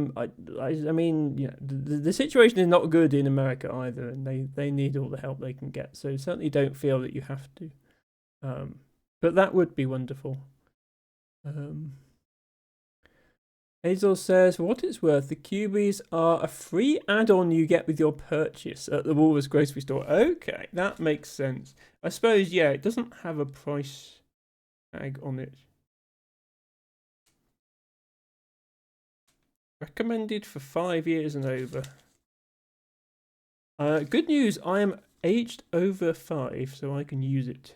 mean, you know, the situation is not good in America either, and they need all the help they can get. So certainly don't feel that you have to. But that would be wonderful. Hazel says, for what it's worth, the Cubies are a free add-on you get with your purchase at the Woolworths grocery store. Okay, that makes sense. I suppose, yeah, it doesn't have a price tag on it. Recommended for 5 years and over. Good news, I am aged over 5, so I can use it.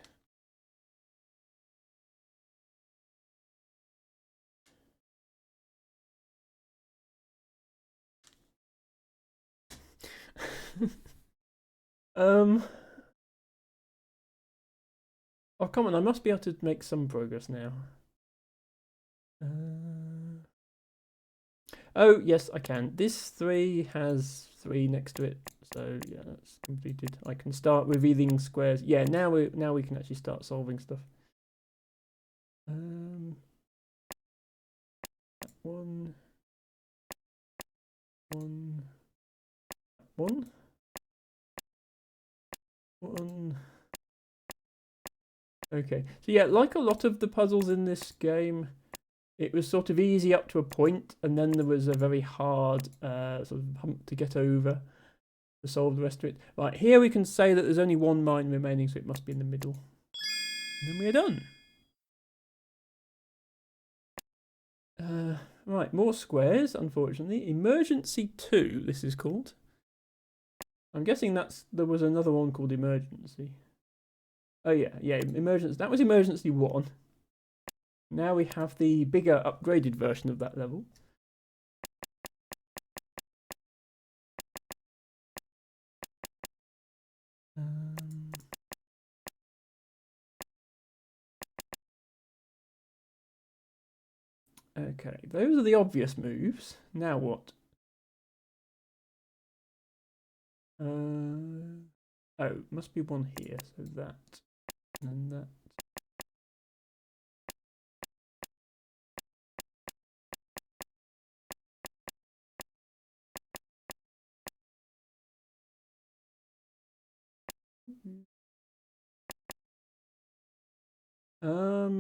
Oh, come on, I must be able to make some progress now. Oh, yes, I can. This 3 has 3 next to it, so yeah, that's completed. I can start revealing squares. Yeah, now we can actually start solving stuff. One. Okay, so yeah, like a lot of the puzzles in this game, it was sort of easy up to a point, and then there was a very hard sort of hump to get over to solve the rest of it. Right, here we can say that there's only 1 mine remaining, so it must be in the middle. And then we're done. Right, more squares, unfortunately. Emergency 2, this is called. I'm guessing there was another one called Emergency. Oh yeah, emergency. That was Emergency 1. Now we have the bigger, upgraded version of that level. Okay, those are the obvious moves. Now what? Oh, must be one here. So that and that.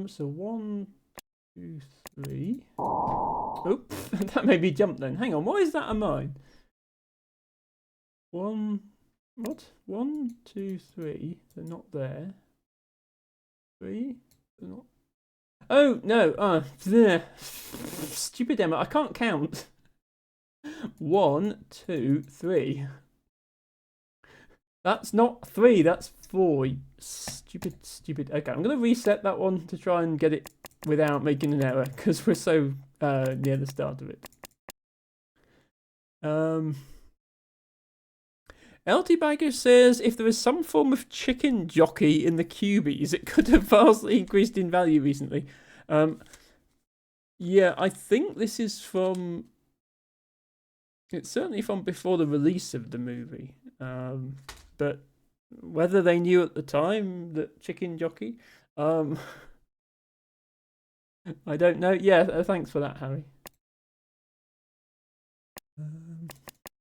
So 1, 2, 3. Oh, that made me jump then. Hang on, why is that a mine? 1, what? 1, 2, 3. They're not there. 3. They're not. Oh no! Stupid Emma. I can't count. 1, 2, 3. That's not 3. That's 4. Stupid. Okay, I'm gonna reset that one to try and get it without making an error because we're so near the start of it. LT Bagger says if there is some form of chicken jockey in the cubies, it could have vastly increased in value recently. Yeah, I think this is from. It's certainly from before the release of the movie. But whether they knew at the time that chicken jockey, I don't know. Yeah, thanks for that, Harry.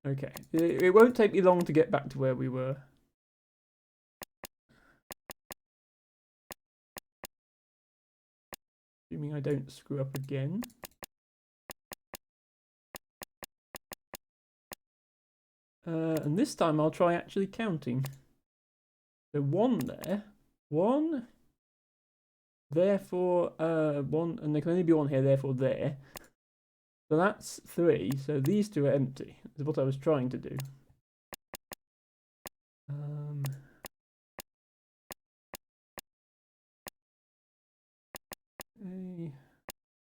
Okay, it won't take me long to get back to where we were. Assuming I don't screw up again. And this time I'll try actually counting. So 1 there. 1. Therefore, 1. And there can only be 1 here, therefore there. So that's 3. So these 2 are empty. Is what I was trying to do.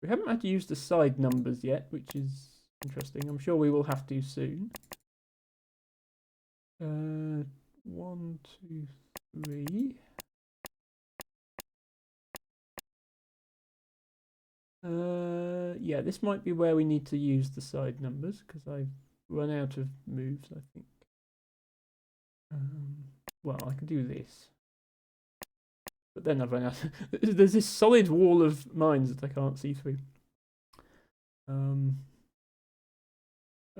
We haven't had to use the side numbers yet, which is interesting. I'm sure we will have to soon. 1, 2, 3. Yeah, this might be where we need to use the side numbers because I've run out of moves, I think. Well, I can do this. But then I've run out. There's this solid wall of mines that I can't see through.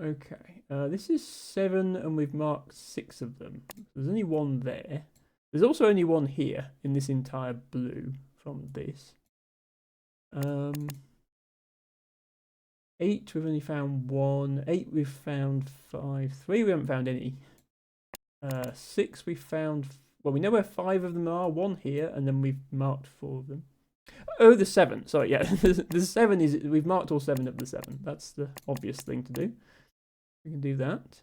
Okay, this is 7 and we've marked 6 of them. There's only one there. There's also only one here in this entire blue from this. 8 we've only found 1. 8 we've found 5. 3 we haven't found any. 6 we found. Well, we know where 5 of them are. 1 here, and then we've marked 4 of them. Oh, the 7. Sorry, yeah, the 7 is. We've marked all 7 of the 7. That's the obvious thing to do. We can do that.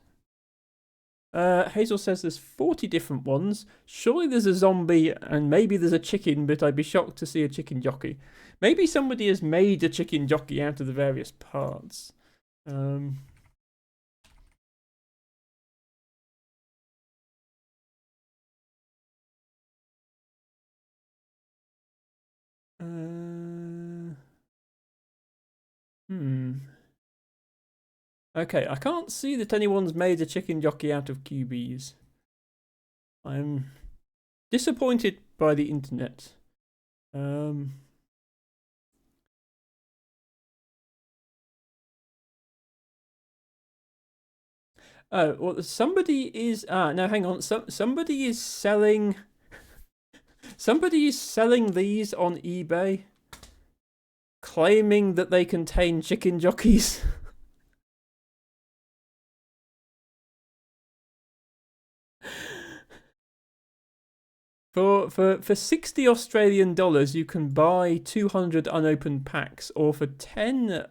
Hazel says there's 40 different ones. Surely there's a zombie and maybe there's a chicken, but I'd be shocked to see a chicken jockey. Maybe somebody has made a chicken jockey out of the various parts. Okay, I can't see that anyone's made a chicken jockey out of QBs. I'm disappointed by the internet. Oh, well, somebody is. No, hang on. Somebody is selling. Somebody is selling these on eBay, claiming that they contain chicken jockeys. For 60 Australian dollars, you can buy 200 unopened packs, or for 10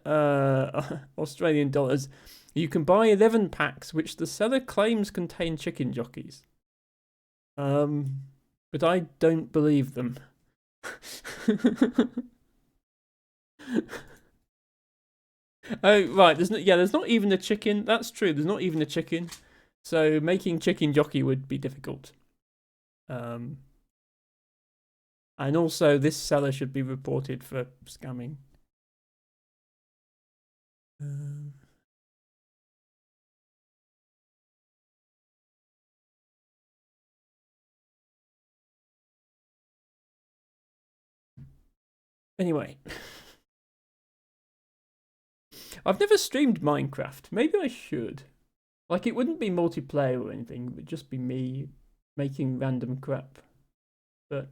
Australian dollars, you can buy 11 packs, which the seller claims contain chicken jockeys. But I don't believe them. Oh right, there's not even a chicken. That's true. There's not even a chicken, so making chicken jockey would be difficult. And also, this seller should be reported for scamming. Anyway, I've never streamed Minecraft. Maybe I should. Like, it wouldn't be multiplayer or anything. It would just be me making random crap. But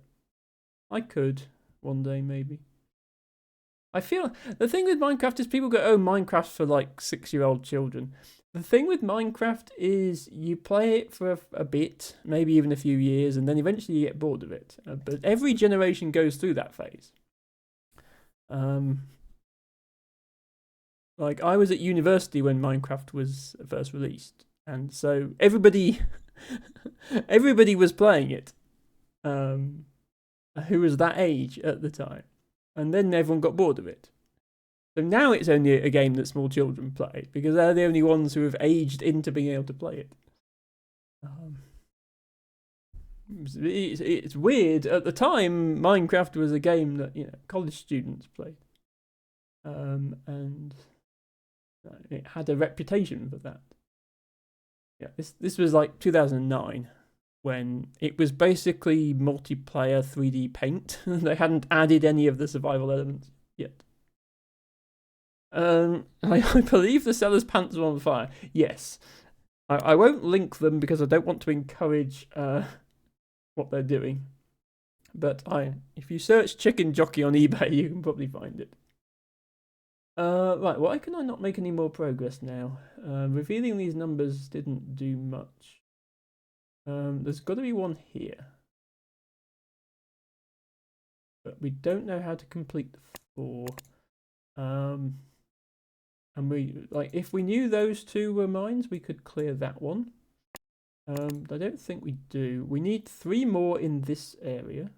I could one day, maybe. I feel the thing with Minecraft is people go, "Oh, Minecraft's for like 6-year-old children." The thing with Minecraft is you play it for a bit, maybe even a few years, and then eventually you get bored of it. But every generation goes through that phase. Like, I was at university when Minecraft was first released, and so everybody was playing it. Who was that age at the time, and then everyone got bored of it. So now it's only a game that small children play because they're the only ones who have aged into being able to play it. It's weird. At the time, Minecraft was a game that college students played, and it had a reputation for that. Yeah, this was like 2009 when it was basically multiplayer 3D paint. They hadn't added any of the survival elements yet. I believe the seller's pants are on fire. Yes. I won't link them because I don't want to encourage what they're doing. But if you search chicken jockey on eBay, you can probably find it. Right, why can I not make any more progress now? Revealing these numbers didn't do much. There's got to be one here. But we don't know how to complete the 4. And if we knew those 2 were mines, we could clear that one. But I don't think we do. We need 3 more in this area.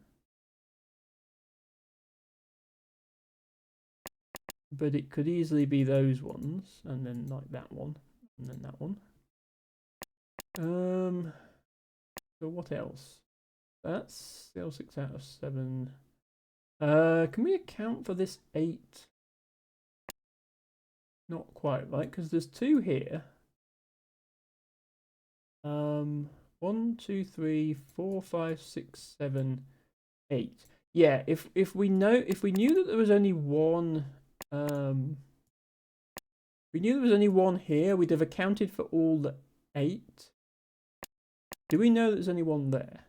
but it could easily be those ones, and then like that one, and then that one. So what else? That's still 6 out of 7. Can we account for this 8? Not quite, right? Because there's 2 here. 1, 2, 3, 4, 5, 6, 7, 8. Yeah, if we knew that there was only one, we knew there was only one here, we'd have accounted for all the 8. Do we know there's only one there?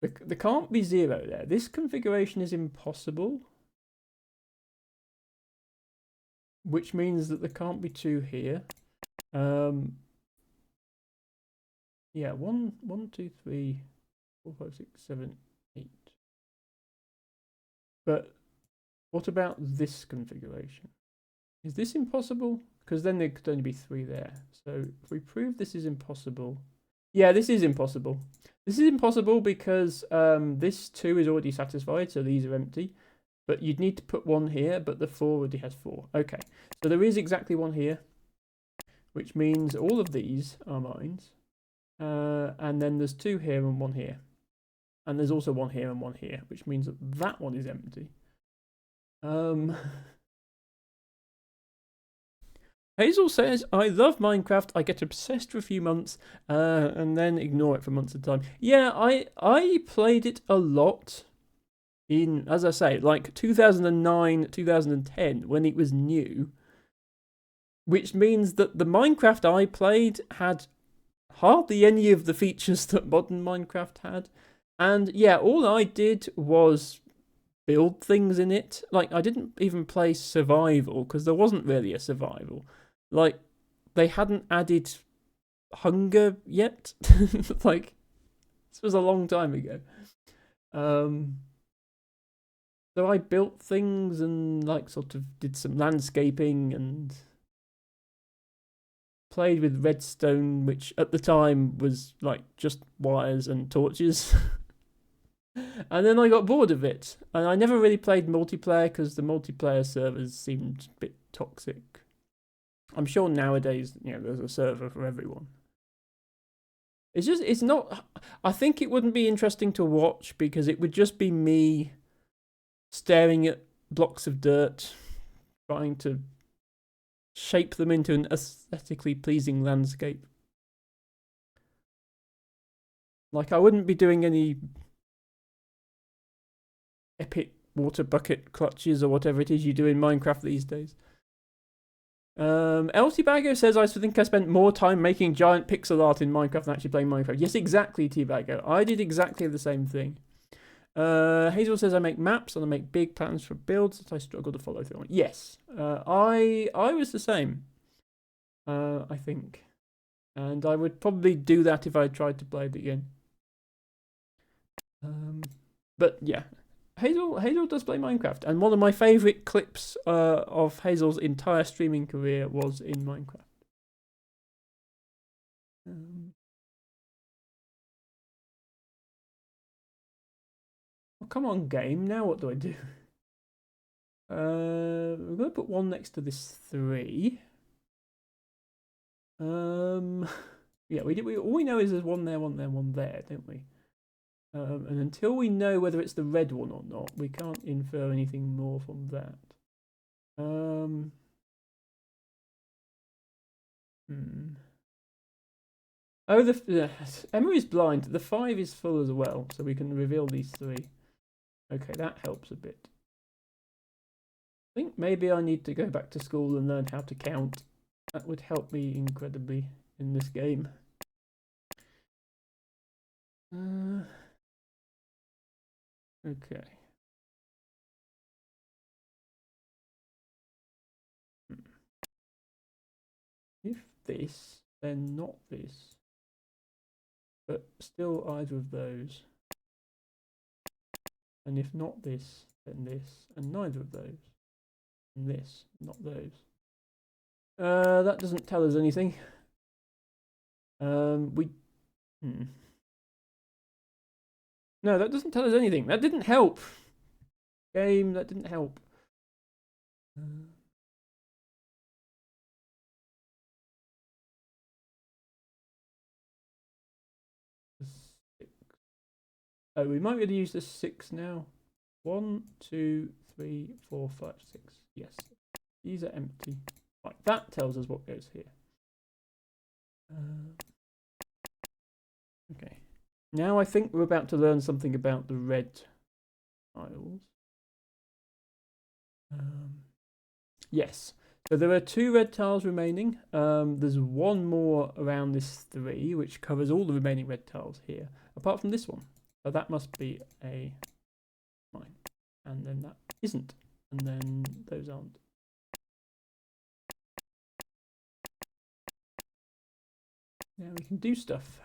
There can't be 0 there. This configuration is impossible, which means that there can't be 2 here. Yeah, 1, 2, 3, 4, 5, 6, 7, 8. But what about this configuration? Is this impossible? Because then there could only be 3 there. So if we prove this is impossible, yeah, this is impossible. This is impossible because this 2 is already satisfied, so these are empty. But you'd need to put 1 here, but the 4 already has 4. Okay, so there is exactly 1 here, which means all of these are mines. And then there's 2 here and 1 here. And there's also 1 here and 1 here, which means that that one is empty. Hazel says, I love Minecraft. I get obsessed for a few months and then ignore it for months at a time. Yeah, I played it a lot in, as I say, like 2009, 2010, when it was new. Which means that the Minecraft I played had hardly any of the features that modern Minecraft had. And yeah, all I did was build things in it. Like, I didn't even play survival because there wasn't really a survival. Like, they hadn't added hunger yet. Like, this was a long time ago. So I built things and like sort of did some landscaping and played with redstone, which at the time was like just wires and torches. And then I got bored of it, and I never really played multiplayer because the multiplayer servers seemed a bit toxic. I'm sure nowadays, there's a server for everyone. It's not. I think it wouldn't be interesting to watch because it would just be me staring at blocks of dirt, trying to shape them into an aesthetically pleasing landscape. Like, I wouldn't be doing any epic water bucket clutches or whatever it is you do in Minecraft these days. LT Baggo says, I think I spent more time making giant pixel art in Minecraft than actually playing Minecraft. Yes, exactly, T Baggo. I did exactly the same thing. Hazel says, I make maps and I make big plans for builds that I struggle to follow through on. Yes, I was the same, I think. And I would probably do that if I tried to play it again. But yeah, Hazel does play Minecraft, and one of my favourite clips of Hazel's entire streaming career was in Minecraft. Oh, come on, game. Now what do I do? We're going to put 1 next to this 3. Yeah, all we know is there's 1 there, 1 there, 1 there, don't we? And until we know whether it's the red one or not, we can't infer anything more from that. Oh, Emma is blind. The 5 is full as well, so we can reveal these 3. Okay, that helps a bit. I think maybe I need to go back to school and learn how to count. That would help me incredibly in this game. Okay. If this, then not this. But still either of those. And if not this, then this. And neither of those. And this, not those. That doesn't tell us anything. No, that doesn't tell us anything. That didn't help. Game, that didn't help. Oh, we might be able to use the 6 now. 1, 2, 3, 4, 5, 6. Yes. These are empty. Right, that tells us what goes here. Okay. Now I think we're about to learn something about the red tiles. Yes. So there are 2 red tiles remaining. There's 1 more around this 3, which covers all the remaining red tiles here, apart from this one. So that must be a mine. And then that isn't. And then those aren't. Now we can do stuff.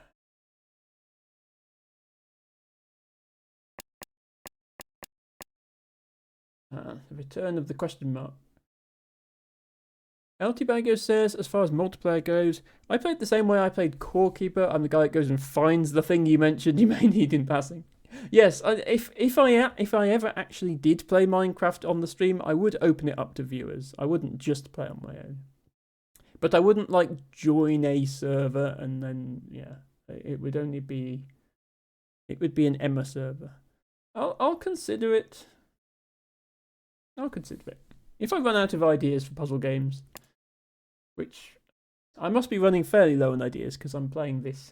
The return of the question mark. LTBago says, as far as multiplayer goes, I played the same way I played Core Keeper. I'm the guy that goes and finds the thing you mentioned you may need in passing. Yes, if I ever actually did play Minecraft on the stream, I would open it up to viewers. I wouldn't just play on my own. But I wouldn't like join a server and then it would only be an Emma server. I'll consider it. I'll consider it. If I run out of ideas for puzzle games, which I must be running fairly low on ideas because I'm playing this.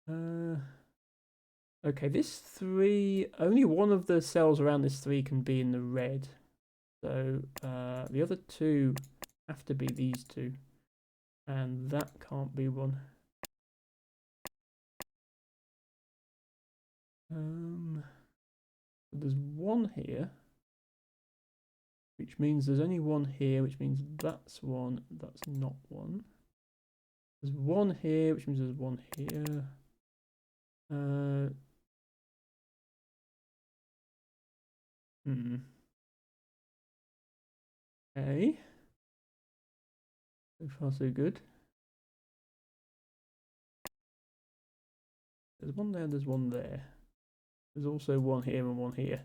Okay, this 3, only one of the cells around this 3 can be in the red. So the other 2 have to be these 2. And that can't be one. There's 1 here. Which means there's only 1 here, which means that's 1, that's not 1. There's 1 here, which means there's 1 here. Okay. So far so good. There's 1 there, there's 1 there. There's also 1 here and 1 here.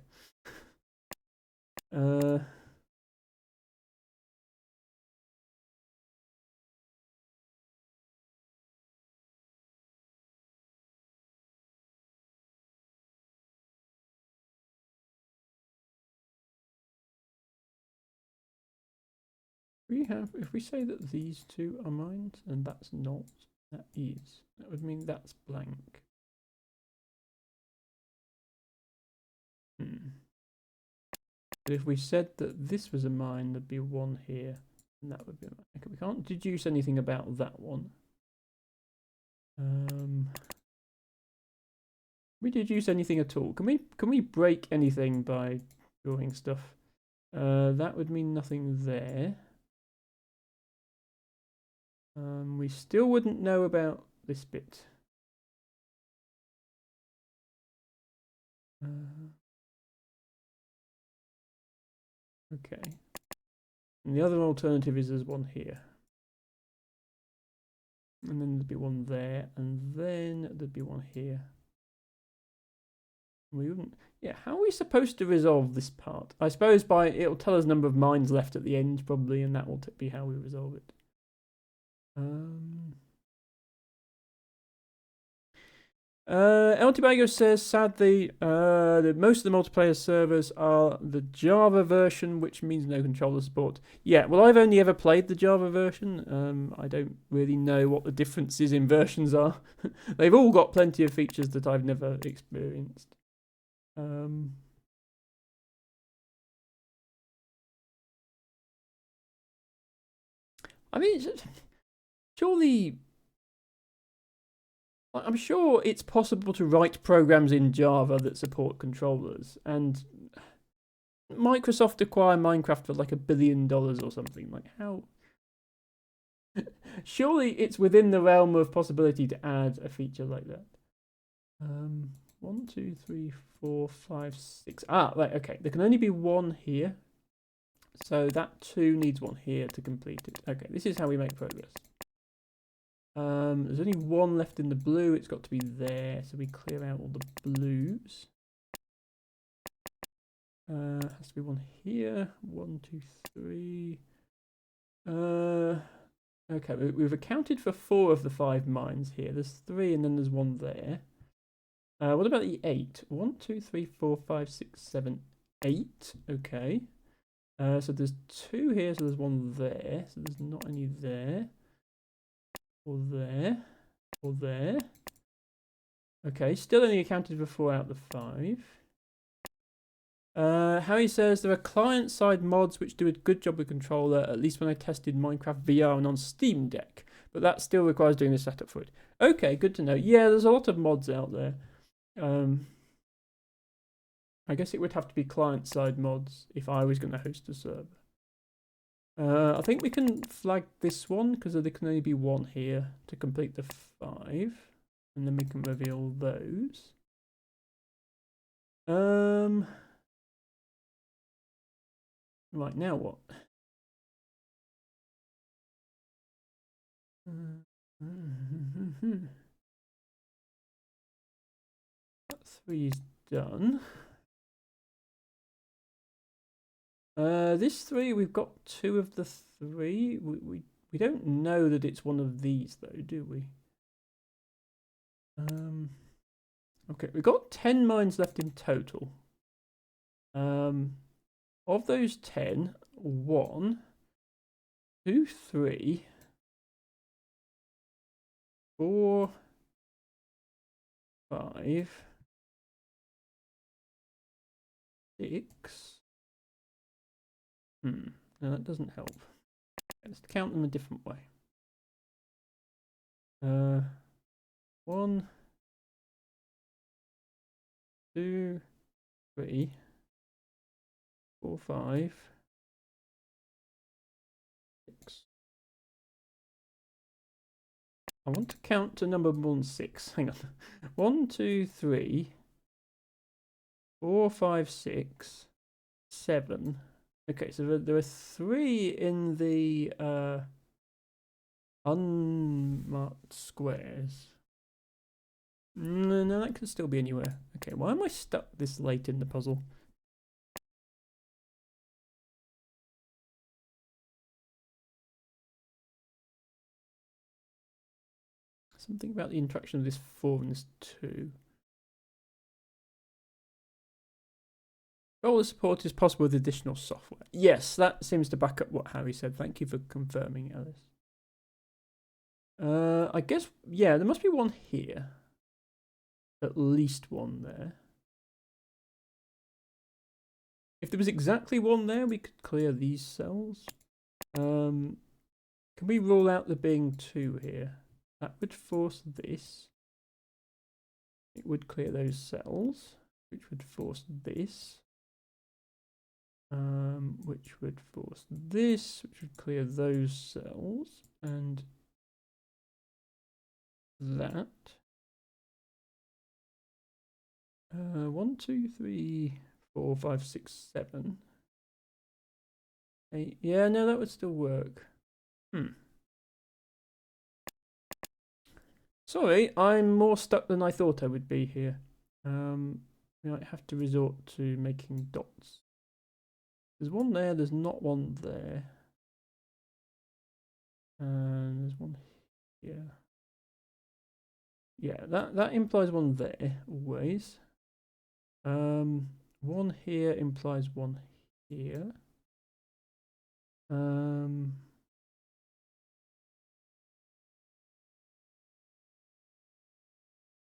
If we say that these 2 are mines and that's not, that is, that would mean that's blank. But if we said that this was a mine, there'd be 1 here, and that would be a mine. Okay, we can't deduce anything about that one. We deduce anything at all? Can we break anything by drawing stuff? That would mean nothing there. We still wouldn't know about this bit. Okay. And the other alternative is there's 1 here. And then there'd be 1 there, and then there'd be 1 here. We wouldn't. Yeah, how are we supposed to resolve this part? I suppose it'll tell us number of mines left at the end, probably, and that will be how we resolve it. El Tobago says, sadly, most of the multiplayer servers are the Java version, which means no controller support. Yeah, well, I've only ever played the Java version. I don't really know what the differences in versions are. They've all got plenty of features that I've never experienced. I mean, surely, I'm sure it's possible to write programs in Java that support controllers, and Microsoft acquired Minecraft for like $1 billion or something. Like, how? Surely it's within the realm of possibility to add a feature like that. 1, 2, 3, 4, 5, 6. Ah, right, okay. There can only be 1 here. So that 2 needs 1 here to complete it. Okay, this is how we make progress. There's only 1 left in the blue. It's got to be there. So we clear out all the blues. Has to be one here. 1, 2, 3. Okay, we've accounted for 4 of the 5 mines here. There's 3 and then there's 1 there. What about the 8? 1, 2, 3, 4, 5, 6, 7, 8. Okay. So there's 2 here, so there's 1 there. So there's not any there. Or there. Or there. Okay, still only accounted for 4 out of the 5. Harry says there are client-side mods which do a good job with controller, at least when I tested Minecraft VR and on Steam Deck. But that still requires doing the setup for it. Okay, good to know. Yeah, there's a lot of mods out there. I guess it would have to be client-side mods if I was going to host a server. I think we can flag this one because there can only be 1 here to complete the 5. And then we can reveal those. Right, now what? That 3 is done. This 3, we've got 2 of the 3. We don't know that it's one of these though, do we? Okay, we've got 10 mines left in total. Of those 10, 1, 2, 3, 4, 5, 6. No, that doesn't help. Let's count them a different way. 1, 2, 3, 4, 5, 6. I want to count to number 1, 6. Hang on. 1, 2, 3, 4, 5, 6, 7. Okay, so there are 3 in the unmarked squares. No, that could still be anywhere. Okay, why am I stuck this late in the puzzle? Something about the interaction of this 4 and this 2. Roller support is possible with additional software. Yes, that seems to back up what Harry said. Thank you for confirming, Alice. I guess, yeah, there must be 1 here. At least 1 there. If there was exactly 1 there, we could clear these cells. Can we rule out there being 2 here? That would force this. It would clear those cells, which would force this. Which would force this, which would clear those cells, and that. 1, 2, 3, 4, 5, 6, 7, 8. Yeah, no, that would still work. Sorry, I'm more stuck than I thought I would be here. We might have to resort to making dots. There's 1 there, there's not 1 there. And there's 1 here. Yeah, that implies 1 there, always. 1 here implies 1 here.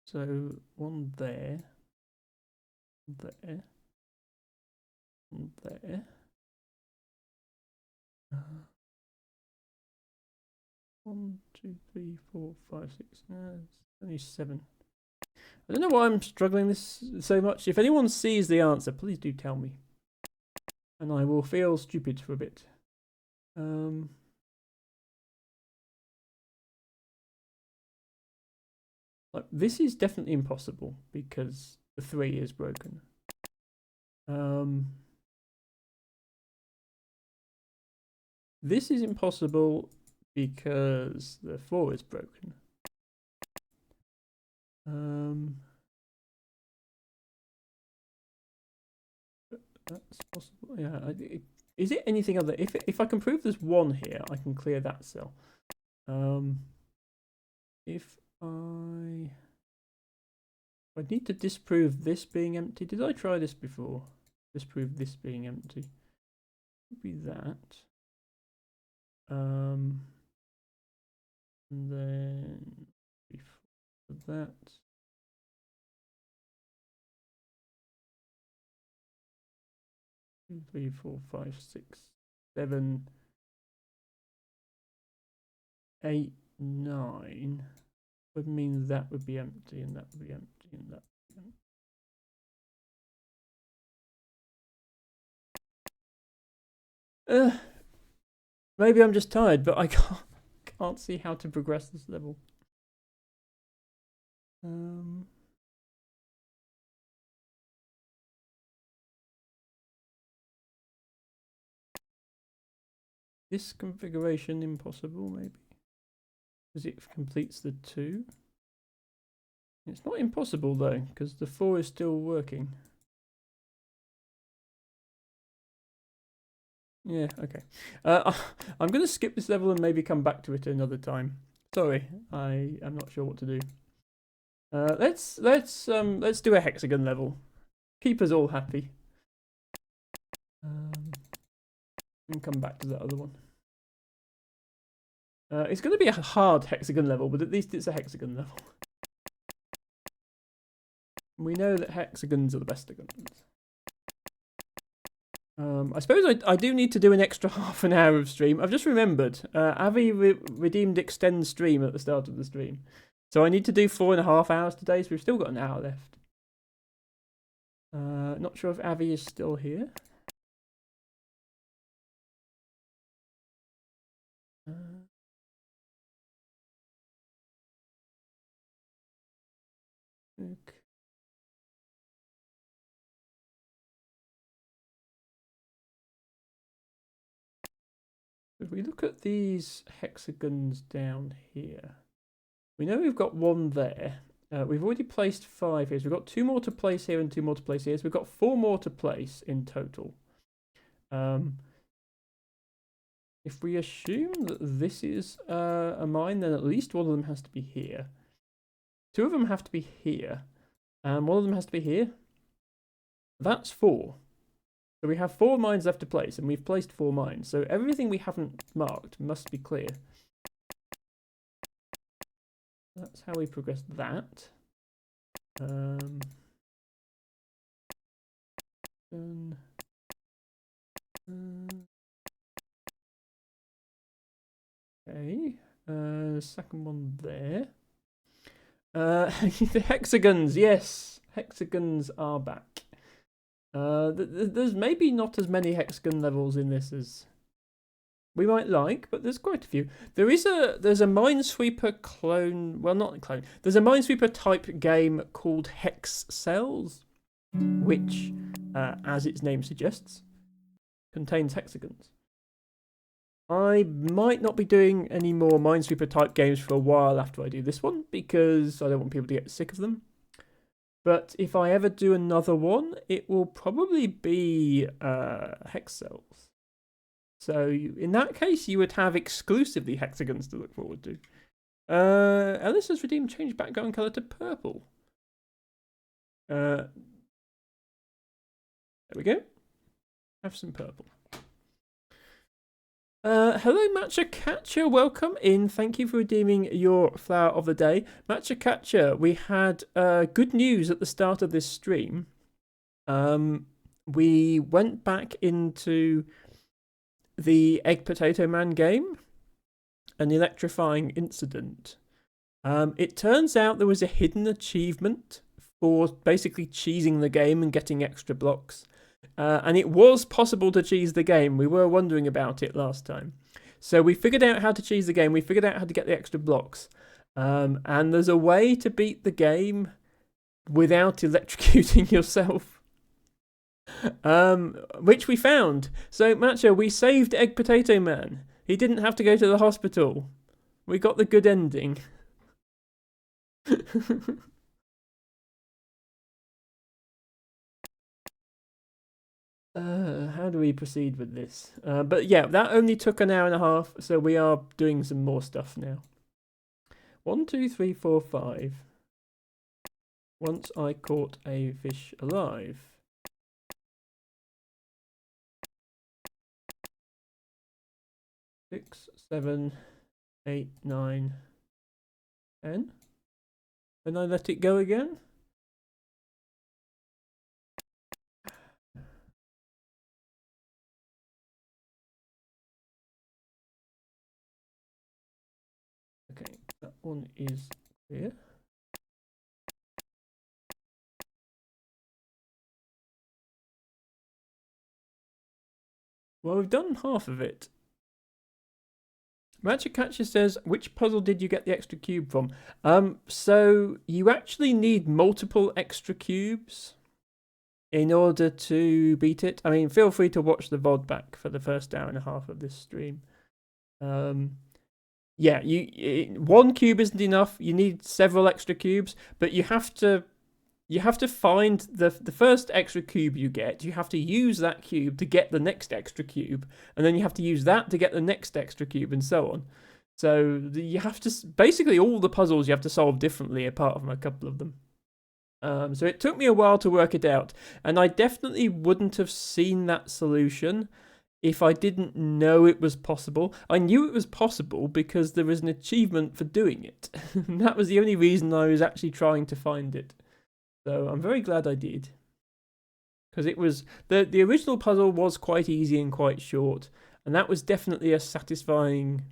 So 1 there, there, 1 there. 1, 2, 3, 4, 5, 6. It's only 7. I don't know why I'm struggling this so much. If anyone sees the answer, please do tell me, and I will feel stupid for a bit. Like, this is definitely impossible because the 3 is broken. This is impossible because the 4 is broken. That's possible. Yeah. Is it anything other? If I can prove there's one here, I can clear that cell. If I need to disprove this being empty. Did I try this before? Disprove this being empty. Could be that. And then before that. 2, 3, 4, 5, 6, 7, 8, 9 would mean that would be empty, and that would be empty, and that would be empty. Maybe I'm just tired, but I can't see how to progress this level. This configuration impossible, maybe, because it completes the 2. It's not impossible though, because the 4 is still working. Yeah, okay. I'm going to skip this level and maybe come back to it another time. Sorry, I am not sure what to do. Let's do a hexagon level. Keep us all happy. And come back to the other one. It's going to be a hard hexagon level, but at least it's a hexagon level. We know that hexagons are the best hexagons. I suppose I do need to do an extra half an hour of stream. I've just remembered. Avi redeemed extend stream at the start of the stream. So I need to do 4.5 hours today, so we've still got an hour left. Not sure if Avi is still here. Okay. If we look at these hexagons down here, we know we've got one there. We've already placed 5 here. So we've got 2 more to place here and 2 more to place here. So we've got 4 more to place in total. If we assume that this is a mine, then at least one of them has to be here. 2 of them have to be here. And one of them has to be here. That's 4. So we have 4 mines left to place, and we've placed 4 mines. So everything we haven't marked must be clear. That's how we progress that. Okay. Second one there. The hexagons, yes. Hexagons are back. There's maybe not as many hexagon levels in this as we might like, but there's quite a few. There's a Minesweeper clone, well, not clone. There's a Minesweeper type game called Hex Cells, which, as its name suggests, contains hexagons. I might not be doing any more Minesweeper type games for a while after I do this one, because I don't want people to get sick of them. But if I ever do another one, it will probably be Hex Cells. So in that case, you would have exclusively hexagons to look forward to. Ellis has redeemed change background color to purple. There we go. Have some purple. Hello, Matcha Catcher. Welcome in. Thank you for redeeming your flower of the day. Matcha Catcher, we had good news at the start of this stream. We went back into the Egg Potato Man game, an electrifying incident. It turns out there was a hidden achievement for basically cheesing the game and getting extra blocks. And it was possible to cheese the game. We were wondering about it last time. So we figured out how to cheese the game. We figured out how to get the extra blocks. And there's a way to beat the game without electrocuting yourself. Which we found. So, Matcha, we saved Egg Potato Man. He didn't have to go to the hospital. We got the good ending. How do we proceed with this? But yeah, that only took an hour and a half, so we are doing some more stuff now. 1, 2, 3, 4, 5. Once I caught a fish alive. 6, 7, 8, 9, 10. And I let it go again. Okay, that one is clear. Well, we've done half of it. Magic Catcher says, which puzzle did you get the extra cube from? So you actually need multiple extra cubes in order to beat it. I mean, feel free to watch the VOD back for the first hour and a half of this stream. Yeah, one cube isn't enough. You need several extra cubes, but you have to find the first extra cube you get. You have to use that cube to get the next extra cube, and then you have to use that to get the next extra cube, and so on. So you have to basically all the puzzles you have to solve differently, apart from a couple of them. So it took me a while to work it out, and I definitely wouldn't have seen that solution if I didn't know it was possible. I knew it was possible because there was an achievement for doing it. That was the only reason I was actually trying to find it. So I'm very glad I did. Because it was the original puzzle was quite easy and quite short, and that was definitely a satisfying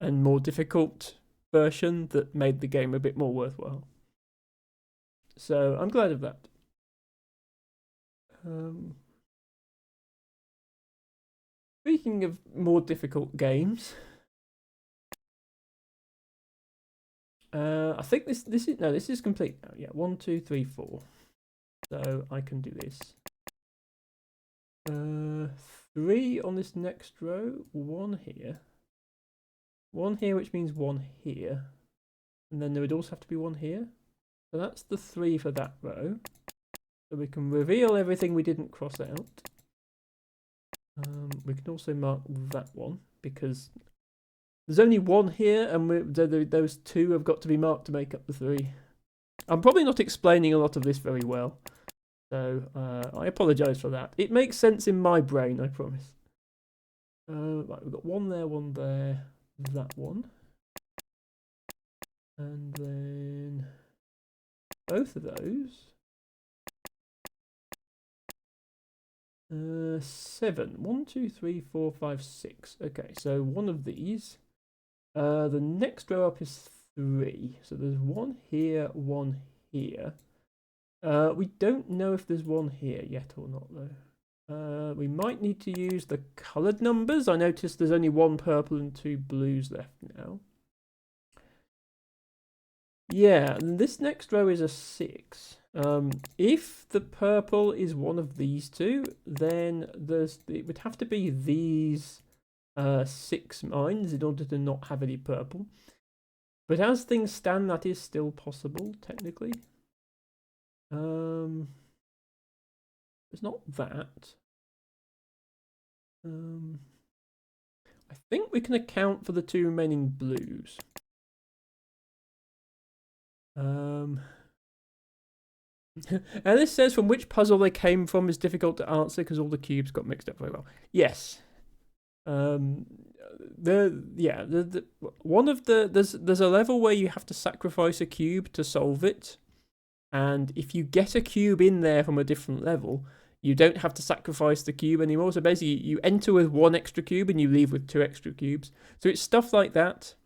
and more difficult version that made the game a bit more worthwhile. So I'm glad of that. Speaking of more difficult games, I think this is complete now. Yeah, 1, 2, 3, 4. So I can do this. 3 on this next row, 1 here. 1 here, which means 1 here. And then there would also have to be 1 here. So that's the 3 for that row. So we can reveal everything we didn't cross out. We can also mark that one, because there's only 1 here, and those 2 have got to be marked to make up the 3. I'm probably not explaining a lot of this very well, so I apologise for that. It makes sense in my brain, I promise. Right, we've got 1 there, 1 there, that one. And then both of those. 7. 1, 2, 3, 4, 5, 6. Okay, so one of these. The next row up is 3. So there's 1 here, 1 here. We don't know if there's 1 here yet or not, though. We might need to use the coloured numbers. I noticed there's only 1 purple and 2 blues left now. Yeah, this next row is a 6. If the purple is one of these 2, then it would have to be these 6 mines in order to not have any purple. But as things stand, that is still possible, technically. It's not that. I think we can account for the 2 remaining blues. Alice says from which puzzle they came from is difficult to answer because all the cubes got mixed up very well. Yes. There's a level where you have to sacrifice a cube to solve it, and if you get a cube in there from a different level, you don't have to sacrifice the cube anymore. So basically, you enter with 1 extra cube and you leave with 2 extra cubes. So it's stuff like that.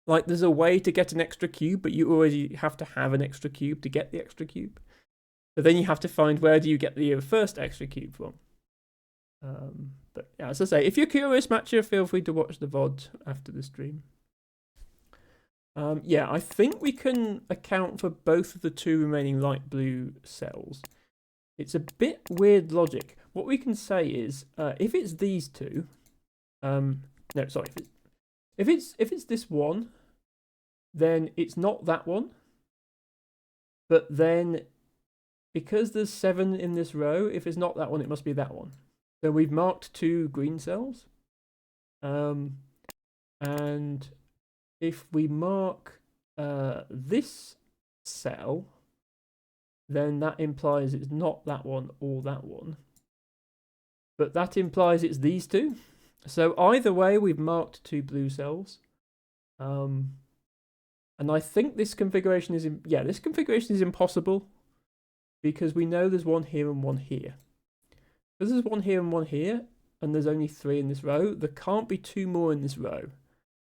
Like there's a way to get an extra cube, but you already have to have an extra cube to get the extra cube. So then you have to find where do you get the first extra cube from. But yeah, as I say, if you're curious, Matcha, feel free to watch the VOD after the stream. Yeah, I think we can account for both of the 2 remaining light blue cells. It's a bit weird logic. What we can say is, if it's these 2, no, sorry, if it's this one, then it's not that one. But then, because there's 7 in this row, if it's not that one, it must be that one. So we've marked 2 green cells. And if we mark this cell, then that implies it's not that one or that one. But that implies it's these 2. So either way, we've marked 2 blue cells. And I think this configuration is this configuration is impossible because we know there's one here and one here. Because there's one here and one here, and there's only 3 in this row, there can't be 2 more in this row.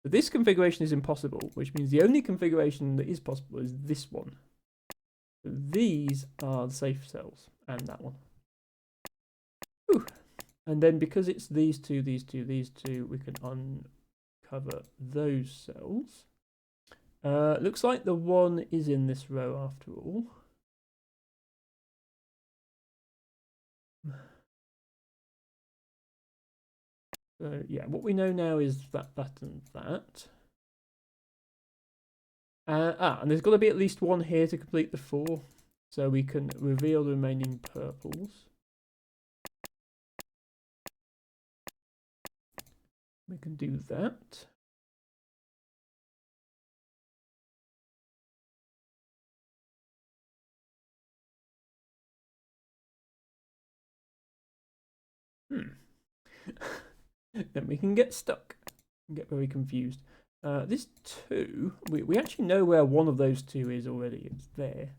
So this configuration is impossible, which means the only configuration that is possible is this one. So these are the safe cells, and that one. Whew. And then because it's these 2, these 2, these 2, we can uncover those cells. Looks like the one is in this row after all. So yeah, what we know now is that, and that. And there's got to be at least one here to complete the 4. So we can reveal the remaining purples. We can do that. Then we can get stuck, get very confused. This 2, we actually know where one of those 2 is already. It's there.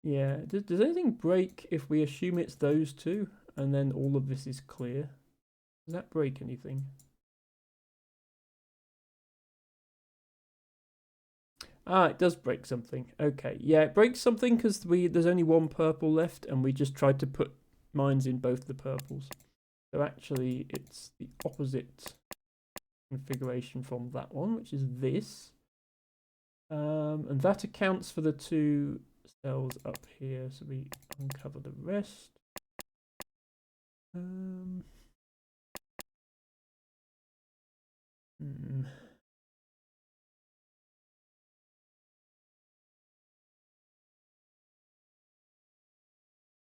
Yeah, does anything break if we assume it's those 2 and then all of this is clear? Does that break anything? Ah, it does break something. Okay, yeah, it breaks something because there's only one purple left and we just tried to put mines in both the purples. So actually it's the opposite configuration from that one, which is this. And that accounts for the 2 cells up here, so we uncover the rest.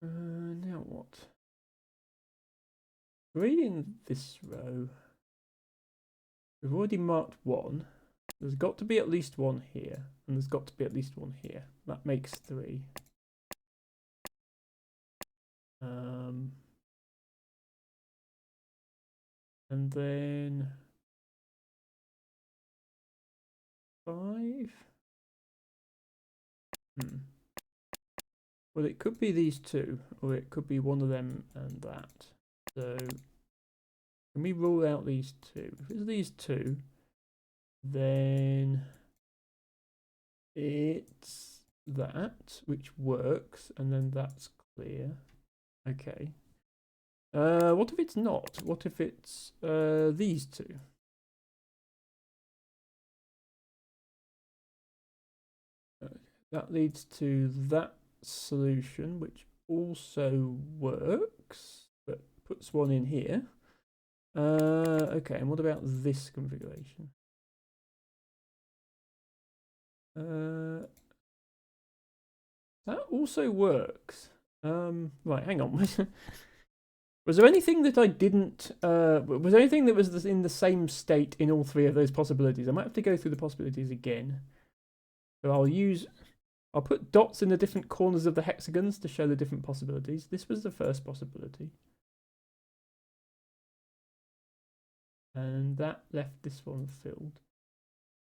Now what? 3 in this row. We've already marked 1. There's got to be at least 1 here, and there's got to be at least 1 here. That makes 3. And then 5. Well, it could be these 2, or it could be one of them and that. So can we rule out these 2? If it's these 2, then it's that, which works, and then that's clear. Okay. What if it's not? What if it's these 2? That leads to that solution, which also works, but puts 1 in here. Okay, and what about this configuration? That also works. Right, hang on. Was there anything that I didn't... was there anything that was in the same state in all 3 of those possibilities? I might have to go through the possibilities again. So I'll put dots in the different corners of the hexagons to show the different possibilities. This was the first possibility. And that left this one filled.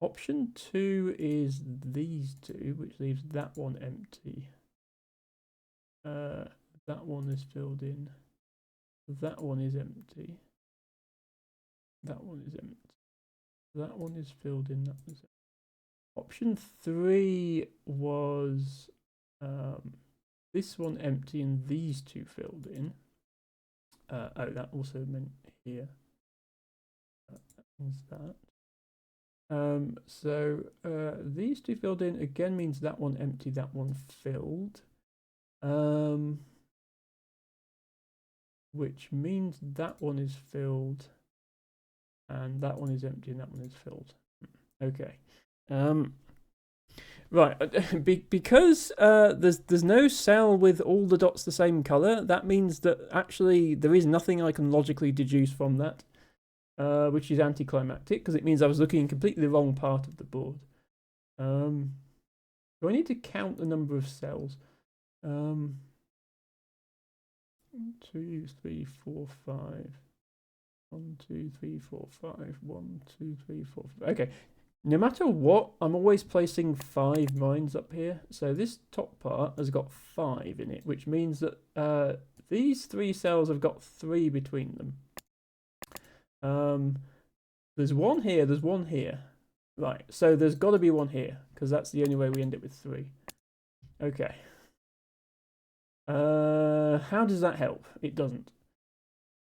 Option 2 is these 2, which leaves that one empty. That one is filled in. That one is empty. That one is empty. That one is filled in. That was empty. Option 3 was this one empty and these 2 filled in. Oh, that also meant here. That means that. So these 2 filled in again means that one empty, that one filled. Which means that one is filled and that one is empty and that one is filled. Okay. Right, because there's no cell with all the dots the same color. That means that actually there is nothing I can logically deduce from that, which is anticlimactic because it means I was looking in completely the wrong part of the board. Do I need to count the number of cells? 1, 2, 3, 4, 5. 1, 2, 3, 4, 5. 1, 2, 3, 4, 5. Okay. No matter what, I'm always placing 5 mines up here. So this top part has got 5 in it, which means that these 3 cells have got 3 between them. There's 1 here, there's 1 here. Right, so there's got to be 1 here, because that's the only way we end up with 3. Okay. How does that help? It doesn't.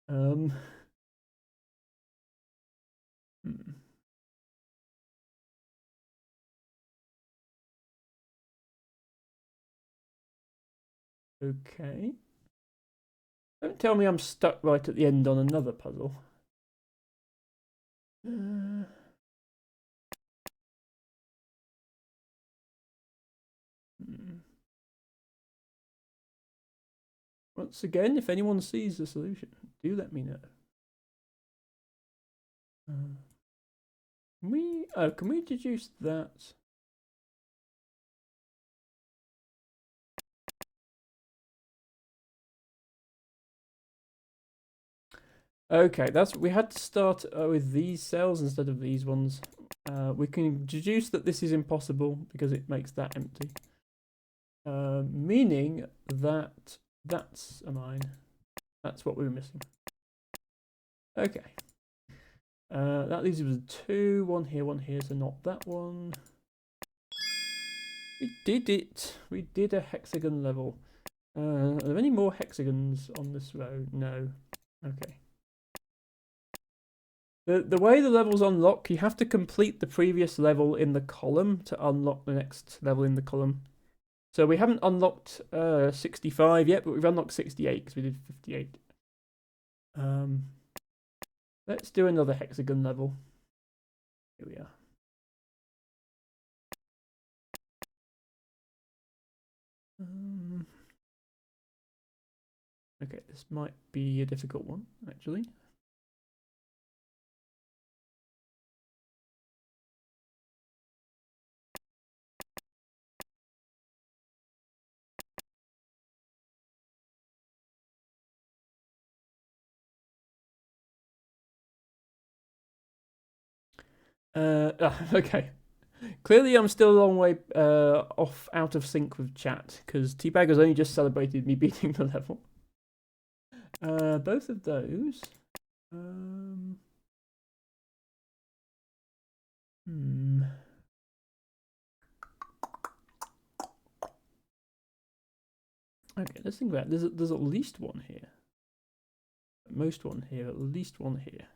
Hmm. Okay. Don't tell me I'm stuck right at the end on another puzzle. Once again, if anyone sees the solution, do let me know. Can we deduce that? Okay, we had to start with these cells instead of these ones. We can deduce that this is impossible because it makes that empty. Meaning that that's a mine. That's what we were missing. Okay. That leaves us with 2, 1 here, 1 here, so not that one. We did it. We did a hexagon level. Are there any more hexagons on this row? No. Okay. The way the levels unlock, you have to complete the previous level in the column to unlock the next level in the column. So we haven't unlocked 65 yet, but we've unlocked 68 because we did 58. Let's do another hexagon level. Here we are. Okay, this might be a difficult one, actually. Okay. Clearly, I'm still a long way out of sync with chat because Teabag has only just celebrated me beating the level. Both of those. Okay, let's think about it. There's at least one here. At most one here, at least one here.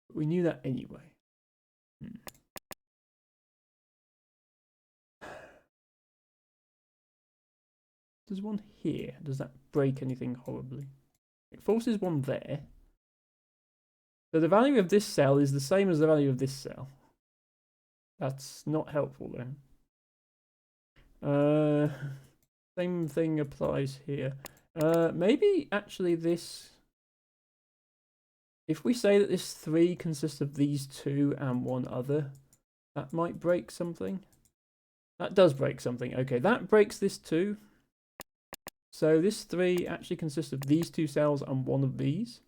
But we knew that anyway. There's one here. Does that break anything horribly? It forces one there. So the value of this cell is the same as the value of this cell. That's not helpful then. Same thing applies here. Maybe actually this... If we say that this 3 consists of these 2 and one other, that might break something. That does break something. Okay, that breaks this 2. So this 3 actually consists of these 2 cells and one of these.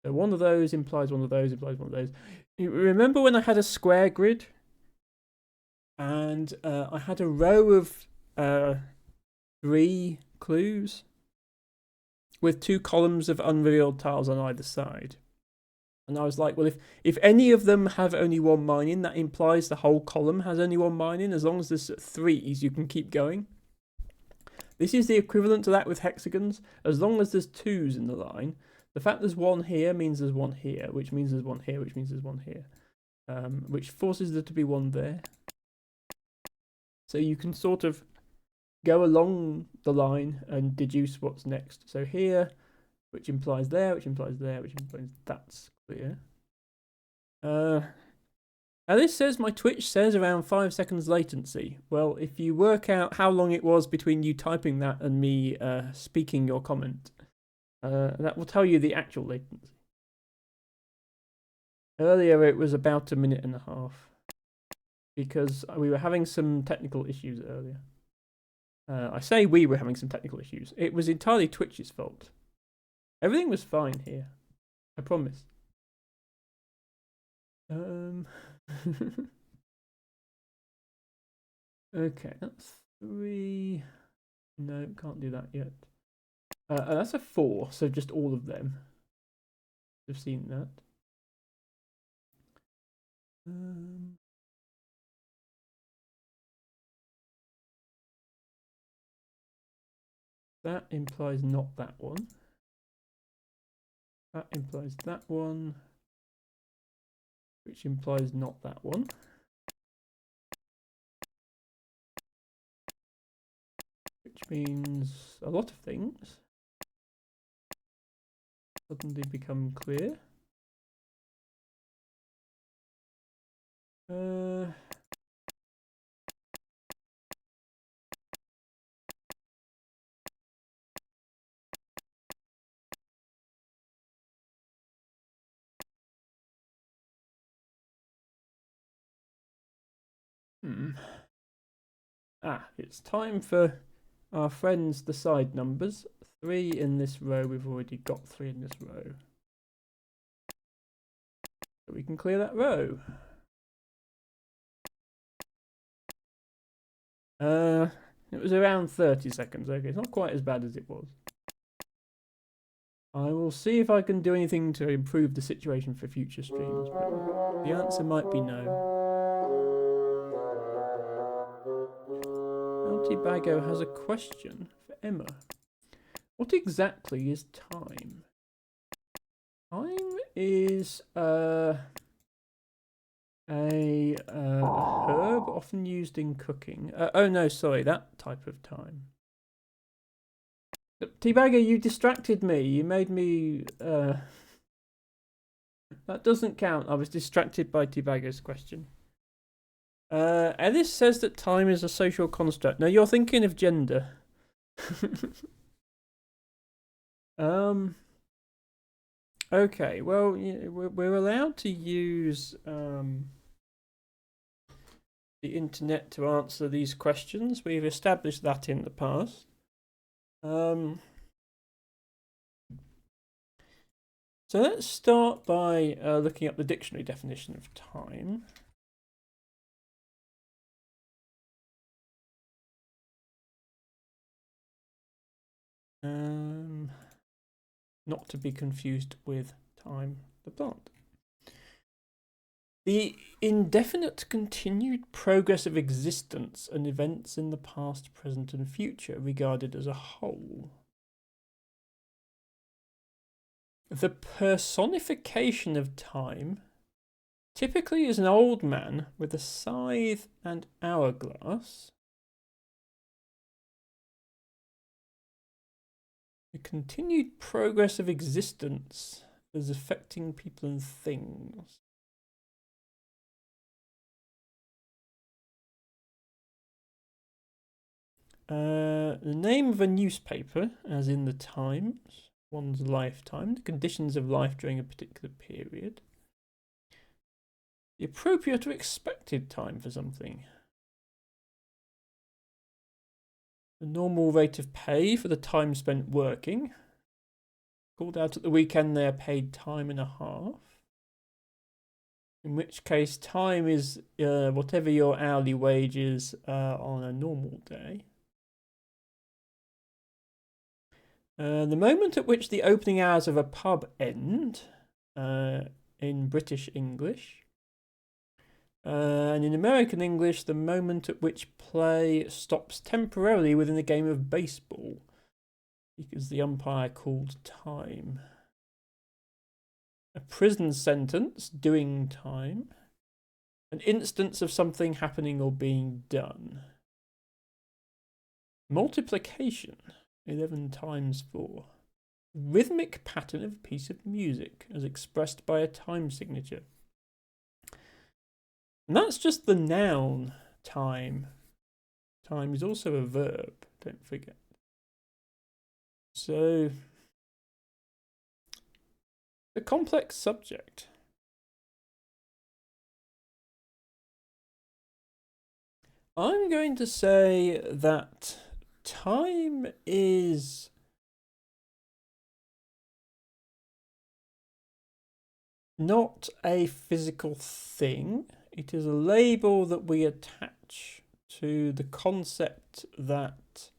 So one of those implies one of those, implies one of those. You remember when I had a square grid? And I had a row of 3 clues with 2 columns of unrevealed tiles on either side. And I was like, well, if any of them have only 1 mine in, that implies the whole column has only 1 mine in. As long as there's 3s, you can keep going. This is the equivalent to that with hexagons. As long as there's 2s in the line, the fact there's 1 here means there's 1 here, which means there's 1 here, which means there's 1 here, which forces there to be 1 there. So you can sort of go along the line and deduce what's next. So here, which implies there, which implies there, which implies that's clear. Alice says my Twitch says around 5 seconds latency. Well, if you work out how long it was between you typing that and me speaking your comment, that will tell you the actual latency. Earlier it was about 1.5 minutes because we were having some technical issues earlier. I say we were having some technical issues. It was entirely Twitch's fault. Everything was fine here. I promise. Okay, that's 3. No, can't do that yet. That's a 4, so just all of them. I've seen that. That implies not that one. That implies that one, which implies not that one. Which means a lot of things suddenly become clear. It's time for our friends, the side numbers. 3 in this row. We've already got 3 in this row. So we can clear that row. It was around 30 seconds. Okay, it's not quite as bad as it was. I will see if I can do anything to improve the situation for future streams, but the answer might be no. Bago has a question for Emma. What exactly is time? Time is a herb often used in cooking. Oh no, sorry, that type of time. T-Bagger, you distracted me. You made me. That doesn't count. I was distracted by T-Bagger's question. Ellis says that time is a social construct. No, you're thinking of gender. Okay, well, we're allowed to use the internet to answer these questions. We've established that in the past. So let's start by looking up the dictionary definition of time. Not to be confused with time, the plant. The indefinite continued progress of existence and events in the past, present, and future regarded as a whole. The personification of time typically is an old man with a scythe and hourglass. The continued progress of existence is affecting people and things. The name of a newspaper, as in the Times, one's lifetime, the conditions of life during a particular period. The appropriate or expected time for something. The normal rate of pay for the time spent working. Called out at the weekend, they are paid time and a half. In which case, time is whatever your hourly wage is on a normal day. The moment at which the opening hours of a pub end, in British English. And in American English, the moment at which play stops temporarily within a game of baseball, because the umpire called time. A prison sentence, doing time. An instance of something happening or being done. Multiplication, 11 times 4. Rhythmic pattern of a piece of music, as expressed by a time signature. And that's just the noun time. Time is also a verb, don't forget. So, a complex subject. I'm going to say that time is not a physical thing. It is a label that we attach to the concept that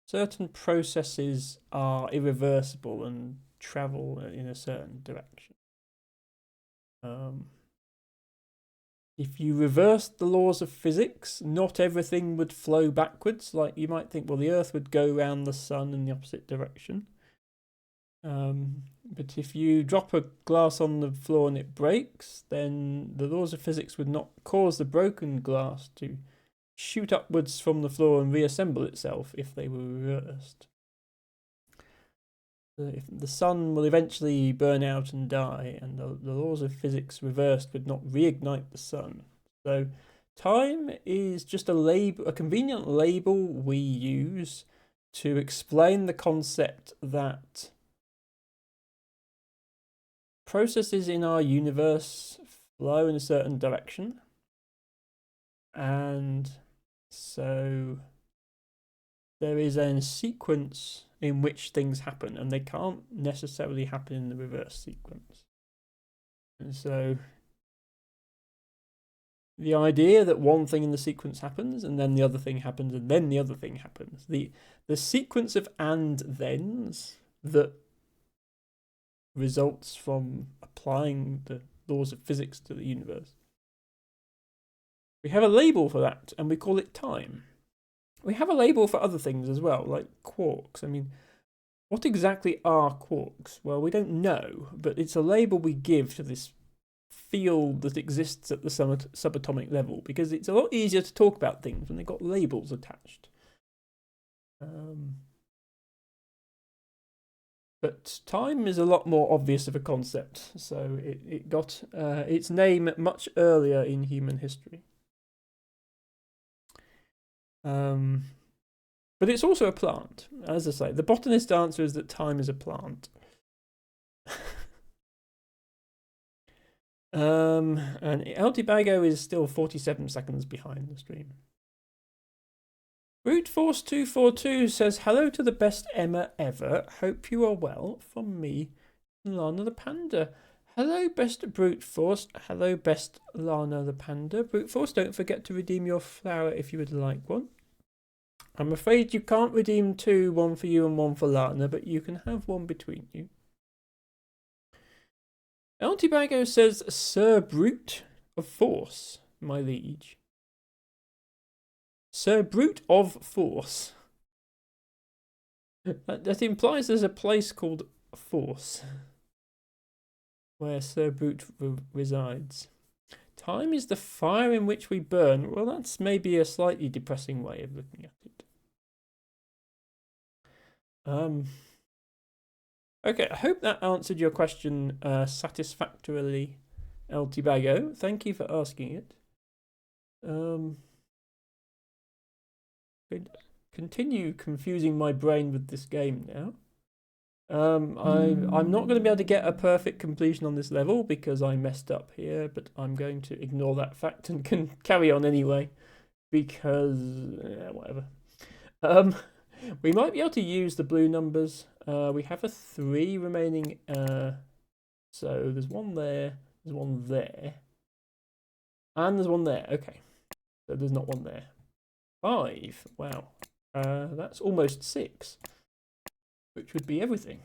certain processes are irreversible and travel in a certain direction. If you reversed the laws of physics, not everything would flow backwards. Like you might think, well, the Earth would go around the sun in the opposite direction. But if you drop a glass on the floor and it breaks, then the laws of physics would not cause the broken glass to shoot upwards from the floor and reassemble itself if they were reversed. If the sun will eventually burn out and die, and the laws of physics reversed would not reignite the sun. So time is just a label, a convenient label we use to explain the concept that processes in our universe flow in a certain direction, and so there is a sequence in which things happen, and they can't necessarily happen in the reverse sequence. And so the idea that one thing in the sequence happens, and then the other thing happens, and then the other thing happens, the sequence of and thens that results from applying the laws of physics to the universe. We have a label for that, and we call it time. We have a label for other things as well, like quarks. I mean, what exactly are quarks? Well, we don't know, but it's a label we give to this field that exists at the subatomic level, because it's a lot easier to talk about things when they've got labels attached. But time is a lot more obvious of a concept, so it got its name much earlier in human history. But it's also a plant. As I say, the botanist answer is that time is a plant. And El Tibago is still 47 seconds behind the stream. Brute Force 242 says, hello to the best Emma ever. Hope you are well. From me, Lana the Panda. Hello, best Brute Force. Hello, best Lana the Panda. Brute Force, don't forget to redeem your flower if you would like one. I'm afraid you can't redeem two, one for you and one for Lana, but you can have one between you. El Tibago says, Sir Brute of Force, my liege. Sir Brute of Force. That implies there's a place called Force where Sir Brute resides. Time is the fire in which we burn. Well, that's maybe a slightly depressing way of looking at it. Okay, I hope that answered your question satisfactorily, El Tibago. Thank you for asking it. Continue confusing my brain with this game now. I'm not going to be able to get a perfect completion on this level because I messed up here, but I'm going to ignore that fact and can carry on anyway because whatever. We might be able to use the blue numbers. We have a 3 remaining. So there's one there, there's one there, and there's one there. Okay, so there's not one there. 5. Wow, that's almost 6, which would be everything.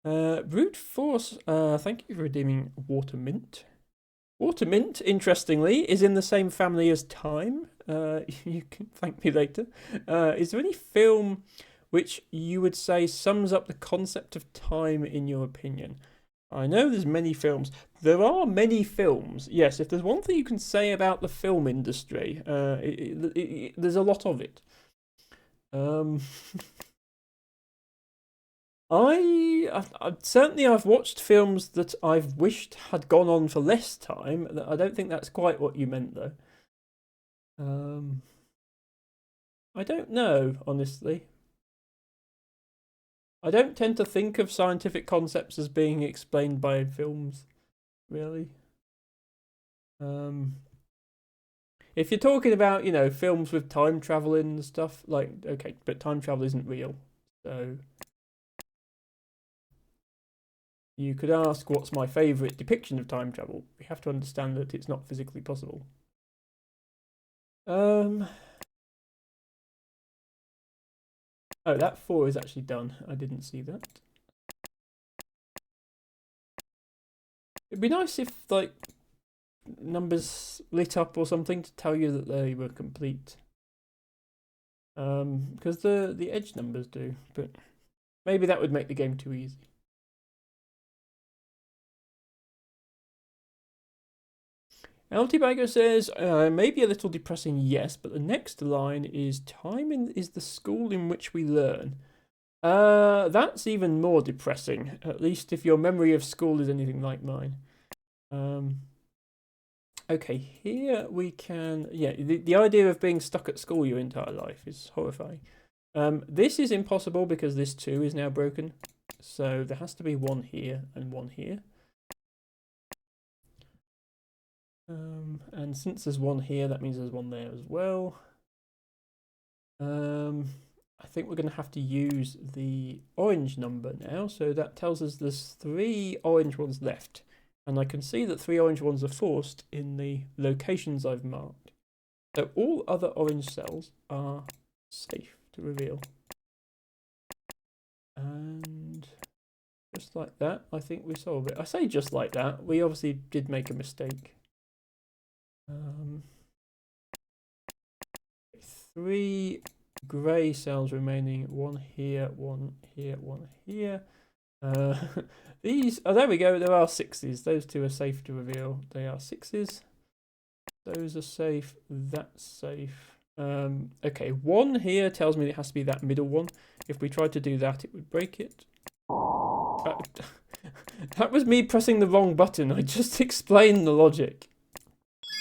Brute Force, thank you for redeeming Watermint. Watermint, interestingly, is in the same family as Time. You can thank me later. Is there any film which you would say sums up the concept of time in your opinion? I know there's many films. There are many films. Yes, if there's one thing you can say about the film industry, there's a lot of it. Certainly I've watched films that I've wished had gone on for less time. I don't think that's quite what you meant though. I don't know, honestly. I don't tend to think of scientific concepts as being explained by films, really. If you're talking about, films with time travel and stuff, like, okay, but time travel isn't real. So you could ask what's my favourite depiction of time travel. We have to understand that it's not physically possible. Oh, that 4 is actually done. I didn't see that. It'd be nice if, like, numbers lit up or something to tell you that they were complete. Because the edge numbers do, but maybe that would make the game too easy. Altibago says, maybe a little depressing, yes, but the next line is time is the school in which we learn. That's even more depressing, at least if your memory of school is anything like mine. Okay, here we can, the idea of being stuck at school your entire life is horrifying. This is impossible because this 2 is now broken, so there has to be 1 here and 1 here. And since there's 1 here, that means there's 1 there as well. I think we're going to have to use the orange number now. So that tells us there's 3 orange ones left. And I can see that 3 orange ones are forced in the locations I've marked. So all other orange cells are safe to reveal. And just like that, I think we solve it. I say just like that. We obviously did make a mistake. 3 grey cells remaining. 1 here, 1 here, 1 here. These, there we go. There are 6s. Those 2 are safe to reveal. They are 6s. Those are safe. That's safe. Okay, 1 here tells me it has to be that middle one. If we tried to do that, it would break it. That was me pressing the wrong button. I just explained the logic.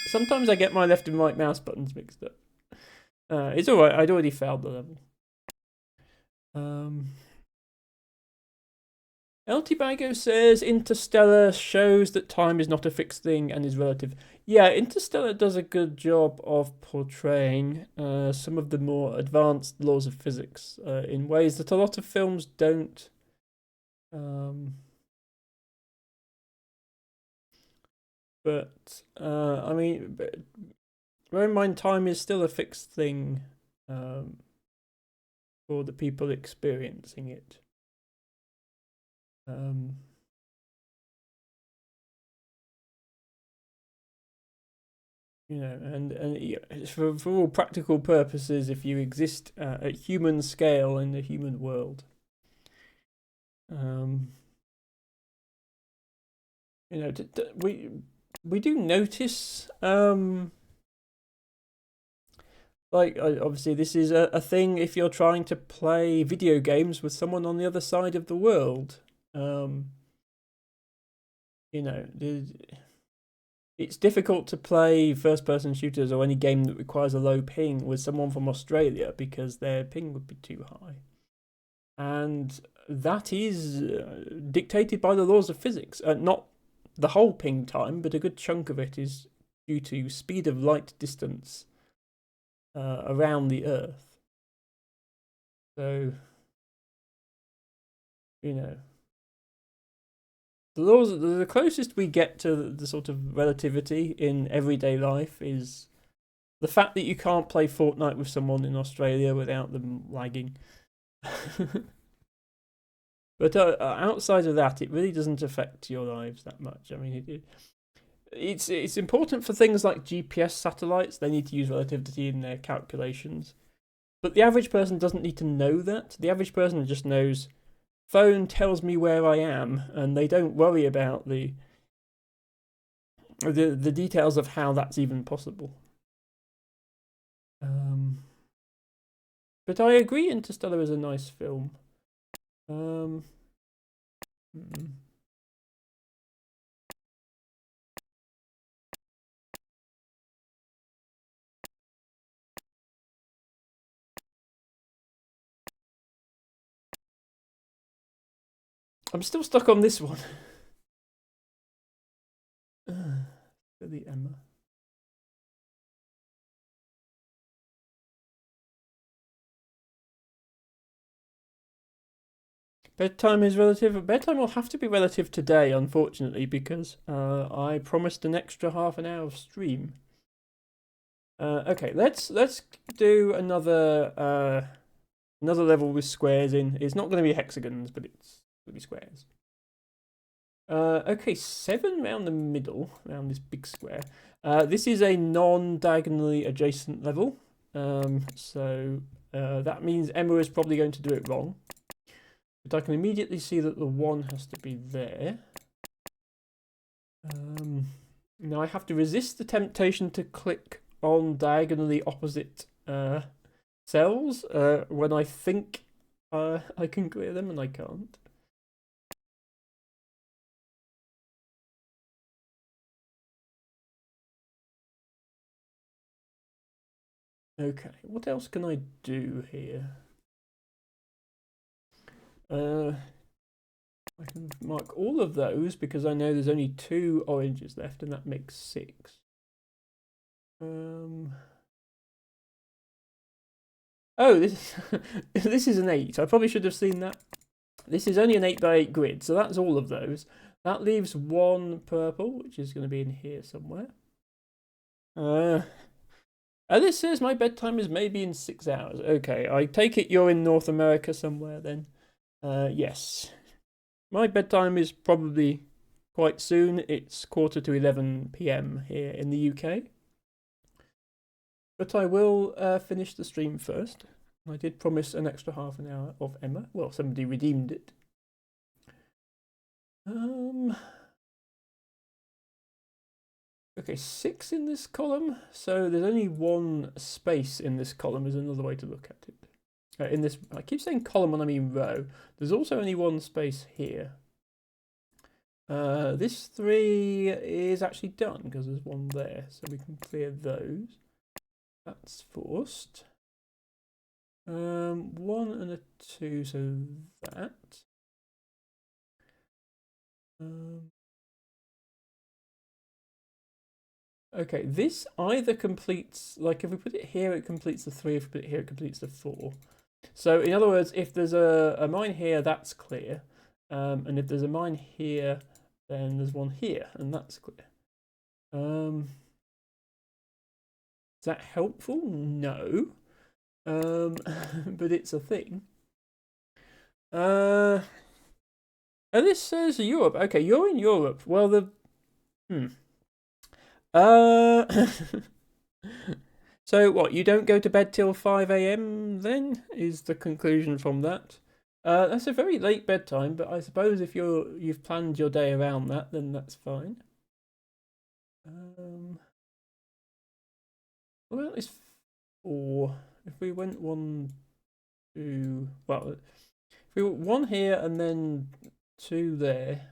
Sometimes I get my left and right mouse buttons mixed up. It's alright, I'd already failed the level. Altibago says Interstellar shows that time is not a fixed thing and is relative. Yeah, Interstellar does a good job of portraying some of the more advanced laws of physics in ways that a lot of films don't. But I mean, bear in mind, time is still a fixed thing for the people experiencing it. And for all practical purposes, if you exist at human scale in the human world, we do notice like obviously this is a thing if you're trying to play video games with someone on the other side of the world. It's difficult to play first-person shooters or any game that requires a low ping with someone from Australia because their ping would be too high. And that is dictated by the laws of physics. Not the whole ping time, but a good chunk of it is due to speed of light distance around the Earth. So, the closest we get to the sort of relativity in everyday life is the fact that you can't play Fortnite with someone in Australia without them lagging. But outside of that, it really doesn't affect your lives that much. I mean, it's important for things like GPS satellites. They need to use relativity in their calculations. But the average person doesn't need to know that. The average person just knows phone tells me where I am, and they don't worry about the details of how that's even possible. But I agree, Interstellar is a nice film. Hmm. I'm still stuck on this one. Silly Emma. Bedtime is relative. Bedtime will have to be relative today, unfortunately, because I promised an extra half an hour of stream. Okay, let's do another level with squares in. It's not going to be hexagons, but it's going to be squares. Okay, 7 around the middle, around this big square. This is a non-diagonally adjacent level, so that means Emma is probably going to do it wrong. But I can immediately see that the 1 has to be there. Now I have to resist the temptation to click on diagonally opposite cells when I think I can clear them, and I can't. Okay, what else can I do here? I can mark all of those because I know there's only 2 oranges left, and that makes 6. Oh, this this is an 8. I probably should have seen that. This is only an 8x8 grid, so that's all of those. That leaves 1 purple, which is going to be in here somewhere. And this says my bedtime is maybe in 6 hours. Okay, I take it you're in North America somewhere then. Yes. My bedtime is probably quite soon. It's 10:45 p.m. here in the UK. But I will finish the stream first. I did promise an extra half an hour of Emma. Well, somebody redeemed it. Okay, 6 in this column. So there's only 1 space in this column is another way to look at it. In this, I keep saying column when I mean row. There's also only 1 space here. This 3 is actually done because there's 1 there, so we can clear those. That's forced. 1 and a 2, so that. Okay, this either completes, like if we put it here, it completes the 3. If we put it here, it completes the 4. So in other words, if there's a mine here, that's clear. And if there's a mine here, then there's 1 here, and that's clear. Is that helpful? No. But it's a thing. And this says Europe. Okay, you're in Europe. Well, So what? You don't go to bed till 5 a.m. then? Is the conclusion from that? That's a very late bedtime, but I suppose if you've planned your day around that, then that's fine. What about this 4? If we went 1, 2, well, if we went 1 here and then 2 there,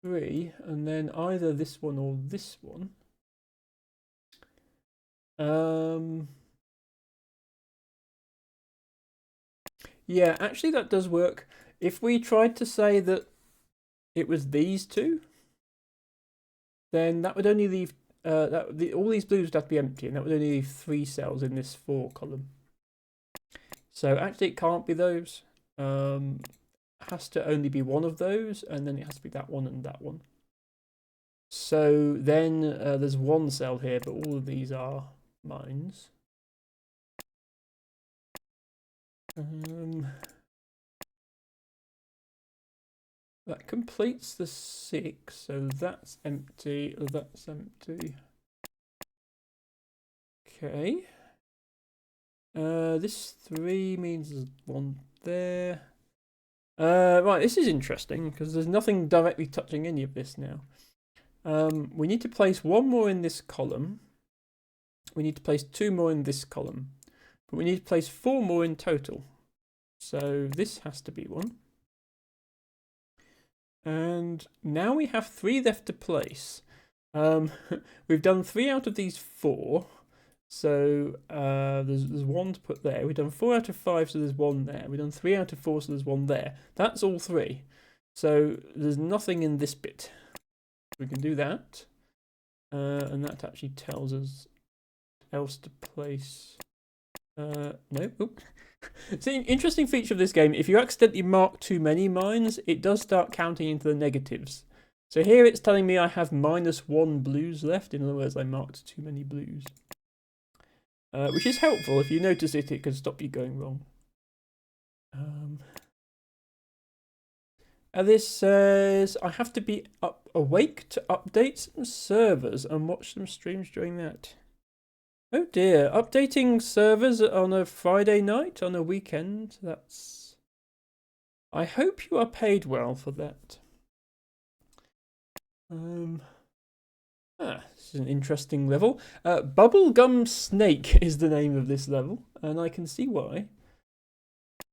3, and then either this one or this one. Yeah, actually that does work. If we tried to say that it was these 2, then that would only leave all these blues would have to be empty, and that would only leave 3 cells in this 4 column. So actually it can't be those. It has to only be 1 of those, and then it has to be that one and that one. So then there's 1 cell here, but all of these are mines. That completes the 6, so that's empty, that's empty. Okay. This 3 means there's 1, there. Right, this is interesting because there's nothing directly touching any of this now. We need to place one more in this column. We need to place two more in this column. But we need to place four more in total. So this has to be one. And now we have three left to place. We've done 3 out of these 4. So there's one to put there. We've done 4 out of 5, so there's one there. We've done 3 out of 4, so there's one there. That's all 3. So there's nothing in this bit. We can do that. And that actually tells us else to place. No. Oop. See, an interesting feature of this game, if you accidentally mark too many mines, it does start counting into the negatives. So here it's telling me I have -1 blues left. In other words, I marked too many blues. Which is helpful. If you notice it, it can stop you going wrong. This says I have to be awake to update some servers and watch some streams during that. Oh dear, updating servers on a Friday night, on a weekend, that's... I hope you are paid well for that. This is an interesting level. Bubblegum Snake is the name of this level, and I can see why.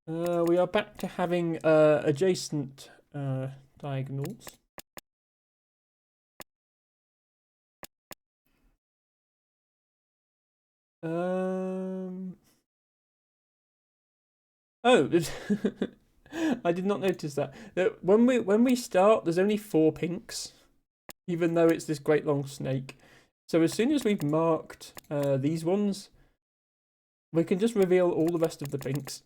We are back to having adjacent diagonals. Oh, I did not notice that. When we start, there's only 4 pinks, even though it's this great long snake. So as soon as we've marked these ones, we can just reveal all the rest of the pinks.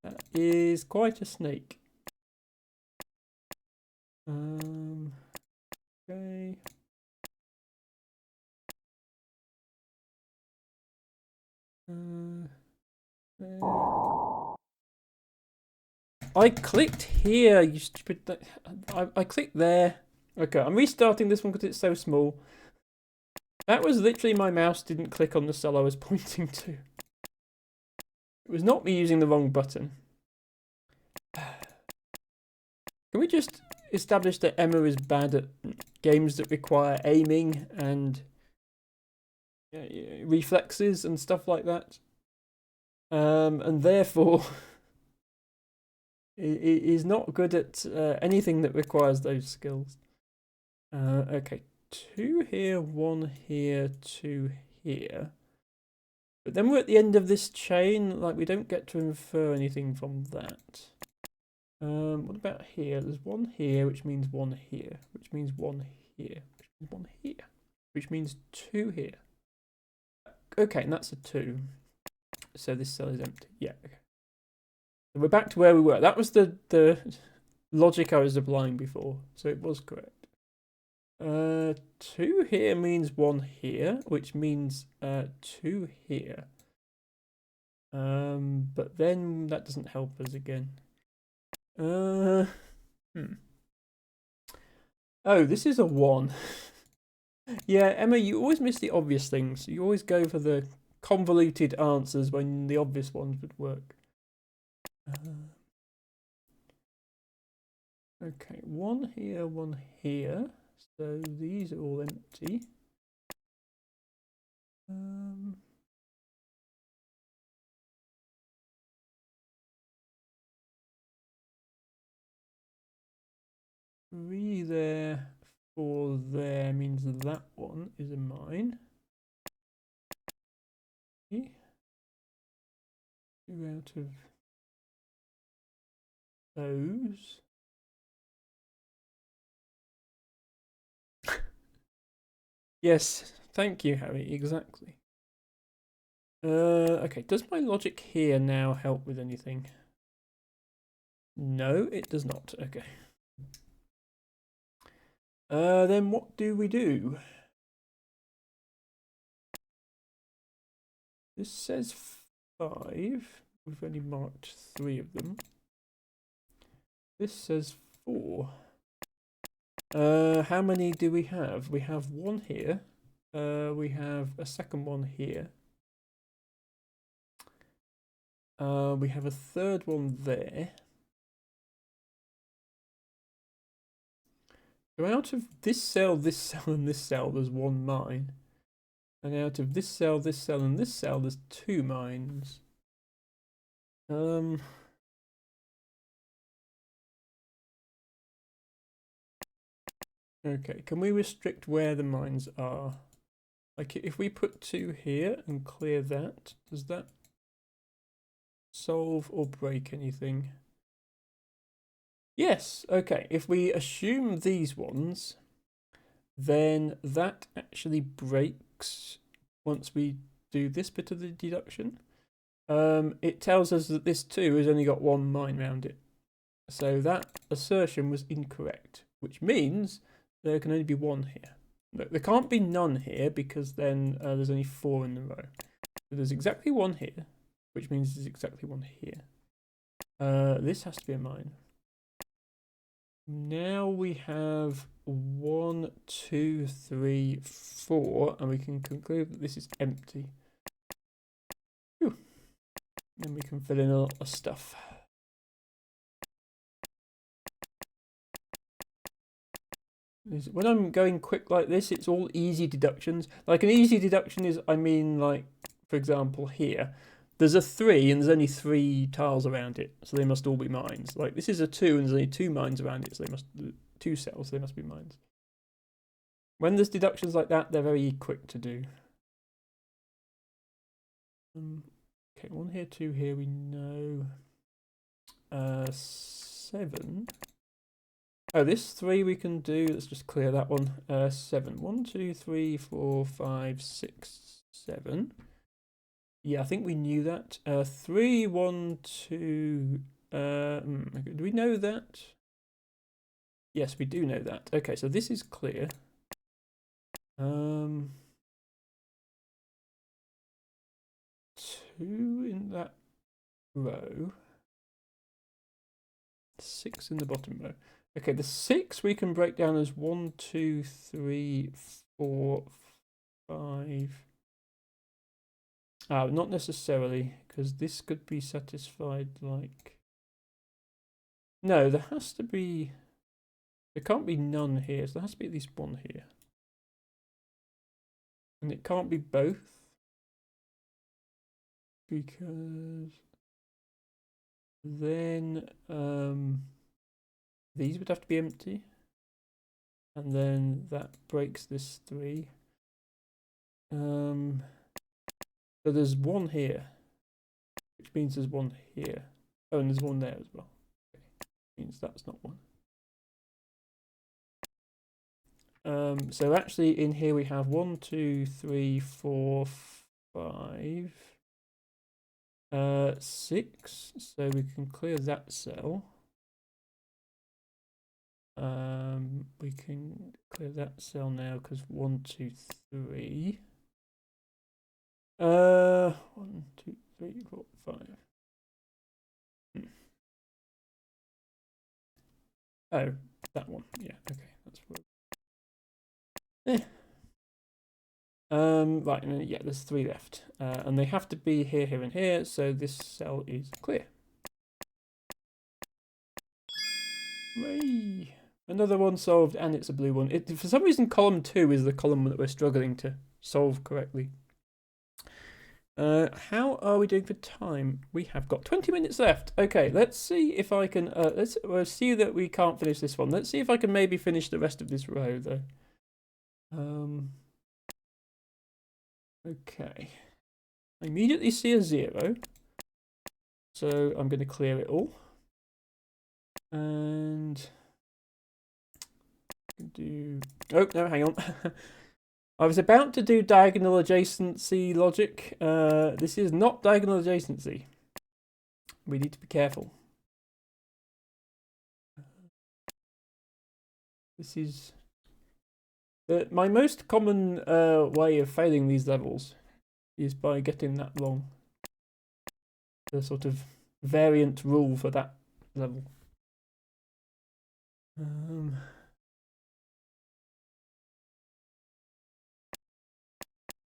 That is quite a snake. Okay. I clicked here, you stupid... I clicked there. Okay, I'm restarting this one because it's so small. That was literally my mouse didn't click on the cell I was pointing to. It was not me using the wrong button. Can we just establish that Emma is bad at games that require aiming and reflexes and stuff like that? And therefore... is not good at anything that requires those skills. Okay, 2 here, 1 here, 2 here. But then we're at the end of this chain, like we don't get to infer anything from that. What about here? There's 1 here, which means 1 here, which means 1 here, which means 1 here, which means 2 here. Okay, and that's a 2. So this cell is empty. Yeah, okay. We're back to where we were. That was the logic I was applying before, so it was correct. 2 here means 1 here, which means 2 here. But then that doesn't help us again. Oh, this is a 1. Yeah, Emma, you always miss the obvious things. You always go for the convoluted answers when the obvious ones would work. Okay, 1 here, 1 here. So these are all empty. Three there, 4 there means that one is a mine. 2 out of those. Yes, thank you, Harry, exactly. Okay, does my logic here now help with anything? No, it does not. Okay. Then what do we do? This says 5. We've only marked 3 of them. This says 4. How many do we have? We have 1 here. We have a second one here. We have a third one there. So out of this cell, and this cell, there's one mine. And out of this cell, and this cell, there's 2 mines. Okay, can we restrict where the mines are? Like, if we put 2 here and clear that, does that solve or break anything? Yes, okay. If we assume these ones, then that actually breaks once we do this bit of the deduction. It tells us that this 2 has only got 1 mine round it. So that assertion was incorrect, which means there can only be 1 here. There can't be none here because then there's only 4 in the row. So there's exactly 1 here, which means there's exactly 1 here. This has to be a mine. Now we have 1, 2, 3, 4, and we can conclude that this is empty. Whew. Then we can fill in a lot of stuff. When I'm going quick like this, it's all easy deductions. Like an easy deduction is, I mean, like, for example, here, there's a 3 and there's only 3 tiles around it, so they must all be mines. Like this is a 2 and there's only 2 mines around it, so they must 2 cells, so they must be mines. When there's deductions like that, they're very quick to do. Okay, 1 here, 2 here, we know. 7. Oh, this 3 we can do. Let's just clear that one. 7. 1, 2, 3, 4, 5, 6, 7. Yeah, I think we knew that. 3, 1, 2. Do we know that? Yes, we do know that. Okay, so this is clear. 2 in that row. 6 in the bottom row. Okay, the 6 we can break down as 1, 2, 3, 4, 5. Not necessarily, because this could be satisfied like... No, there has to be... There can't be none here, so there has to be at least 1 here. And it can't be both, because then these would have to be empty. And then that breaks this 3. So there's 1 here, which means there's 1 here. Oh, and there's 1 there as well. Okay. Means that's not 1. So actually in here we have 1, 2, 3, 4, 5, 6. So we can clear that cell. We can clear that cell now because 1, 2, 3. 1, 2, 3, 4, 5. Oh, that one. Yeah, okay, that's what. Right, yeah, there's 3 left, and they have to be here, here, and here. So this cell is clear. Hooray! Another one solved, and it's a blue one. For some reason, column 2 is the column that we're struggling to solve correctly. How are we doing for time? We have got 20 minutes left. Okay, let's see if I can. We'll see that we can't finish this one. Let's see if I can maybe finish the rest of this row, though. Okay. I immediately see a 0, so I'm going to clear it all. And do... Oh, no, hang on. I was about to do diagonal adjacency logic. This is not diagonal adjacency. We need to be careful. This is... my most common way of failing these levels is by getting that wrong. The sort of variant rule for that level.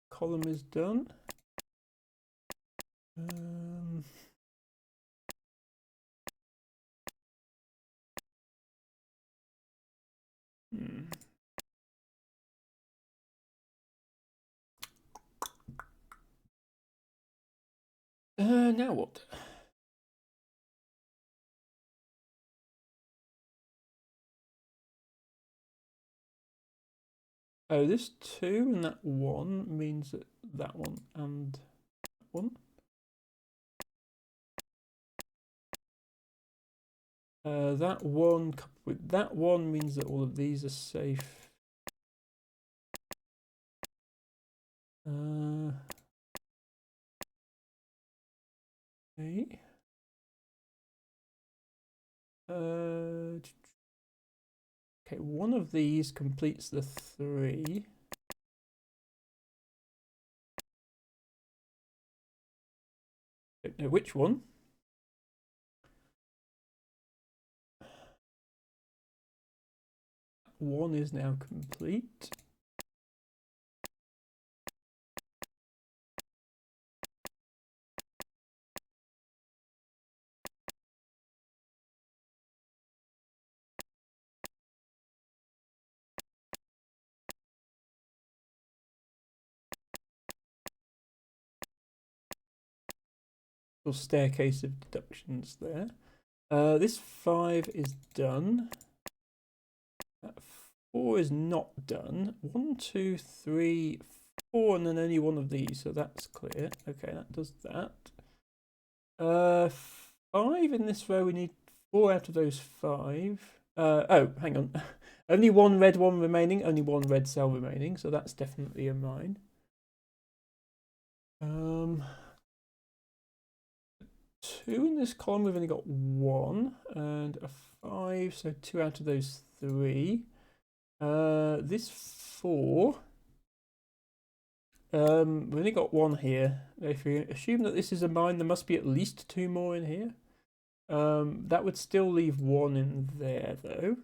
Column is done. Now what? Oh, this 2 and that 1 means that that one and that one. That one coupled with that one means that all of these are safe. Okay. Okay, one of these completes the 3. Don't know which one. One is now complete. Little staircase of deductions there. This 5 is done. That 4 is not done. 1, 2, 3, 4, and then only one of these, so that's clear. Okay, that does that. 5 in this row, we need 4 out of those 5. Oh, hang on. Only one red one remaining, only one red cell remaining, so that's definitely a mine. 2 in this column, we've only got 1, and a 5, so 2 out of those 3. This 4, we've only got 1 here. If we assume that this is a mine, there must be at least 2 more in here. That would still leave 1 in there, though.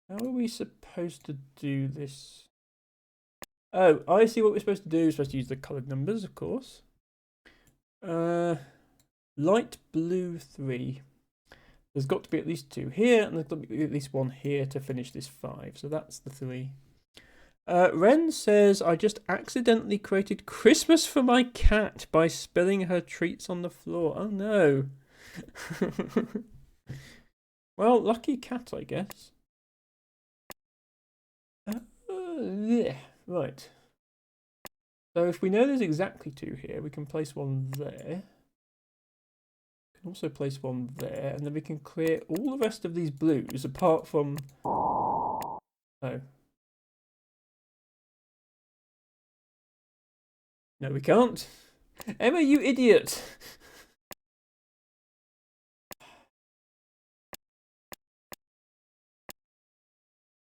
How are we supposed to do this? Oh, I see what we're supposed to do. We're supposed to use the coloured numbers, of course. Light blue 3. There's got to be at least 2 here, and there's got to be at least 1 here to finish this 5. So that's the 3. Ren says, I just accidentally created Christmas for my cat by spilling her treats on the floor. Oh no. Well, lucky cat, I guess. Yeah, right. So if we know there's exactly 2 here, we can place 1 there. We can also place 1 there, and then we can clear all the rest of these blues apart from... Oh. No, we can't. Emma, you idiot!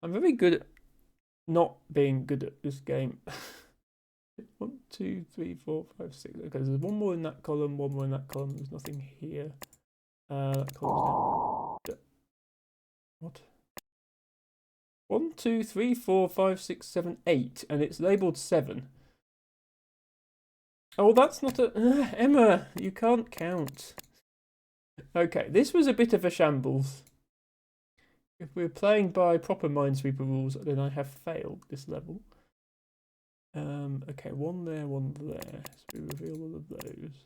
I'm very good at not being good at this game. 1, 2, 3, 4, 5, 6. Okay, there's 1 more in that column, 1 more in that column. There's nothing here. That column's down. What? 1, 2, 3, 4, 5, 6, 7, 8, and it's labelled 7. Oh, that's not a... Emma, you can't count. Okay, this was a bit of a shambles. If we're playing by proper Minesweeper rules, then I have failed this level. Okay, 1 there, 1 there. So we reveal all of those.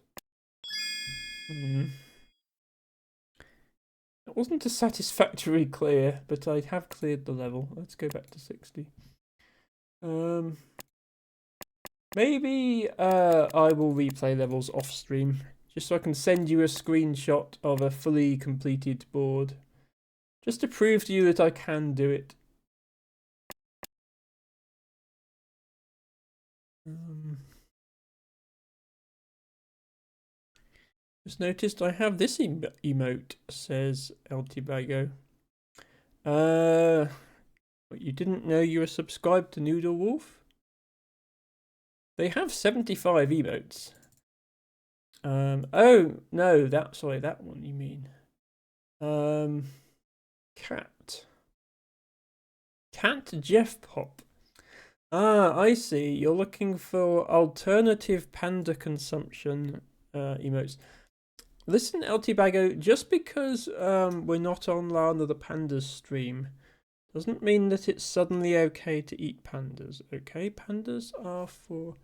It wasn't a satisfactory clear, but I have cleared the level. Let's go back to 60. Maybe I will replay levels off stream, just so I can send you a screenshot of a fully completed board, just to prove to you that I can do it. Just noticed I have this emote, says Altibago. But you didn't know you were subscribed to Noodle Wolf? They have 75 emotes. Oh no, sorry, that one you mean. Cat Jeff Pop. Ah, I see. You're looking for alternative panda consumption emotes. Listen, Altibago, just because we're not on Lana the Panda's stream doesn't mean that it's suddenly okay to eat pandas. Okay, pandas are for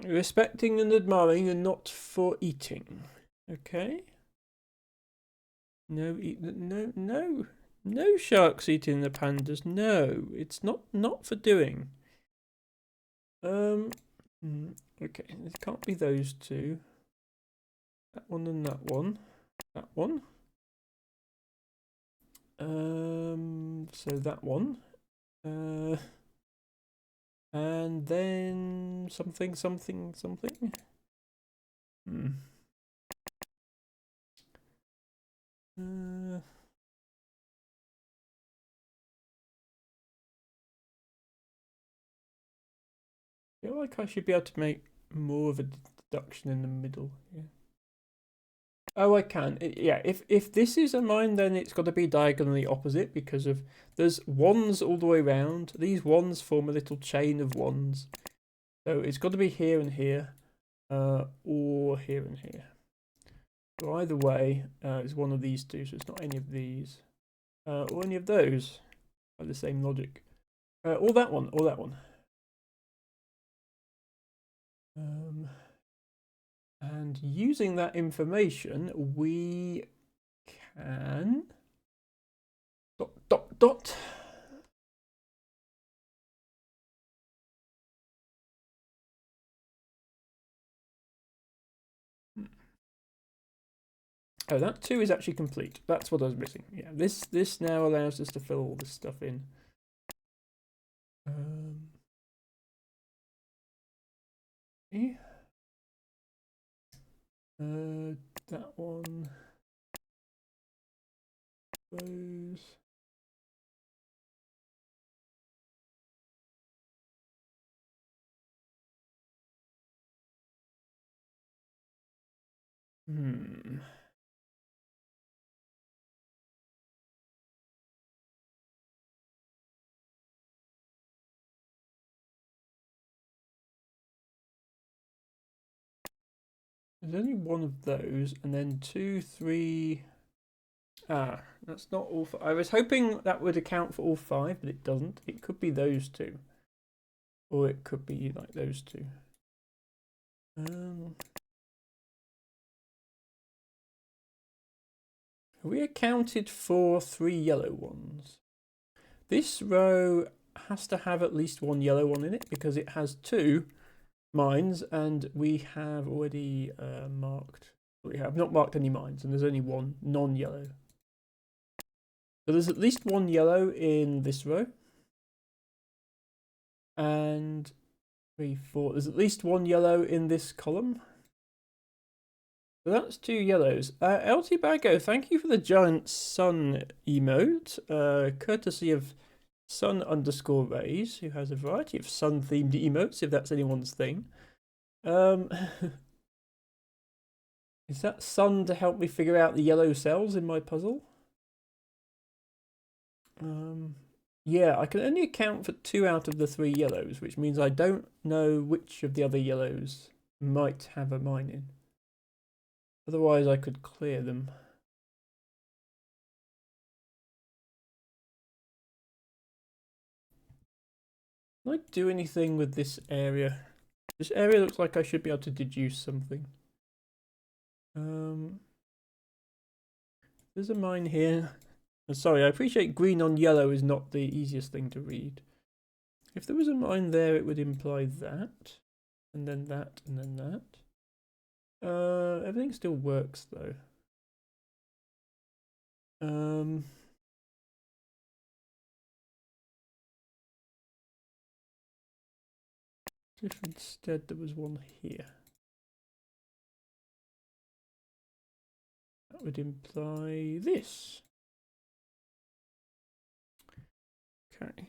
respecting and admiring and not for eating. Okay? No sharks eating the pandas. No, it's not for doing. Okay, it can't be those two. That one and that one. That one. So that one. And then something. I feel like I should be able to make more of a deduction in the middle. Yeah. Oh, I can. Yeah, if this is a mine, then it's got to be diagonally opposite because of there's ones all the way around. These ones form a little chain of ones, so it's got to be here and here, or here and here. So either way, it's one of these two. So it's not any of these, or any of those. By the same logic, or that one, or that one. And using that information, we can dot. Oh, that too is actually complete. That's what I was missing. Yeah, this now allows us to fill all this stuff in. Okay. That one. Those. There's only one of those, and then 2, 3. Ah, that's not all. I was hoping that would account for all 5, but it doesn't. It could be those two, or it could be like those two. We accounted for 3 yellow ones. This row has to have at least 1 yellow one in it because it has 2 mines, and we have already marked. We have not marked any mines, and there's only 1 non-yellow. So there's at least 1 yellow in this row, and 3, 4. There's at least 1 yellow in this column. So that's 2 yellows. LT Bago, thank you for the giant sun emote, courtesy of sun_rays, who has a variety of sun-themed emotes, if that's anyone's thing. Is that sun to help me figure out the yellow cells in my puzzle? Yeah, I can only account for 2 out of the 3 yellows, which means I don't know which of the other yellows might have a mine in. Otherwise, I could clear them. Can I do anything with this area? This area looks like I should be able to deduce something. There's a mine here. Sorry, I appreciate green on yellow is not the easiest thing to read. If there was a mine there, it would imply that, and then that, and then that. Everything still works though. If instead there was one here, that would imply this. Okay. Is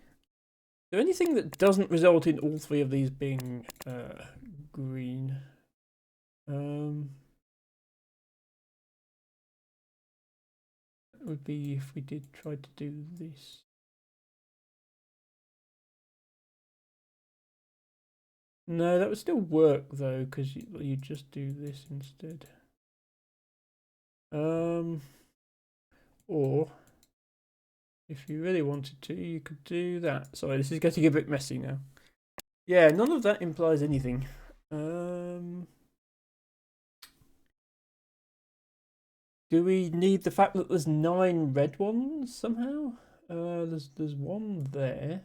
there anything that doesn't result in all 3 of these being green? That would be if we did try to do this. No, that would still work though, because you just do this instead. Or if you really wanted to, you could do that. Sorry, this is getting a bit messy now. Yeah, none of that implies anything. Do we need the fact that there's 9 red ones somehow? There's one there.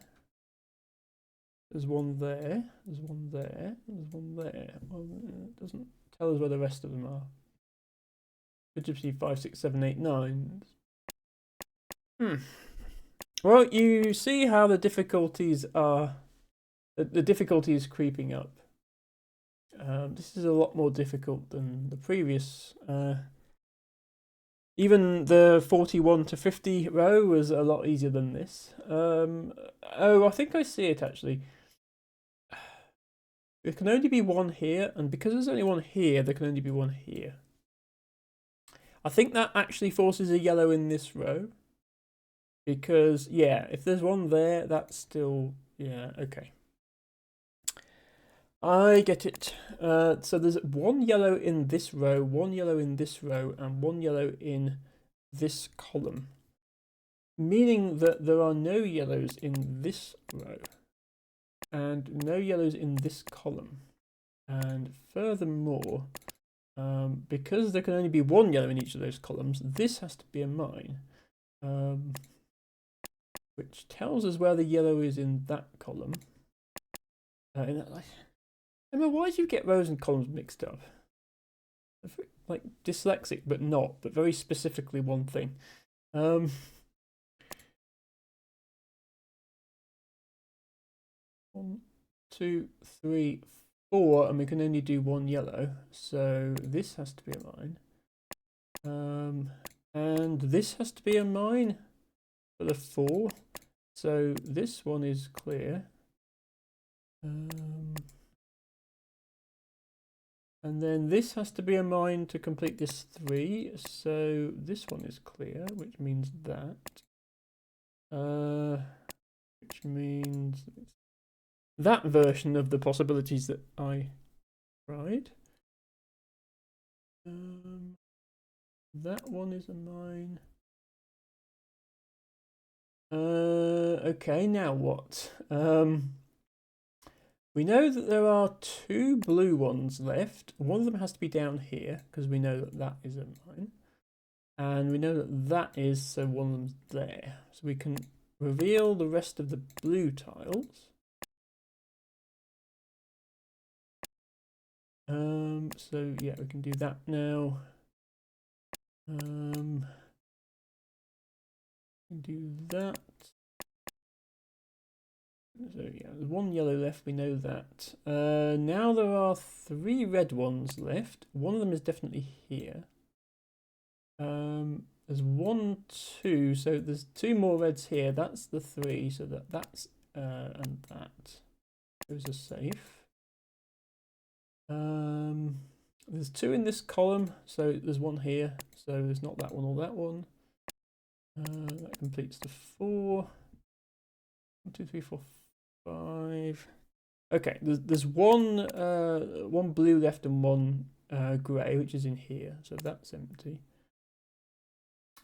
There's one there. There's one there. There's one there. Well, it doesn't tell us where the rest of them are. Could just be 5, 6, 7, 8, 9. Well, you see how the difficulties are. The difficulty is creeping up. This is a lot more difficult than the previous. Even the 41 to 50 row was a lot easier than this. Oh, I think I see it actually. There can only be one here, and because there's only one here, there can only be one here. I think that actually forces a yellow in this row. Because, yeah, if there's one there, that's still... Yeah, okay. I get it. So there's one yellow in this row, one yellow in this row, and one yellow in this column. Meaning that there are no yellows in this row. And no yellows in this column. And furthermore, because there can only be one yellow in each of those columns, this has to be a mine. Which tells us where the yellow is in that column. Emma, why do you get rows and columns mixed up? Like dyslexic, but not, but very specifically one thing. 1, 2, 3, 4, and we can only do one yellow, so this has to be a mine. And this has to be a mine for the 4, so this one is clear. And then this has to be a mine to complete this 3, so this one is clear, which means that. Which means that version of the possibilities that I tried. That one is a mine. Okay, now what? We know that there are 2 blue ones left. One of them has to be down here, because we know that that is a mine. And we know that that is, so one of them's there. So we can reveal the rest of the blue tiles. So yeah, we can do that now. Do that. So yeah, there's one yellow left, we know that. Now there are 3 red ones left. One of them is definitely here. There's 1, 2, so there's 2 more reds here. That's the 3, so that's and that. Those are safe. There's 2 in this column, so there's 1 here. So there's not that one or that one. That completes the 4. 1, 2, 3, 4, 5. Okay, there's one blue left and 1 grey, which is in here, so that's empty.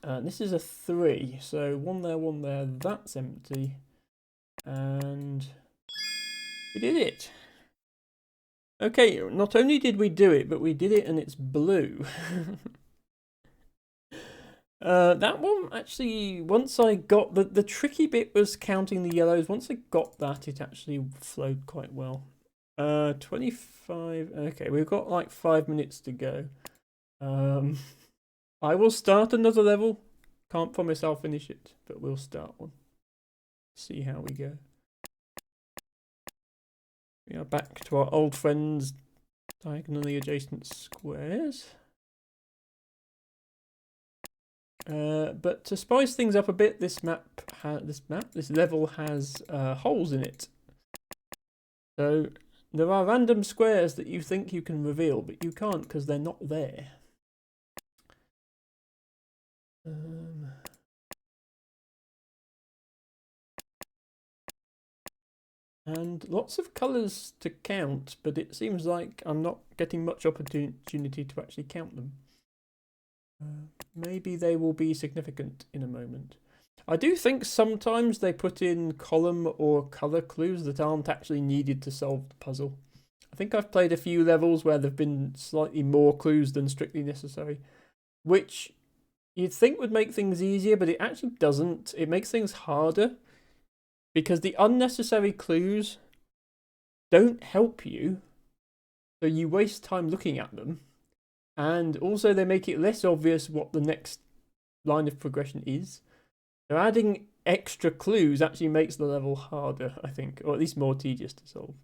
This is a 3, so 1 there, that's empty, and we did it. Okay, not only did we do it, but we did it and it's blue. That one, actually, once I got... The tricky bit was counting the yellows. Once I got that, it actually flowed quite well. 25... Okay, we've got like 5 minutes to go. I will start another level. Can't promise I'll finish it, but we'll start one. See how we go. We are back to our old friends, diagonally adjacent squares. But to spice things up a bit, this level has holes in it. So there are random squares that you think you can reveal, but you can't because they're not there. And lots of colours to count, but it seems like I'm not getting much opportunity to actually count them. Maybe they will be significant in a moment. I do think sometimes they put in column or colour clues that aren't actually needed to solve the puzzle. I think I've played a few levels where there have been slightly more clues than strictly necessary, which you'd think would make things easier, but it actually doesn't. It makes things harder because the unnecessary clues don't help you, so you waste time looking at them, and also they make it less obvious what the next line of progression is. So adding extra clues actually makes the level harder, I think, or at least more tedious to solve.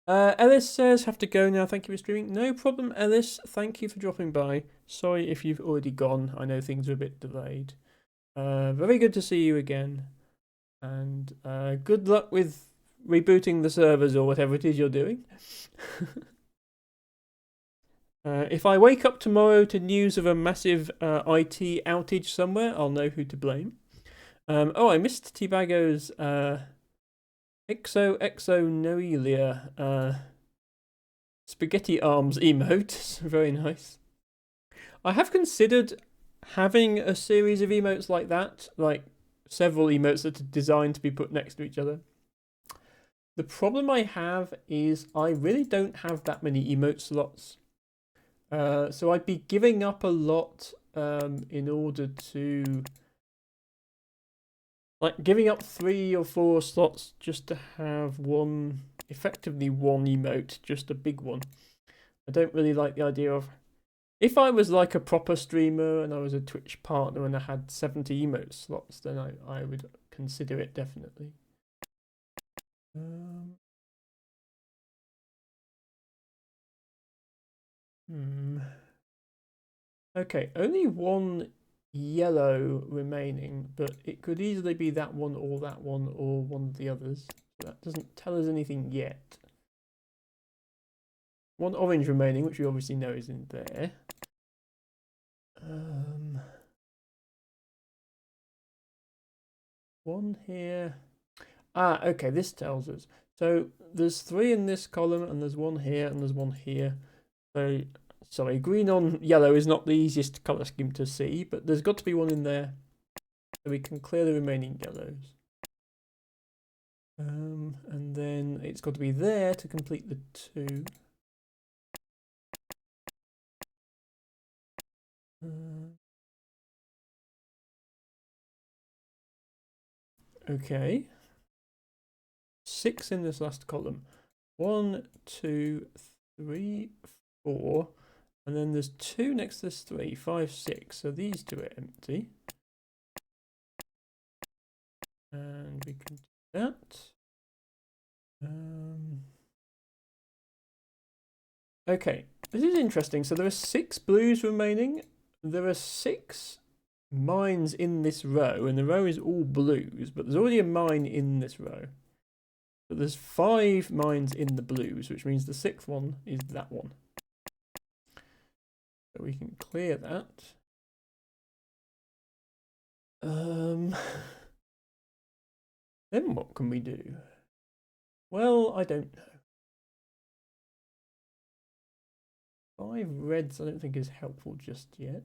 Ellis says, have to go now. Thank you for streaming. No problem, Ellis. Thank you for dropping by. Sorry if you've already gone. I know things are a bit delayed. Very good to see you again. And good luck with rebooting the servers or whatever it is you're doing. If I wake up tomorrow to news of a massive IT outage somewhere, I'll know who to blame. Oh, I missed Tibago's Exo Noelia spaghetti arms emote. Very nice. I have considered having a series of emotes like that, like several emotes that are designed to be put next to each other. The problem I have is I really don't have that many emote slots. So I'd be giving up a lot in order to, like, giving up 3 or 4 slots just to have effectively one emote, just a big one. I don't really like the idea of, if I was like a proper streamer and I was a Twitch partner and I had 70 emote slots, then I would consider it definitely. Okay, only one yellow remaining, but it could easily be that one or one of the others. So that doesn't tell us anything yet. One orange remaining, which we obviously know is in there. One here. Ah, okay, this tells us. So there's 3 in this column, and there's 1 here, and there's 1 here. So, sorry, green on yellow is not the easiest colour scheme to see, but there's got to be 1 in there, so we can clear the remaining yellows. And then it's got to be there to complete the 2. Okay. 6 in this last column. 1, 2, 3, 4. And then there's 2 next to this 3, 5, 6. So these 2 are empty. And we can do that. Okay, this is interesting. So there are 6 blues remaining. There are 6 mines in this row, and the row is all blues, but there's already a mine in this row. But there's 5 mines in the blues, which means the 6th one is that one. So we can clear that. Then what can we do? Well, I don't know. 5 reds I don't think is helpful just yet.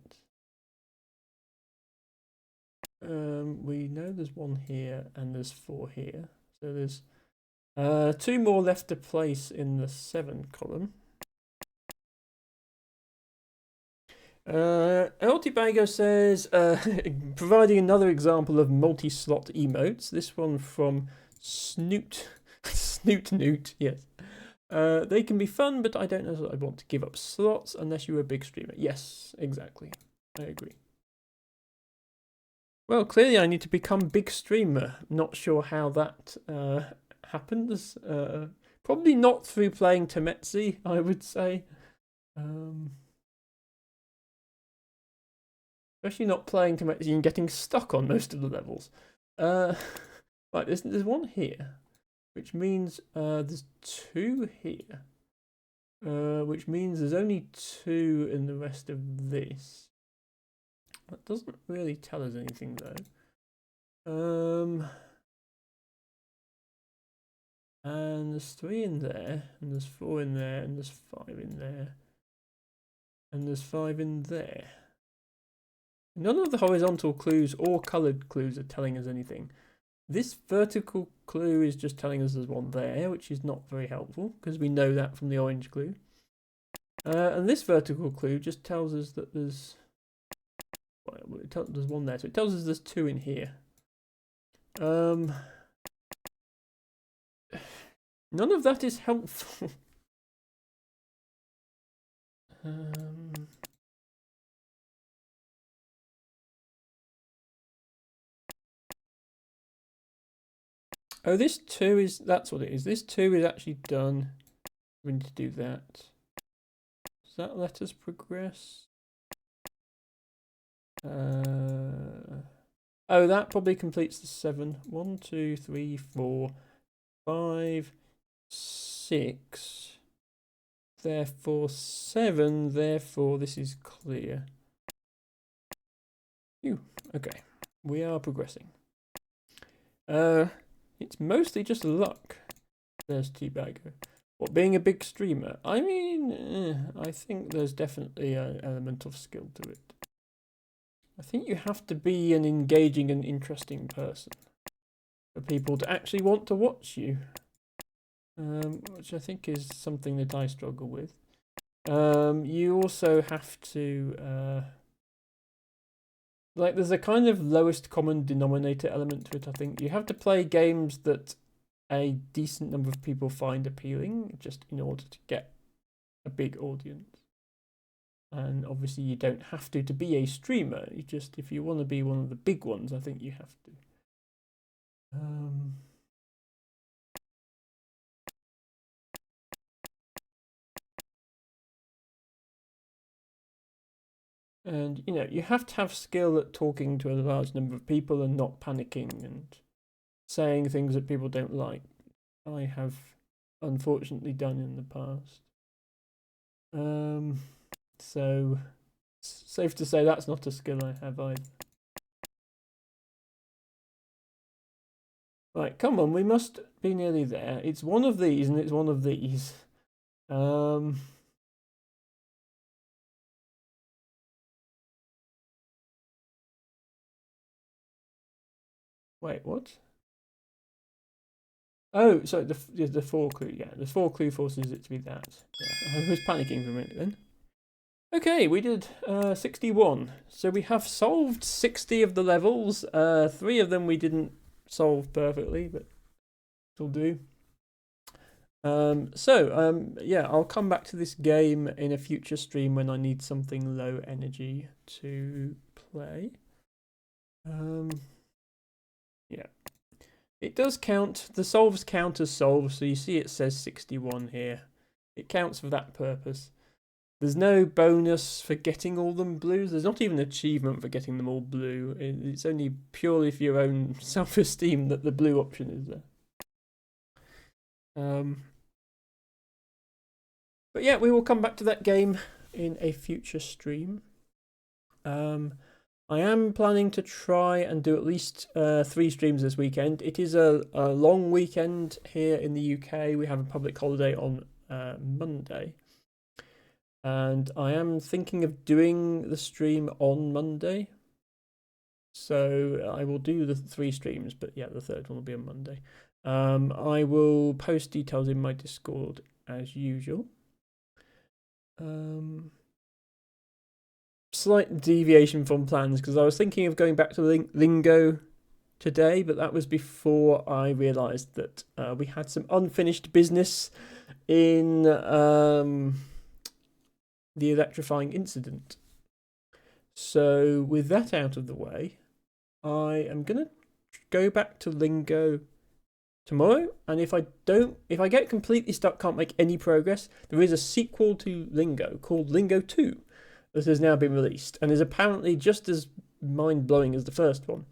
We know there's 1 here and there's 4 here. So there's 2 more left to place in the 7 column. El Tibago says, providing another example of multi-slot emotes, this one from Snoot Newt, yes. They can be fun, but I don't know that I want to give up slots unless you're a big streamer. Yes, exactly. I agree. Well, clearly I need to become big streamer. Not sure how that happens. Probably not through playing Temetsi, I would say. Especially not playing Temetsi and getting stuck on most of the levels. Right, there's 1 here, which means there's 2 here. Which means there's only 2 in the rest of this. That doesn't really tell us anything though. And there's 3 in there, and there's 4 in there, and there's 5 in there, and there's 5 in there. none of the horizontal clues or coloured clues are telling us anything. This vertical clue is just telling us there's one there, which is not very helpful because we know that from the orange clue. And this vertical clue just tells us that there's there's one there, so it tells us there's two in here. None of that is helpful. Oh, this 2 is, that's what it is. This 2 is actually done. We need to do that. Does that let us progress? Oh, that probably completes the 7. 1, 2, 3, 4, 5, 6. Therefore 7. Therefore this is clear. Phew. Okay, we are progressing. It's mostly just luck. There's Teabagger. What, being a big streamer? I mean, I think there's definitely an element of skill to it. I think you have to be an engaging and interesting person for people to actually want to watch you. Which I think is something that I struggle with. You also have to... like, there's a kind of lowest common denominator element to it, I think. You have to play games that a decent number of people find appealing, just in order to get a big audience. And obviously you don't have to be a streamer. You just, if you want to be one of the big ones, I think you have to. And, you know, you have to have skill at talking to a large number of people and not panicking and saying things that people don't like. I have unfortunately done in the past. So, safe to say that's not a skill I have either. Right, come on, we must be nearly there. It's one of these and it's one of these. Wait, what? Oh, so the 4 clue, yeah. The 4 clue forces it to be that. Yeah, I was panicking for a minute then. Okay, we did 61. So we have solved 60 of the levels. 3 of them we didn't solve perfectly, but it'll do. Yeah, I'll come back to this game in a future stream when I need something low energy to play. Yeah. It does count. The solves count as solves, so you see it says 61 here. It counts for that purpose. There's no bonus for getting all them blues. There's not even an achievement for getting them all blue. It's only purely for your own self-esteem that the blue option is there. But yeah, we will come back to that game in a future stream. I am planning to try and do at least 3 streams this weekend. It is a long weekend here in the UK. We have a public holiday on Monday. And I am thinking of doing the stream on Monday. So I will do the 3 streams, but yeah, the 3rd one will be on Monday. I will post details in my Discord as usual. Slight deviation from plans because I was thinking of going back to Lingo today, but that was before I realised that we had some unfinished business in the electrifying incident. So with that out of the way, I am gonna go back to Lingo tomorrow, and if I get completely stuck, can't make any progress, there is a sequel to Lingo called Lingo 2 that has now been released and is apparently just as mind-blowing as the first one.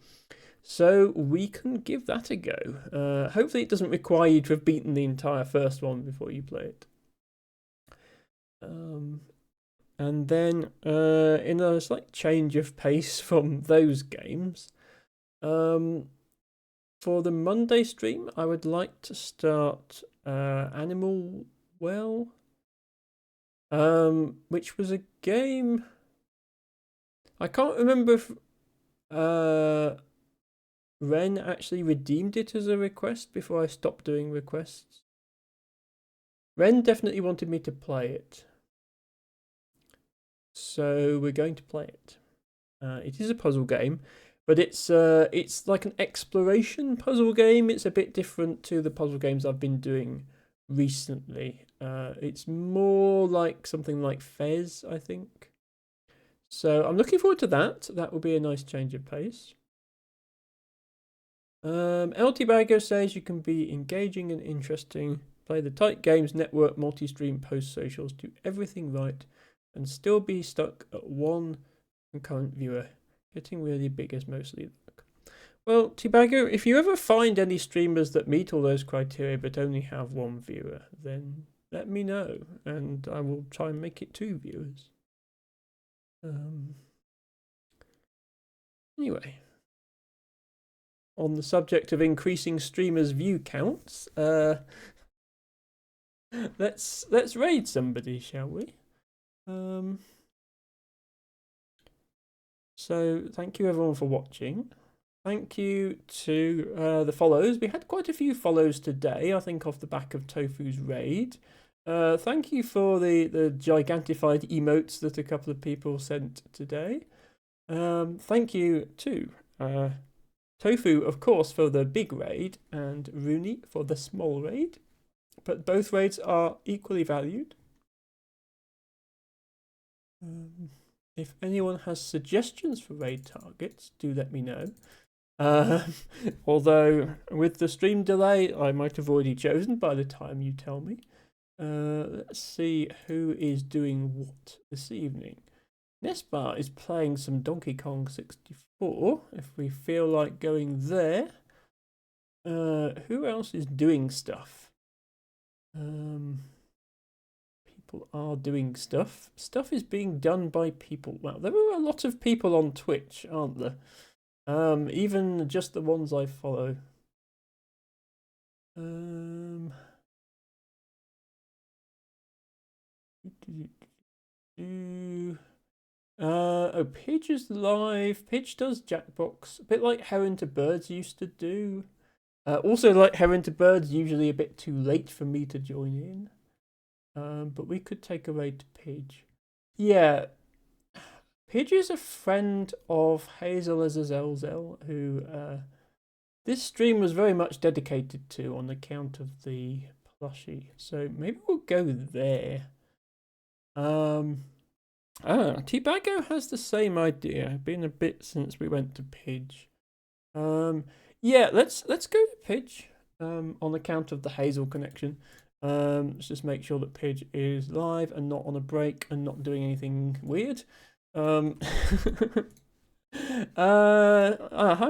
So we can give that a go. Hopefully it doesn't require you to have beaten the entire first one before you play it. And then in a slight change of pace from those games, for the Monday stream, I would like to start Animal Well, which was a game. I can't remember if Ren actually redeemed it as a request before I stopped doing requests. Ren definitely wanted me to play it. So we're going to play it. It is a puzzle game, but it's like an exploration puzzle game. It's a bit different to the puzzle games I've been doing recently. It's more like something like Fez, I think. So I'm looking forward to that. That will be a nice change of pace. LT Bagger says you can be engaging and interesting, play the tight games, network, multi-stream, post socials, do everything right, and still be stuck at one concurrent viewer. Getting really big is mostly luck. Well, T-Bagger, if you ever find any streamers that meet all those criteria but only have one viewer, then let me know, and I will try and make it 2 viewers. Anyway, on the subject of increasing streamers' view counts, let's raid somebody, shall we? So thank you everyone for watching. Thank you to the follows. We had quite a few follows today, I think, off the back of Tofu's raid. Thank you for the gigantified emotes that a couple of people sent today. Thank you to Tofu, of course, for the big raid, and Rooney for the small raid. But both raids are equally valued. If anyone has suggestions for raid targets, do let me know. Although, with the stream delay, I might have already chosen by the time you tell me. Let's see who is doing what this evening. Nesbar is playing some Donkey Kong 64, if we feel like going there. Who else is doing stuff? People are doing stuff. Stuff is being done by people. Well, there are a lot of people on Twitch, aren't there? Even just the ones I follow. Oh, Pidge is live. Pidge does Jackbox, a bit like Heron to Birds used to do. Also, like Heron to Birds, usually a bit too late for me to join in. But we could take a raid to Pidge. Yeah, Pidge is a friend of Hazel Azazelzel, who this stream was very much dedicated to on account of the plushie. So maybe we'll go there. T-Bago has the same idea. Been a bit since we went to Pidge. Yeah, let's go to Pidge. On account of the Hazel connection. Let's just make sure that Pidge is live and not on a break and not doing anything weird. Hi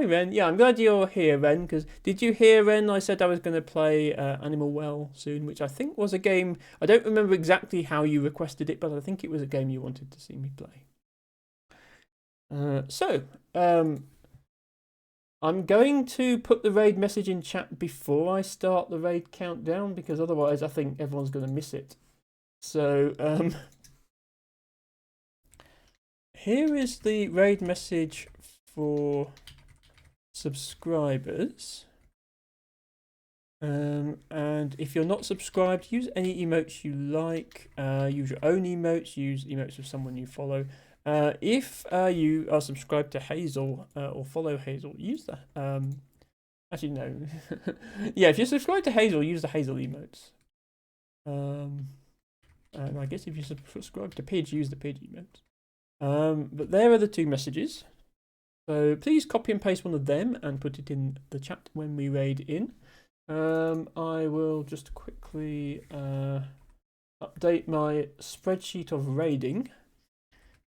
Ren. Yeah, I'm glad you're here, Ren, because did you hear, Ren, I said I was going to play Animal Well soon, which I think was a game. I don't remember exactly how you requested it, but I think it was a game you wanted to see me play. I'm going to put the raid message in chat before I start the raid countdown, because otherwise I think everyone's going to miss it. So here is the raid message for subscribers. And if you're not subscribed, use any emotes you like. Use your own emotes. Use emotes of someone you follow. If you are subscribed to Hazel or follow Hazel, use that. Actually, no. Yeah, if you're subscribed to Hazel, use the Hazel emotes. And I guess if you subscribe to Pidge, use the Pidge emotes. But there are the 2 messages. So please copy and paste one of them and put it in the chat when we raid in. I will just quickly update my spreadsheet of raiding,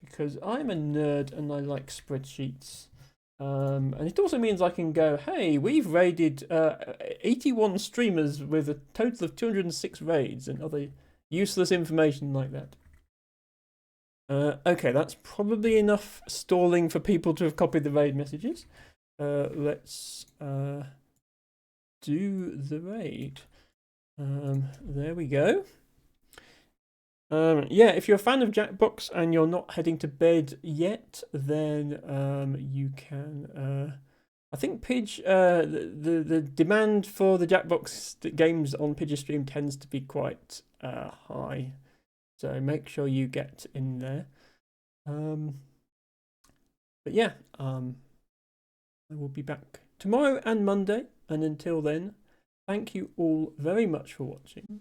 because I'm a nerd and I like spreadsheets. And it also means I can go, hey, we've raided 81 streamers with a total of 206 raids and other useless information like that. Okay, that's probably enough stalling for people to have copied the raid messages. Let's do the raid. There we go. Yeah, if you're a fan of Jackbox and you're not heading to bed yet, then you can. I think Pidge, the demand for the Jackbox games on Pidge's stream tends to be quite high, so make sure you get in there. But yeah, I will be back tomorrow and Monday, and until then, thank you all very much for watching.